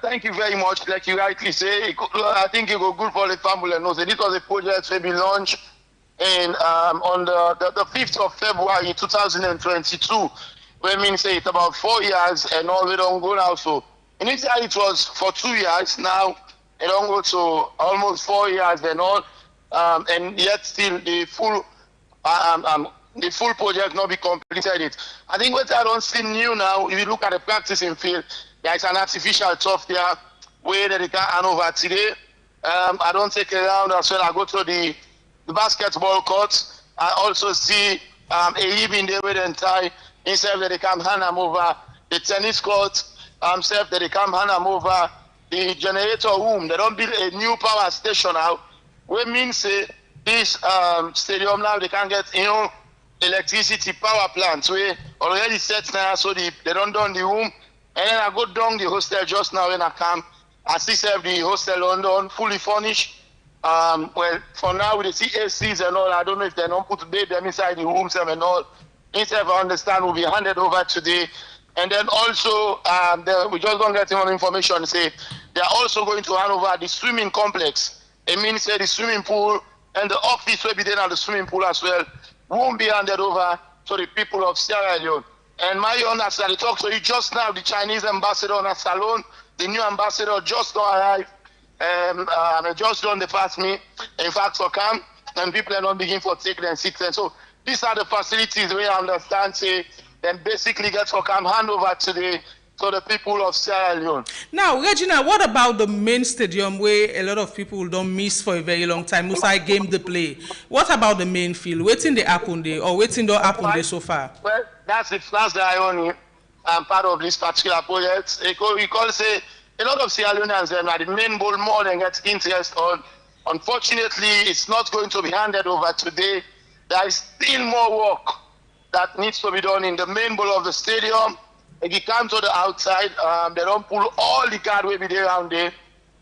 Thank you very much. Like you rightly say, I think it was good for the family. No, so this was a project to be launched in on the 5th of February 2022, which means it's about 4 years and all we don't go now. So initially it was for 2 years, now it don't go to almost 4 years and all, and yet still the full project not be completed it. I think what I don't see new now, if you look at the practicing field, there's an artificial turf there where they can hand over today. I don't take it around as well. I go to the basketball court. I also see a ribbon there with the tie. Instead that they come hand them over the tennis court. Self that they come hand them over the generator room. They don't build a new power station now We mean say this stadium now they can get electricity power plants. We already set now, so they don't done the room. And then I go down the hostel just now when I come. I see the hostel London fully furnished. Well, for now with the CACs and all, I don't know if they don't put them inside the rooms and all. Instead, I understand, will be handed over today. And then also, we just don't get any information. Say they are also going to hand over the swimming complex. It means the swimming pool and the office will be there at the swimming pool as well. Won't be handed over to the people of Sierra Leone. And my own, as I talked to you just now, the Chinese ambassador on a salon, the new ambassador just arrived. Just done the past me. In fact, for camp, and people are not beginning for take them seats. And so these are the facilities we understand. Say, then basically get for camp hand over to the people of Sierra Leone. Now, Regina, what about the main stadium where a lot of people don't miss for a very long time? Musa game the play. What about the main field? Waiting the happen there or waiting don't happen there so far? Well, that's the irony. Part of this particular project. You call say a lot of Sierra Leoneans are the main bowl more than get interest on. Unfortunately, it's not going to be handed over today. There is still more work that needs to be done in the main bowl of the stadium. If you come to the outside, they don't pull all the guard will be there around there.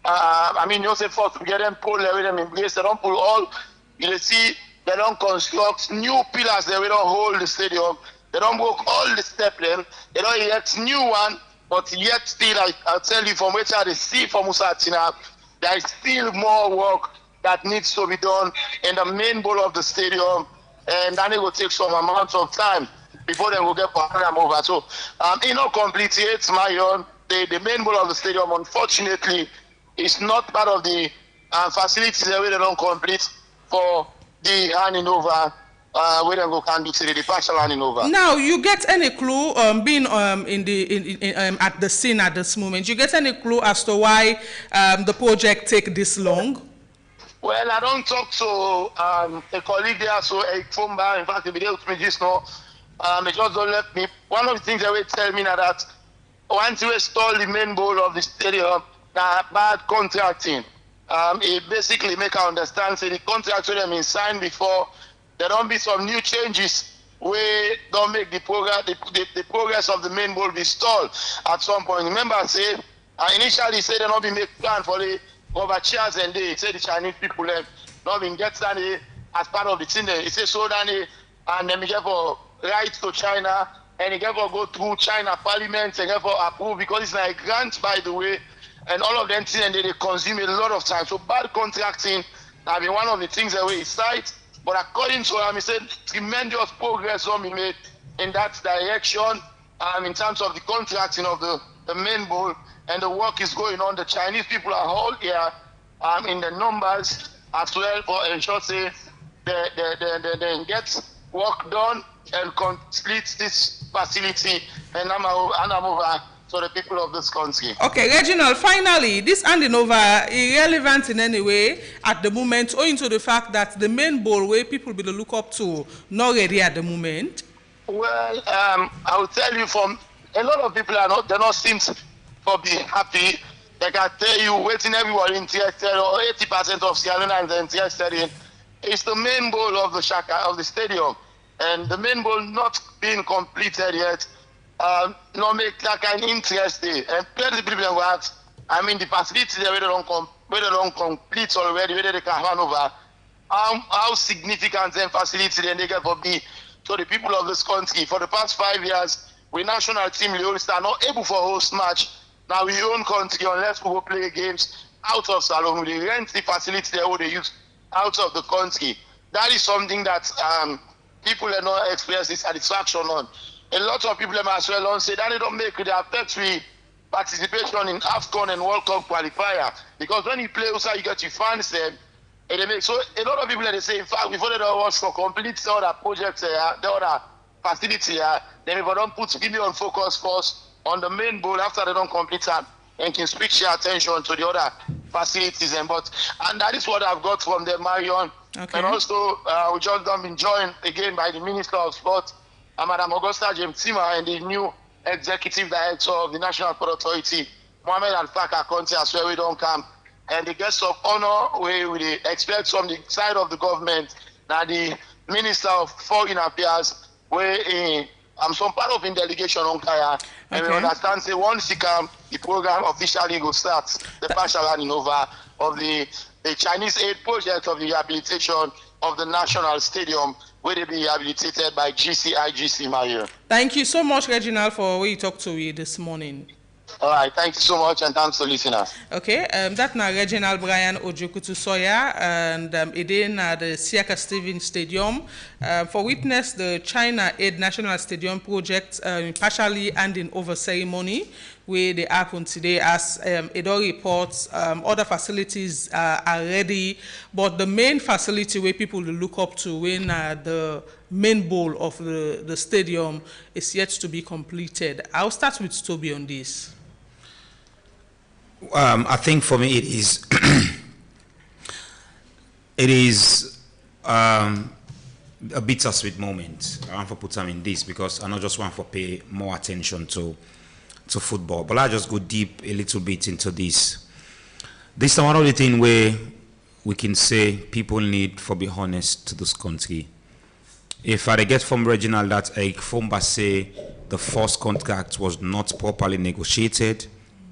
I mean, you say first to get them pull them in place. They don't pull all. You see, they don't construct new pillars. They don't hold the stadium. They don't work all the step them. They don't erect new one. But yet still, I'll tell you from which I see from Musatina, there is still more work that needs to be done in the main bowl of the stadium. And then it will take some amount of time before they will get them over. So, complete yet, the main bowl of the stadium, unfortunately, is not part of the facilities that we don't complete for the handing over. We don't go can do today, the partial handing over. Now, you get any clue being at the scene at this moment? You get any clue as to why the project take this long? Well, I don't talk to a colleague there, so a phone bar. In fact, if they with me just now, they just don't let me. One of the things they will tell me now that once you install the main bowl of the stadium, bad contracting. It basically make I understand. Say the contract with them is signed before. There don't be some new changes where don't make the progress of the main bowl be stalled at some point. Remember, I said initially said they not be make plan for the over chairs and they say the Chinese people not been get that as part of the thing. They say so that and then we get for rights to China and they get for go through China Parliament and get for approve because it's like grant by the way, and all of them things and they consume a lot of time. So bad contracting have been one of the things that we cite. But according to him, he said tremendous progress will be made in that direction in terms of the contracting of the main bowl, and the work is going on. The Chinese people are all here in the numbers as well for ensure say they get work done and complete this facility and I'm over to the people of this country. Okay, Reginald, finally, this handing over irrelevant in any way at the moment, owing to the fact that the main bowl where people will look up to not ready at the moment? Well, I will tell you from a lot of people they not seem to be happy. They can tell you waiting everyone interested or 80% of Sierra Leoneans are interested in. It's the main bowl of the stadium. And the main bowl not being completed yet. Not make that kind of interest there. And plenty of people that I mean the facilities they don't complete already, whether they can hand over. How significant the facility they get for be to the people of this country. For the past 5 years, we national team Leone are not able for host match. Now we own country unless we go play games out of Salon. We rent the facility they use out of the country. That is something that people are not express dissatisfaction on. A lot of people as well say that they don't make it affect participation in AFCON and World Cup qualifier. Because when you play outside, you get your fans there. And they make so a lot of people they say in fact before they don't watch for complete the other projects the other facility then if they don't put really on focus first on the main bowl after they don't complete that and can switch your attention to the other facilities and that is what I've got from the Marion. Okay. And also we just been joined again by the Minister of Sport, Madam Augusta James Tima, and the new Executive Director of the National Sport Authority, Mohamed Al-Fakar Conte, as well. We don't come and the guest of honor where we expect from the side of the government. Now the Minister of Foreign Affairs, where I'm some part of in delegation on Kaya, and we understand say once the program officially will start the partial running over of the Chinese aid project of the rehabilitation of the National Stadium, where they be rehabilitated by GCIGC Mario. Thank you so much, Reginald, for what you talked to me this morning. All right, thank you so much, and thanks to listeners. Okay, that's now Reginald Brian Ojokutu Soya, and it in at the Siaka Stevens Stadium for witness the China Aid National Stadium project partially handing over ceremony where they happen today. As Edo reports, other facilities are ready, but the main facility where people look up to when the main bowl of the stadium is yet to be completed. I'll start with Toby on this. I think for me it is a bittersweet moment. I want to put some in this because I not just want to pay more attention to football, but I just go deep a little bit into this. This is one of the things where we can say people need to be honest to this country. If I get from Reginald that Fomba say the first contract was not properly negotiated,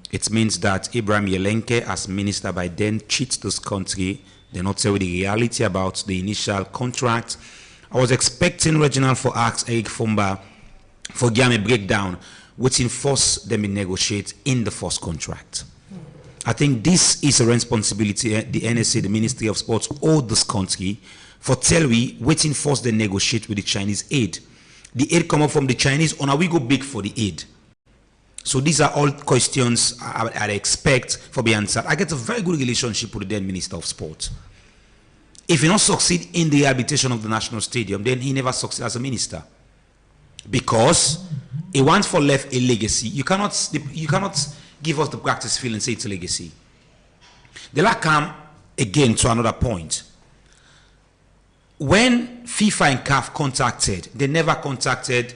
it means that Ibrahim Yelenke, as minister by then, cheats this country. They not tell the reality about the initial contract. I was expecting Reginald for ask Eric Fomba for give me a breakdown, which enforce them to negotiate in the first contract. I think this is a responsibility the NSA, the Ministry of Sports, owe this country for tell we which enforce they negotiate with the Chinese aid. The aid come up from the Chinese, or now we go big for the aid. So these are all questions I expect for the answer. I get a very good relationship with the then Minister of Sport. If he not succeed in the rehabilitation of the National Stadium, then he never succeed as a minister. Because he wants for left a legacy. You cannot give us the practice field and say it's a legacy. They like come again to another point. When FIFA and CAF contacted, they never contacted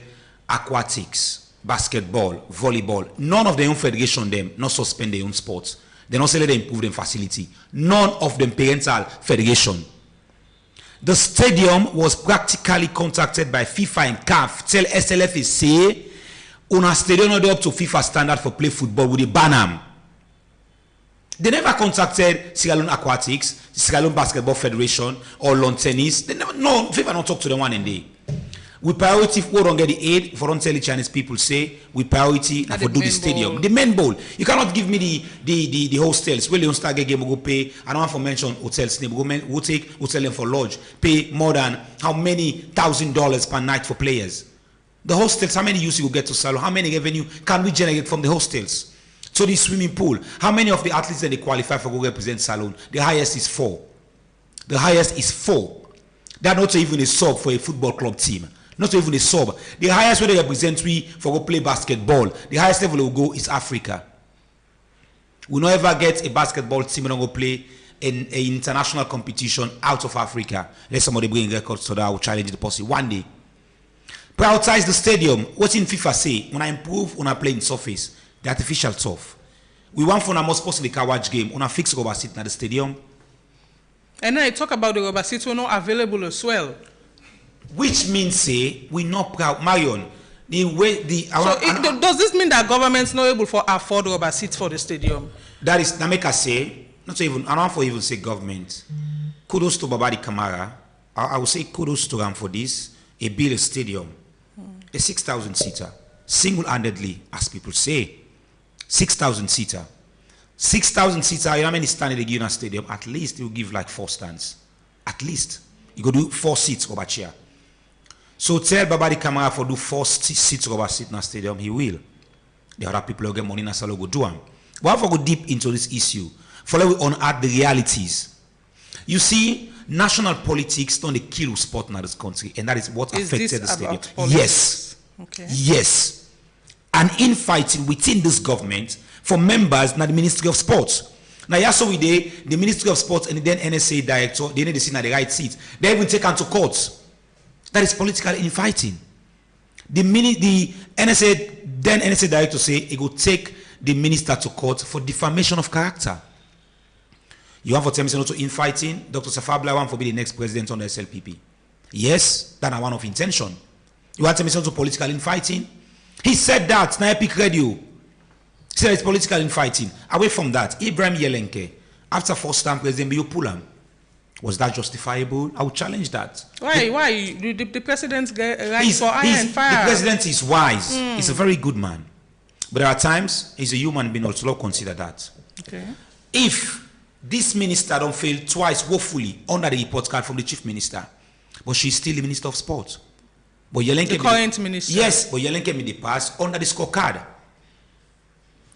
aquatics, basketball, volleyball. None of their own federation them not suspend their own sports. They not say let them improve their facility. None of them parental federation. The stadium was practically contacted by FIFA and CAF. Tell SLF is say una stadium not up to FIFA standard for play football with the Banam. They never contacted Sierra Leone Aquatics, Sierra Leone Basketball Federation, or lawn tennis. They never, no, FIFA not talk to them one and day. We priority for don't get the aid for don't tell the Chinese people say we priority for do the stadium. The main bowl. You cannot give me the hostels. Well, you start game go pay. I don't want to mention hotels. We'll take hotel them for lodge. Pay more than how many $1,000 per night for players. The hostels, how many use you will get to sell? How many revenue can we generate from the hostels? So the swimming pool, how many of the athletes that they qualify for go represent Salon? The highest is 4. The highest is 4. They're not even a sub for a football club team. Not even a sub. The highest way they represent 3 for go play basketball. The highest level will go is Africa. We will never get a basketball team and go play in an international competition out of Africa. Let somebody bring records so that I will challenge the policy one day. Prioritize the stadium. What in FIFA say? When I improve, when I play in surface, the artificial turf. We want for more sports in the car watch game. When I fix rubber seat at the stadium. And now you talk about the rubber seats were not available as well. Which means say we not proud Marion. The way the does this mean that government's not able to afford rubber seats for the stadium? That is that make us say not even I don't want to even say government. Kudos to Babadi Kamara. I will say kudos to them for this. A build a stadium. A 6,000 seater. Single-handedly, as people say. 6,000 seater. 6,000 seater, you know how many stands they give in a stadium? At least you give like 4 stands. At least. You go do 4 seats over chair. So tell Babadi Kamara for do 4 seats over seat in a stadium, he will. The other people who get money in a salon go do them. But if I go deep into this issue, follow we unearth the realities. You see, national politics don't kill sport in this country, and that is what affected the stadium. Yes. Okay. Yes. And infighting within this government for members in the Ministry of Sports. Now, yes, so we did the Ministry of Sports and then NSA director, they need to sit at the right seat. They even take to court. That is political infighting. The NSA, then NSA director say he will take the minister to court for defamation of character. You want for tell me say no to infighting? Dr. Safabla want for be the next president on the SLPP. Yes, that's one of intention. You want to tell me some to political infighting? He said that, na Epic Radio. He said it's political infighting. Away from that, Ibrahim Yelenke, after first time president, you pull him. Was that justifiable? I would challenge that. Why? The president's right for iron fire. The president is wise. He's a very good man. But there are times he's a human being also consider that. Okay. If this minister don't fail twice woefully under the report card from the chief minister, but she's still the minister of sport. But Yelenke the current minister. Yes, but Yelenke made the pass under the scorecard.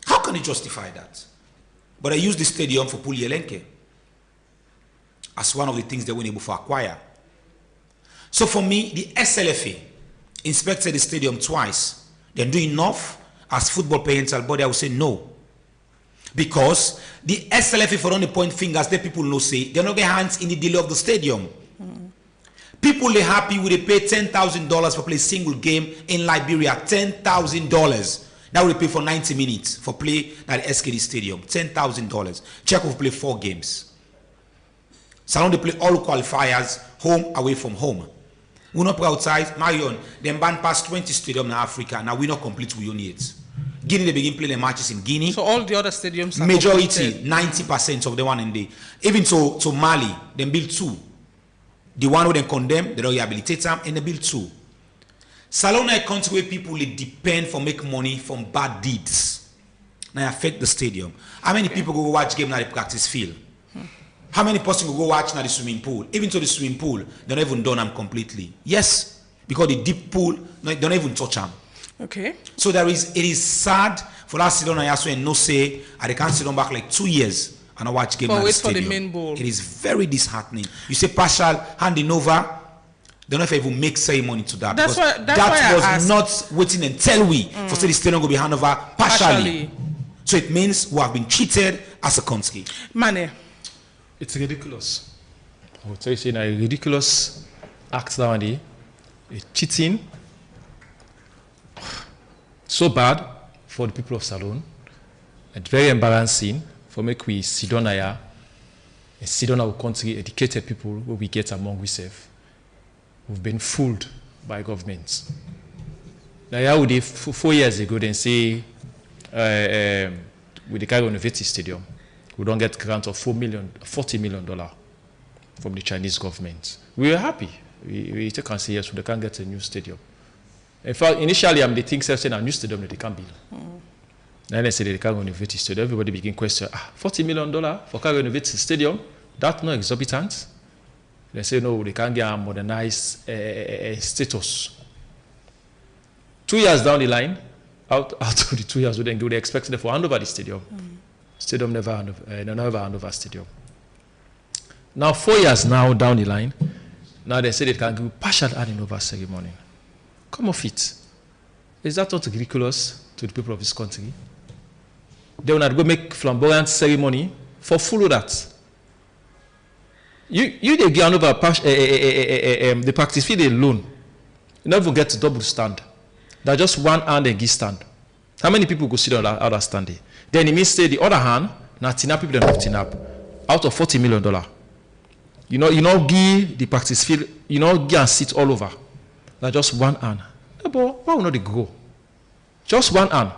How can he justify that? But I use the stadium for pull Yelenke as one of the things they were able to acquire. So for me, the SLFA inspected the stadium twice. They're doing enough as football parental body. I would say no. Because the SLFA for only point fingers, the people know say they're not get hands in the deal of the stadium. People are happy with they pay $10,000 for play a single game in Liberia. $10,000. That would pay for 90 minutes for play at the SKD Stadium. $10,000. Check will play 4 games. Salon they play all qualifiers, home away from home. We not play outside. Marion, them ban past 20 stadiums in Africa. Now we not complete we only it. Guinea they begin playing the matches in Guinea. So all the other stadiums are majority, completed. 90% of the one in there. Even to Mali, they build 2. The one who they condemn, they don't rehabilitate them, and they build 2. Salona is a country where people depend for make money from bad deeds. Now affect the stadium. How many people go watch game now the practice field? How many person go watch now the swimming pool? Even to the swimming pool, they don't even done them completely. Yes, because the deep pool, they don't even touch them. Okay. So it is sad for us sit down and no say, I can't sit down back like 2 years. And I watch game at the stadium. For the main ball. It is very disheartening. You say partial handing over. Don't know if I even make ceremony to that. That's why that was not waiting until we for say the stadium will be handed over partially. So it means we have been cheated as a country. Money. It's ridiculous. I would say it's a ridiculous act nowadays. It's cheating. So bad for the people of Salone. It's very embarrassing. For make we sit down here and sit down our country, educated people where we get among ourselves. We've been fooled by governments. Now, how would they 4 years ago then say with the Cairo University Stadium, we don't get grant of $40 million from the Chinese government. We were happy. We can say yes, they can't get a new stadium. In fact, initially, they think saying a new stadium that they can't build. Then they say the Cairo University Stadium. Everybody begin question, $40 million for Cairo University Stadium? That's not exorbitant. They say no, they can't get a modernized status. 2 years down the line, out of the 2 years, they expected them to hand over the stadium. Stadium never hand over stadium. Now 4 years now down the line, now they say they can do partial handing over ceremony. Come off it. Is that not ridiculous to the people of this country? They will not go make flamboyant ceremony for full of that. You they get over the practice fee alone. You never get to double stand. That's just one hand and give stand. How many people go sit on that other stand there? Then it means say the other hand, now tinap people don't tinap out of $40 million. You know, give the practice fee, give and sit all over. That's just one hand. But why will not they go? Just one hand.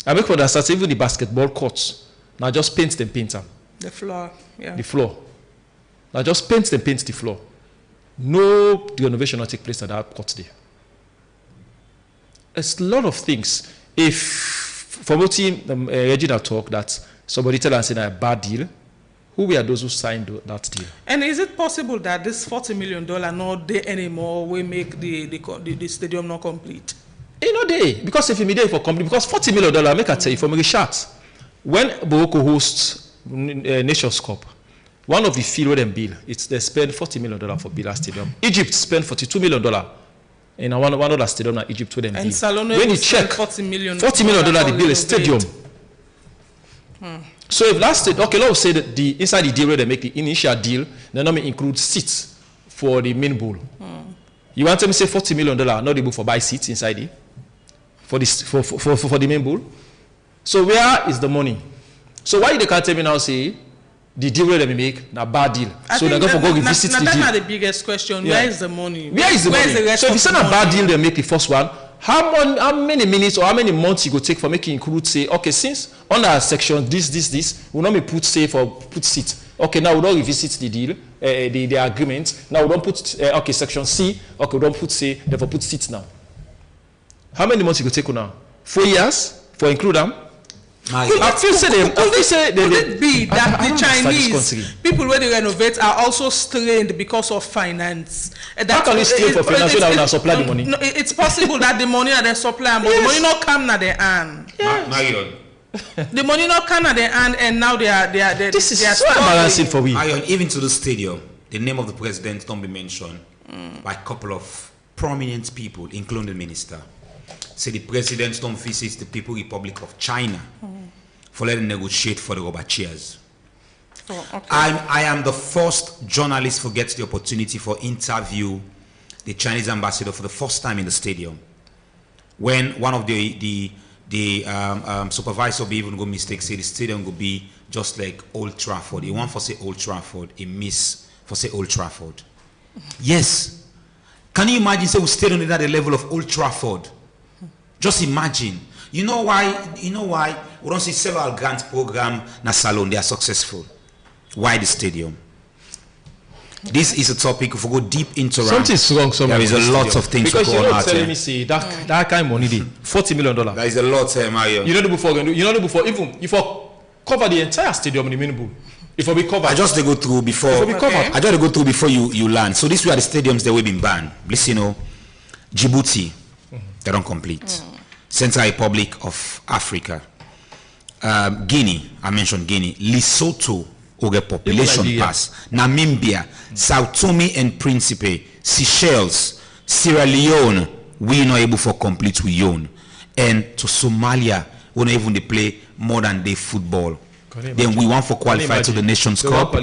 I make for that start even the basketball courts. Now just paint them. The floor, yeah. The floor. Now just paint the floor. No renovation will take place at that court there. It's a lot of things. If for what Regina talk that somebody tell us in a bad deal, who were those who signed that deal? And is it possible that this $40 million not there anymore will make the stadium not complete? No day, because if you made it for complete, because $40 million, make I tell you from a shot. When Morocco hosts Nations Cup, one of the field where them bill, they spend $40 million for Bila Stadium. Egypt spent $42 million in one other stadium in Egypt where them bill. And Salone when you check $40 million they bill a stadium. So if last state, okay, let's say that the inside the deal where they make the initial deal, they normally include seats for the main bowl. You want them to say $40 million, not able for buy seats inside it for the main bowl. So where is the money? So why they can't tell me now say the deal where they make na bad deal. So they're going to go revisit the deal. That's the biggest question. Yeah. Where is the money? Where is the money? The rest So if of it's not a bad deal, they make the first one. How many minutes or how many months you go take for making include say, okay, since under section this, we not put say for put seat. Okay, now we don't revisit the deal, the agreement. Now we don't put okay section C. Okay, we don't put say therefore put seats now. How many months you go take now? 4 years for include them. Could it be that the Chinese people where they renovate are also strained because of finance? How can you strain for finance when they supply the money? No, it's possible that the money are they supply, but the money not come na their hand. Marion. The money not come na their hand, and now they are. This is so embarrassing for we. Marion, even to the stadium, the name of the president don't be mentioned by a couple of prominent people, including the minister. Say the president don't visit the People Republic of China for letting negotiate for the rubber chairs. Oh, okay. I am the first journalist who gets the opportunity for interview the Chinese ambassador for the first time in the stadium. When one of the supervisor be even go mistake, say the stadium will be just like Old Trafford. He want for say Old Trafford, he miss for say Old Trafford. Yes. Can you imagine say we stay on the level of Old Trafford? Just imagine. You know why we don't see several grant program na Salone, they are successful. Why the stadium? This is a topic if we go deep into something's wrong somewhere. There is a lot of things because going you're on not out telling me say that kind of money dey $40 million. There is a lot, Mario. You know the before even if I cover the entire stadium in the minimum. If I be covered. I just go through before. I just go through before you land. So these were the stadiums that we've been banned. Listen, you know, Djibouti, they don't complete. Central Republic of Africa, Guinea, I mentioned Guinea, Lesotho, or population pass, Namibia, Sao Tome and Principe, Seychelles, Sierra Leone, we not able for complete we own, and to Somalia, we not even they play more than day football. Then we want for qualify to the Nations Cup. You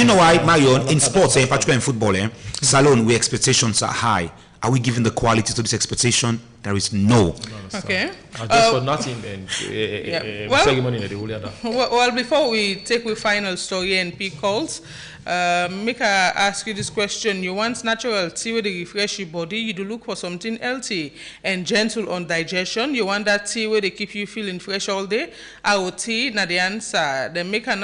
know why, Marion, in sports, in particular in football, Salone, where expectations are high. Are we giving the quality to this expectation? There is no. Okay. Just for nothing and ceremony in the whole other. Well, before we take the final story and pick calls, make I ask you this question. You want natural tea where they refresh your body. You do look for something healthy and gentle on digestion. You want that tea where they keep you feeling fresh all day. Our tea, na the answer. They make her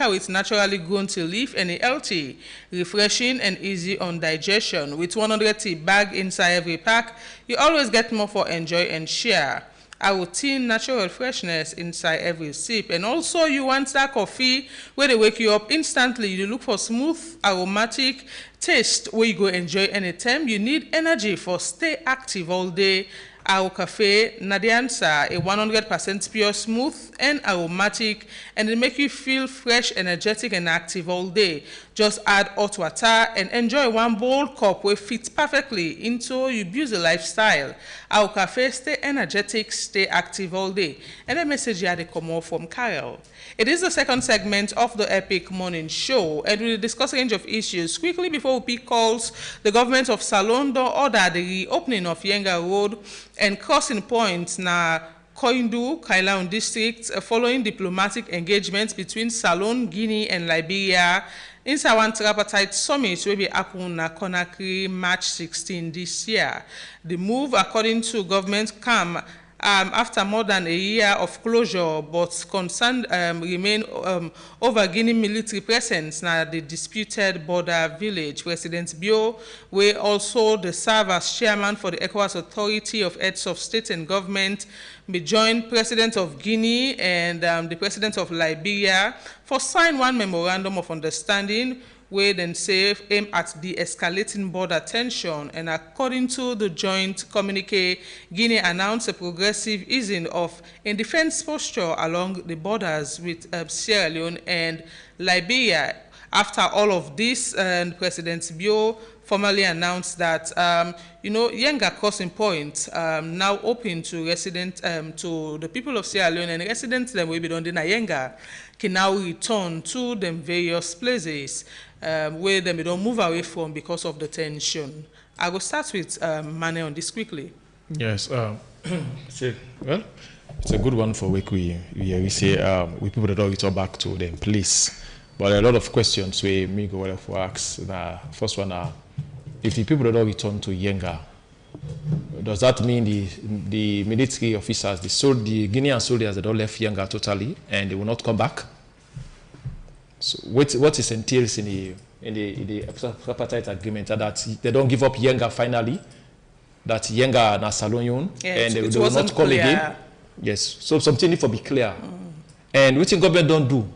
with naturally grown tea leaf and healthy, refreshing and easy on digestion. With 100 tea bag inside every pack, you always get more for enjoy and share. Our tea natural freshness inside every sip. And also you want that coffee where they wake you up instantly. You look for smooth aromatic taste where you go enjoy anytime. You need energy for stay active all day. Our cafe na the answer, a 100% pure, smooth and aromatic, and it make you feel fresh, energetic and active all day. Just add hot water and enjoy one bold cup where fits perfectly into your busy lifestyle. Our cafe stay energetic, stay active all day. And the message here they come off from Kyle. It is the second segment of the Epic Morning Show, and we'll discuss a range of issues. Quickly before we pick calls, the government of Salone ordered the reopening of Yenga Road and crossing points na Koindu, Kailaun district, following diplomatic engagements between Salone, Guinea, and Liberia inside one tripartite summit will be happening na Conakry March 16 this year. The move, according to government, come after more than a year of closure, but concern remain over Guinea military presence na the disputed border village. President Bio, where also the serve as chairman for the ECOWAS Authority of Heads of State and Government, be joined President of Guinea and the President of Liberia for sign one memorandum of understanding where then say aim at de-escalating border tension. And according to the joint communique, Guinea announced a progressive easing of in defense posture along the borders with Sierra Leone and Liberia. After all of this, President Bio formally announced that, Yenga crossing point now open to to the people of Sierra Leone, and residents that will be done in Yenga can now return to them various places where they don't move away from because of the tension. I will start with Mane on this quickly. Yes. Well, It's a good one for we say we people that don't return back to them place. But a lot of questions we me go for ask. First one if the people that don't return to Yenga, does that mean the military officers, the Guinean soldiers that don't left Yenga totally and they will not come back? So what is entails in the tripartite agreement that they don't give up Yenga finally, that Yenga na Salonion and they will not come again? Yes, so something need to be clear. And what the government don't do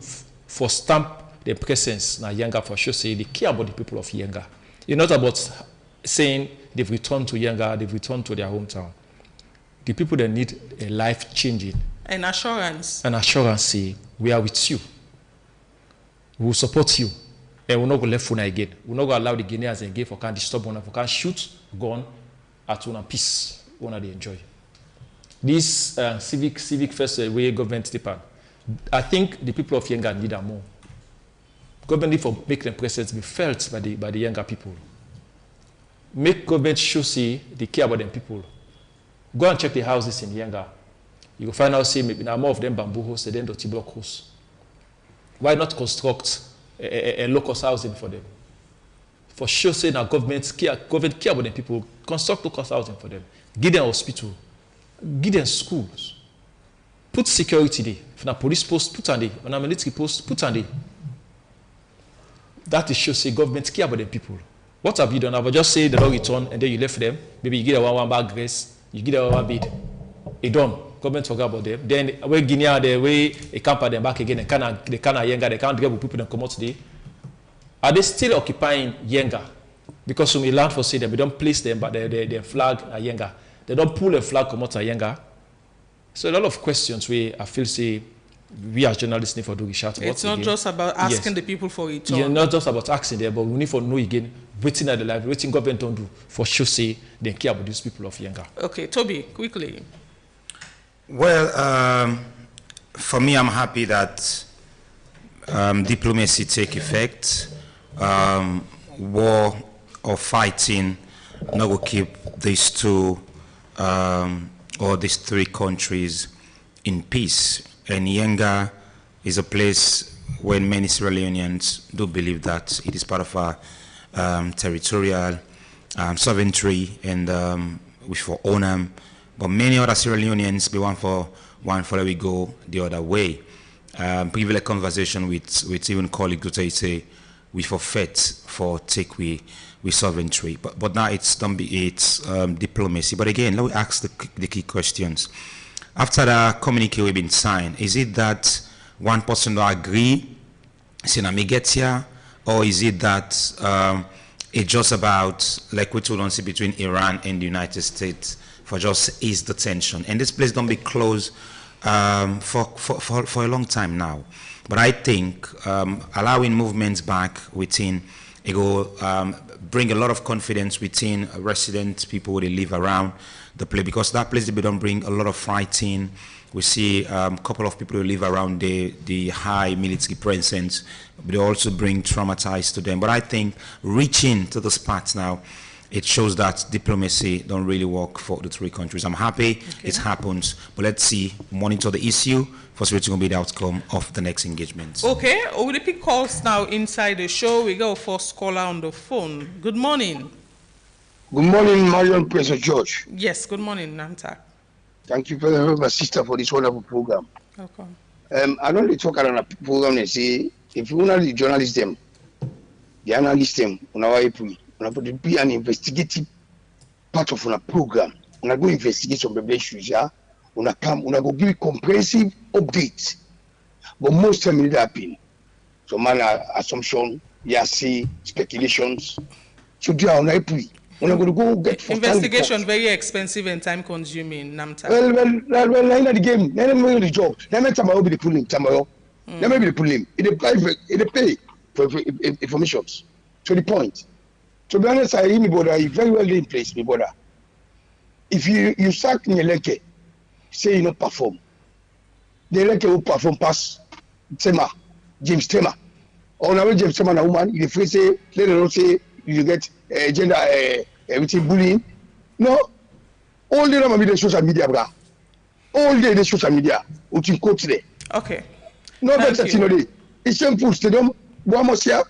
for stamp the presence na Yenga for sure say they care about the people of Yenga. It's not about saying they've returned to Yenga, they've returned to their hometown. The people that need a life changing. An assurance. An assurance say, we are with you. We will support you. And we're not going to left Funa again. We're not going to allow the Guineans again for can disturb one, for can shoot, gun, at one peace. One they enjoy. This civic first way government department. I think the people of Yenga need that more. Government need to make their presence be felt by the younger people. Make government show say they care about them people. Go and check the houses in Yenga. You will find out say maybe now more of them bamboo houses than dirty block houses. Why not construct a local housing for them? For sure say now government care about them people. Construct local housing for them. Give them hospital. Give them schools. Put security there. If na police post, put on there. On a military post, put on there. That is show say government care about them people. What have you done? Have you just say they don't return and then you left them? Maybe you give them one bag grace, you give them one bid. It done. Government forgot about them. Then where Guinea the way they can't put them back again, they can't Yenga, they can't grab people and come out today. Are they still occupying Yenga? Because when we learn for say them, we don't place them, but they flag at Yenga. They don't pull a flag come out at Yenga. So a lot of questions where I feel say we as journalists need to do research. It's not just about asking the people for it. Yeah, not just about asking them, but we need to know again, waiting at the life, waiting government don't do for sure say they care about these people of Yenga. Okay, Toby, quickly. Well, for me, I'm happy that diplomacy take effect. War or fighting not will keep these two or these three countries in peace. And Yenga is a place where many Sierra Leoneans do believe that it is part of our territorial sovereignty and we for own them. But many other Sierra Leoneans be one for we go the other way. Previous conversation with even colleague Duterte say we forfeit for take we sovereignty. But now it's diplomacy. But again, let me ask the key questions. After the communique we've been signed, is it that one person don't agree, Sinami gets here, or is it that it's just about, like we told us, between Iran and the United States for just ease the tension? And this place don't be closed for a long time now. But I think allowing movements back within, it will bring a lot of confidence within residents, people who they live around the place, because that place they don't bring a lot of fighting. We see a couple of people who live around the high military presence, but they also bring traumatized to them. But I think reaching to the spots now, it shows that diplomacy don't really work for the three countries. I'm happy it happens, but let's see, monitor the issue for what's going to be the outcome of the next engagement. Okay, we'll pick calls now inside the show. We got first caller on the phone. Good morning. Good morning, Marion President George. Yes, good morning, Namta. Thank you very much, my sister, for this wonderful program. Welcome. I don't talk around a program and say, if you want to the journalists them, the analysts them, on our April, to be an investigative part of a program. When I go investigate some of the issues, yeah, when I come, when I go give a comprehensive update. But most time it happen. So man, assumption, yeah, see speculations. So they are on April. When I'm going to go get investigation, very expensive and time consuming. Namta. Well, I know the game. Let me know the job. Let me tell be the pulling. Let me be the pulling. It pay for informations. To the point. To be honest, I me brother, you very well in place, me brother. If you sack in your lecture, say you not perform. The lecture will perform past James Tema. Or now James Tema na woman, you free say later on say you get gender everything bullying. No. All the time be the social media bra. all day in the social media. Which you quote today. Okay. No better thing today. It's simple stadium. One more here.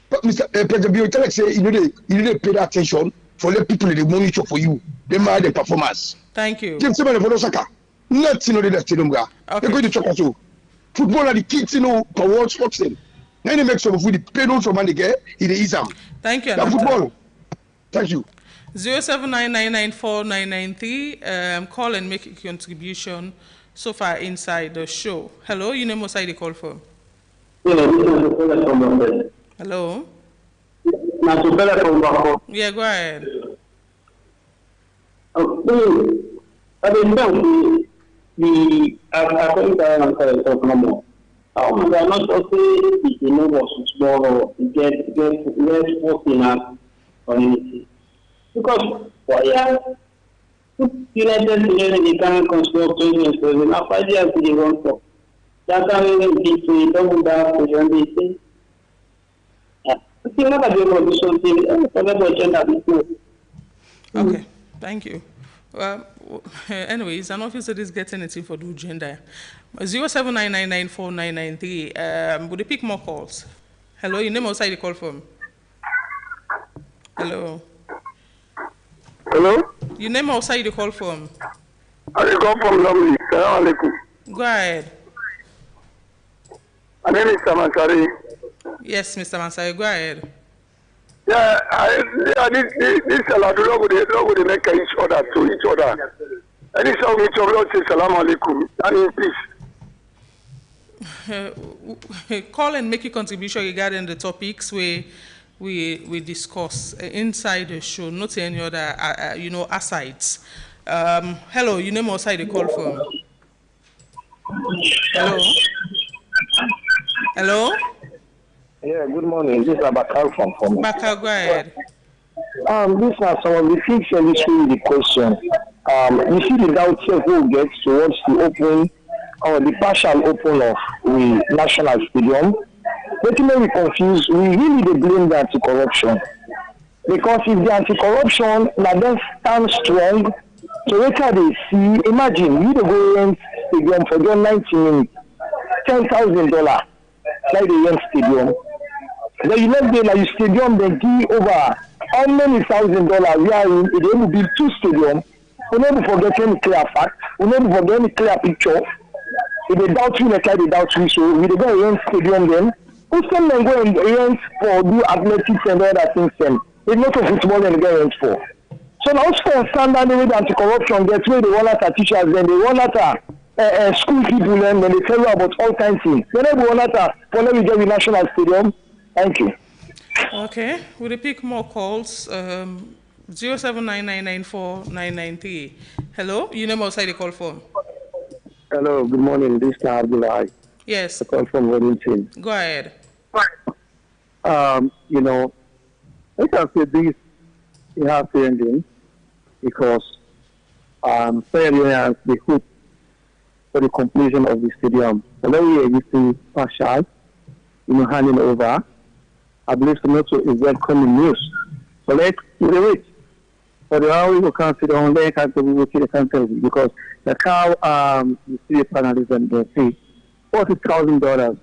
Mr. President, you tell say you need to pay attention for the people that monitor for you. They manage the performance. Thank you. Give somebody for soccer. Nothing on the stadium. They're going to talk also. Football are the kids, per world sports thing. Then they make some of the payroll from money get it is exam. Thank you. That football. Thank you. 079994993. Call and make a contribution so far inside the show. Hello, you know most I call for. Hello. Yeah, go ahead. They are not also if you know what football or get sports in our community. Because United States they can't construct business now 5 years they run for. That can even be to double down to the NBC. Okay, thank you. Well, anyways, an officer is getting it for the gender. 079994993. Would you pick more calls? Hello, your name outside the call from. Hello. Hello? Your name outside the call from. I call from Lovely. Assalamu alaikum. Go ahead. My name is Samansari. Yes, Mr. Mansari, go ahead. Yeah, this Saladullah would make each other to each other. Any song each other say salam alaikum. And please. Call and make a contribution regarding the topics we discuss inside the show, not any other asides. Hello, you name outside the call from. Hello. Hello. Yeah, good morning. This is Abakar from Bakar, go ahead. These are some of the things that we see the question. You see the doubt who gets towards the open or the partial open of the National Stadium. But you may be confused. We really blame the anti-corruption. Because if the anti-corruption now then stand strong, so later they see, imagine, you go rent stadium for just 90 minutes, $10,000, like the rent stadium. Then you left there like you stadium, they give over how many $1,000 we are in, they will build 2 stadiums. We never forget any clear fact, we never forget any clear picture. If they doubt you, like they doubt you, so we go rent stadium then. Who send them go and rent for do athletics and other things then? It's not for football and go rent for. So now for standard with anti-corruption, that's where they want out teachers, then they want out school people, and then they tell you about all kinds of things. Then they want out for let me get the National Stadium. Thank you. Okay, we'll pick more calls. 07999949993. Hello, you know outside the call phone. Hello, good morning. This is Abdullah. Yes. I call from Wellington. Go ahead. I can say this is happy ending because failure the hope for the completion of the stadium. Although we see partial, handing over, I believe it's not a welcoming news. But let's wait. For the hour we will consider on the country, we will see the country because the cow, you see the panelists and they see $40,000.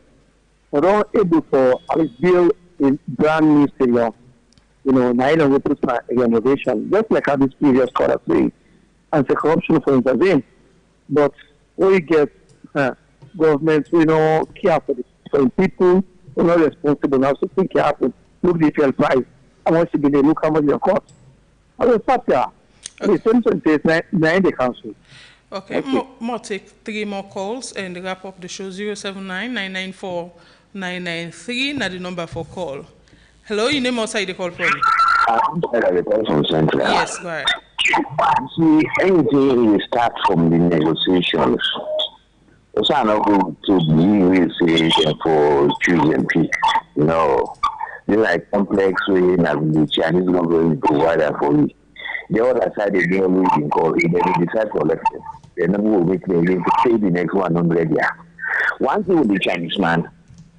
We're not able to build a brand new stadium. Now we put a renovation, just like how this previous caller said, and the corruption for intervene. But we get government, care for the people. We're not responsible now, so think happen. Look the fuel price. I want to be there, look how much it costs. I will start there. The same thing is in the council. Okay, more take 3 more calls and wrap up the show. 079994993. Now the number for call. Hello, your name outside the call from. Yes, go ahead. See, anything we start from the negotiations. Also, I'm not going to be for choose and pick. They're like complex way, and the Chinese not going to provide that for you. The other side, they don't really call it, they decide for election. They never will make them to pay the next 100 years. One thing with the Chinese man,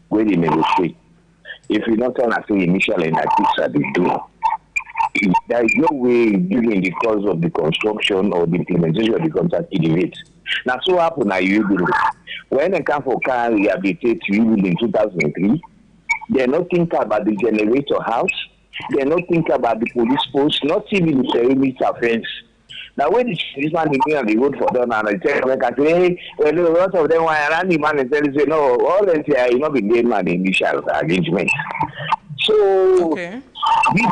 where they negotiate, if you don't tell us initially in that picture, they do. There is no way during the course of the construction or the implementation of the contract, innovate. Now, so happen na you do. When they come for car rehabilitate you in 2003, they not think about the generator house. They not think about the police post, not even the perimeter fence. Now, when this man is doing on the road for them, and I tell them, I say, hey, well, a lot of them were around the man and tell you, no, all them say, you not been there, man, the initial arrangement. So, we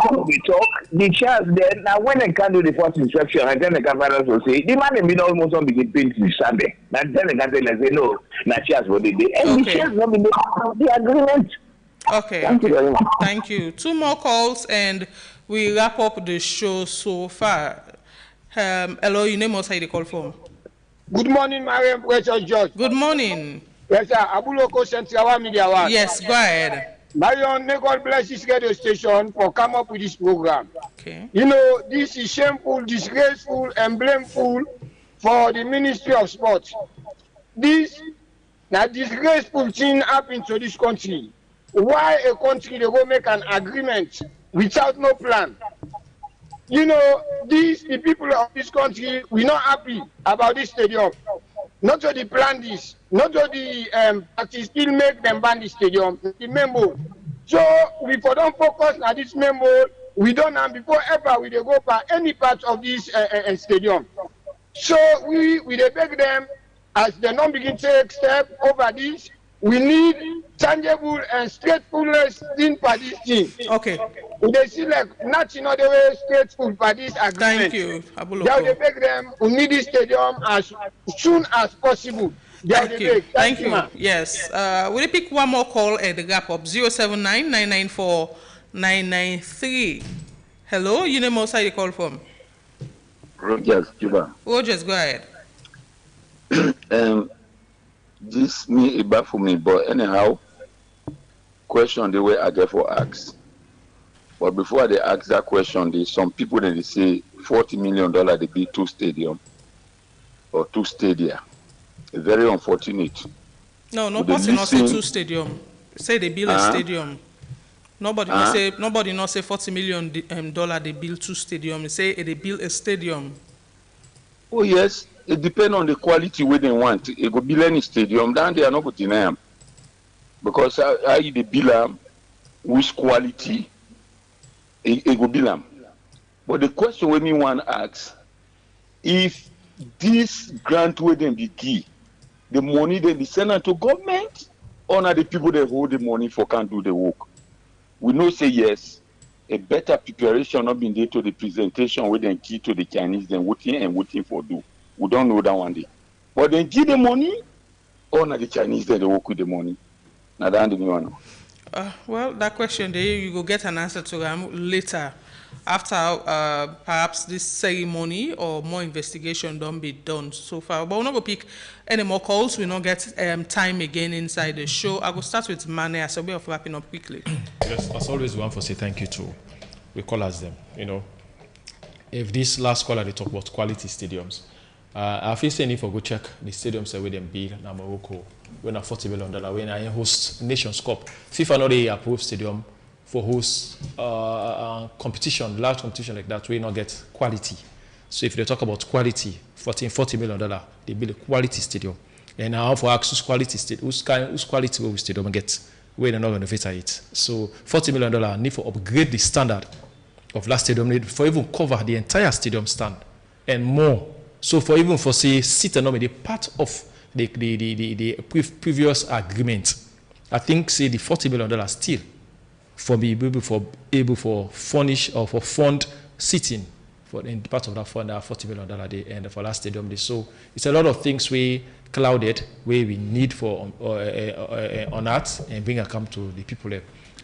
talk, the chance then, now when they can do the first inspection, and then the cameras will say, the man will almost on the paint this Sunday. And then they can say, no, not chance what they did. And the chance not be the agreement. Okay. Thank you very much. Thank you. 2 more calls and we wrap up the show so far. Hello, your name was how you call from? Good morning, Mariam Precious George. Good morning. Yes, sir. Abuloko Central Media One. Yes, go ahead. Mariam, may God bless this radio station for come up with this program. Okay. You know, this is shameful, disgraceful, and blameful for the Ministry of Sports. This now disgraceful thing happened to this country. Why a country they go make an agreement without no plan? You know, the people of this country, we're not happy about this stadium. Not only plan this, not only parties still make them ban the stadium, the memo. So we for don't focus on this memo, we don't have before ever we go by any part of this stadium. So we beg them as they don't begin to take step over this. We need tangible and straightforward thing for this thing. Okay. They see like nothing other way straightforward for this agreement. Thank you, Abuloko. They beg them. We need this stadium as soon as possible. Thank you. Thank you. Yes. We'll pick one more call at the gap up 079-994-993. Hello, you name also you call from? Rogers, Cuba. Rogers, go ahead. This me it back for me, but anyhow, question the way I therefore ask. But before they ask that question, there's some people that they say $40 million they build 2 stadium or 2 stadia. It's very unfortunate. No, no person not say 2 stadium. Say they build a stadium. Nobody not say $40 million they build 2 stadium. They say they build a stadium. Oh yes. It depends on the quality where they want. It could build any stadium, then they are not going to deny them. Because how you build them, which quality, it could build them. But the question we me want to ask, if this grant where they be give, the money they be sent to government, or not the people that hold the money for can't do the work? We know say yes, a better preparation not been there to the presentation where they give to the Chinese, then waiting for do. We don't know that one day. But they give the money, or not the Chinese that they work with the money. Now that the new one. Well, that question there, you go get an answer to them later, after perhaps this ceremony or more investigation don't be done so far. But we're not going to pick any more calls. We don't get time again inside the show. I will start with Mane as a way of wrapping up quickly. Yes, as always, we want to say thank you to we call as them. You know, if this last caller they talk about quality stadiums. I feel saying if I go check the stadiums where them build in Morocco, when a $40 million, when I host Nations Cup, FIFA not a approved stadium for host competition, large competition like that, we not get quality. So if they talk about quality, $40 million, they build a quality stadium. And now for access quality stadium, whose quality will we stadium get? We're not going to fit it. So $40 million need for upgrade the standard of last stadium, need for even cover the entire stadium stand and more. So for even for say seat and the part of the previous agreement, I think say the $40 million still for be able for furnish or for fund sitting for in part of that fund $40 million and for last stadium. So it's a lot of things we clouded where we need for on that and bring a come to the people there.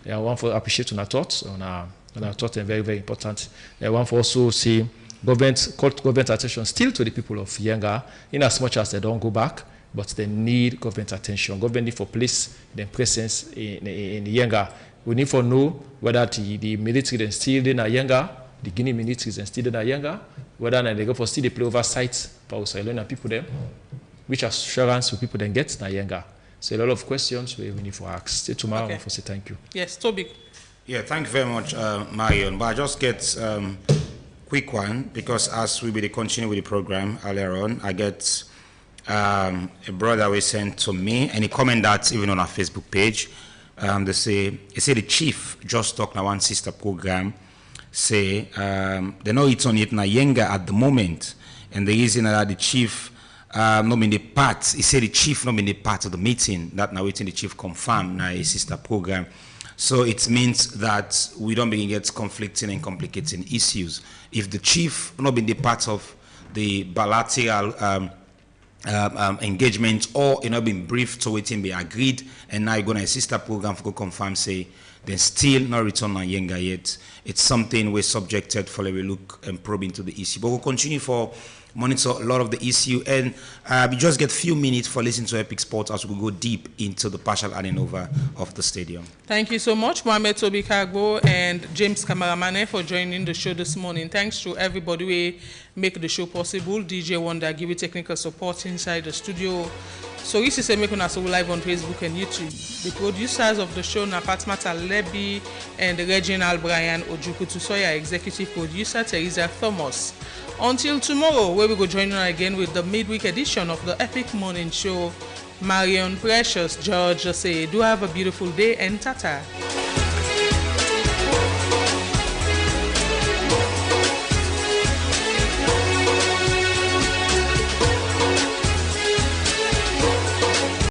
I want to appreciate on our thoughts on our thoughts and very, very important. I want to also say government attention still to the people of Yenga, in as much as they don't go back, but they need government attention. Government need for place their presence in Yenga. We need to know whether the military is still in Yenga, the Guinea military is still in Yenga, whether they go for still they play oversight for Leone people there, which assurance will people then get in Yenga. So a lot of questions we need to ask. Stay tomorrow for say thank you. Yes, Toby. Yeah, thank you very much, Marion. But I just get quick one, because as we will continue with the program earlier on, I get a brother was sent to me, and he commented that even on our Facebook page. They say the chief just talked on one sister program. Say they know it's on it na Yenga at the moment, and the reason that the chief not in the part. He said the chief not in the part of the meeting that now waiting the chief confirm na a sister program. So it means that we don't begin get conflicting and complicating issues. If the chief not been the part of the bilateral engagement, or been briefed to waiting be agreed, and now you're going to a sister program for confirm say then still not return on Yenga yet. It's something we're subjected for a look and probe into the issue. But we'll continue for monitor a lot of the issue, and we just get a few minutes for listening to Epic Sports as we go deep into the partial handing over of the stadium. Thank you so much, Mohamed Tobi Kagbo and James Kamaramane, for joining the show this morning. Thanks to everybody who make the show possible. DJ Wonder give you technical support inside the studio. So this is making us live on Facebook and YouTube. The producers of the show, Napatmata Lebi and Reginald Brian Ojukutu Soya, executive producer Teresa Thomas. Until tomorrow, where we go join you again with the midweek edition of the Epic Morning Show. Marion Precious George say, do have a beautiful day and tata.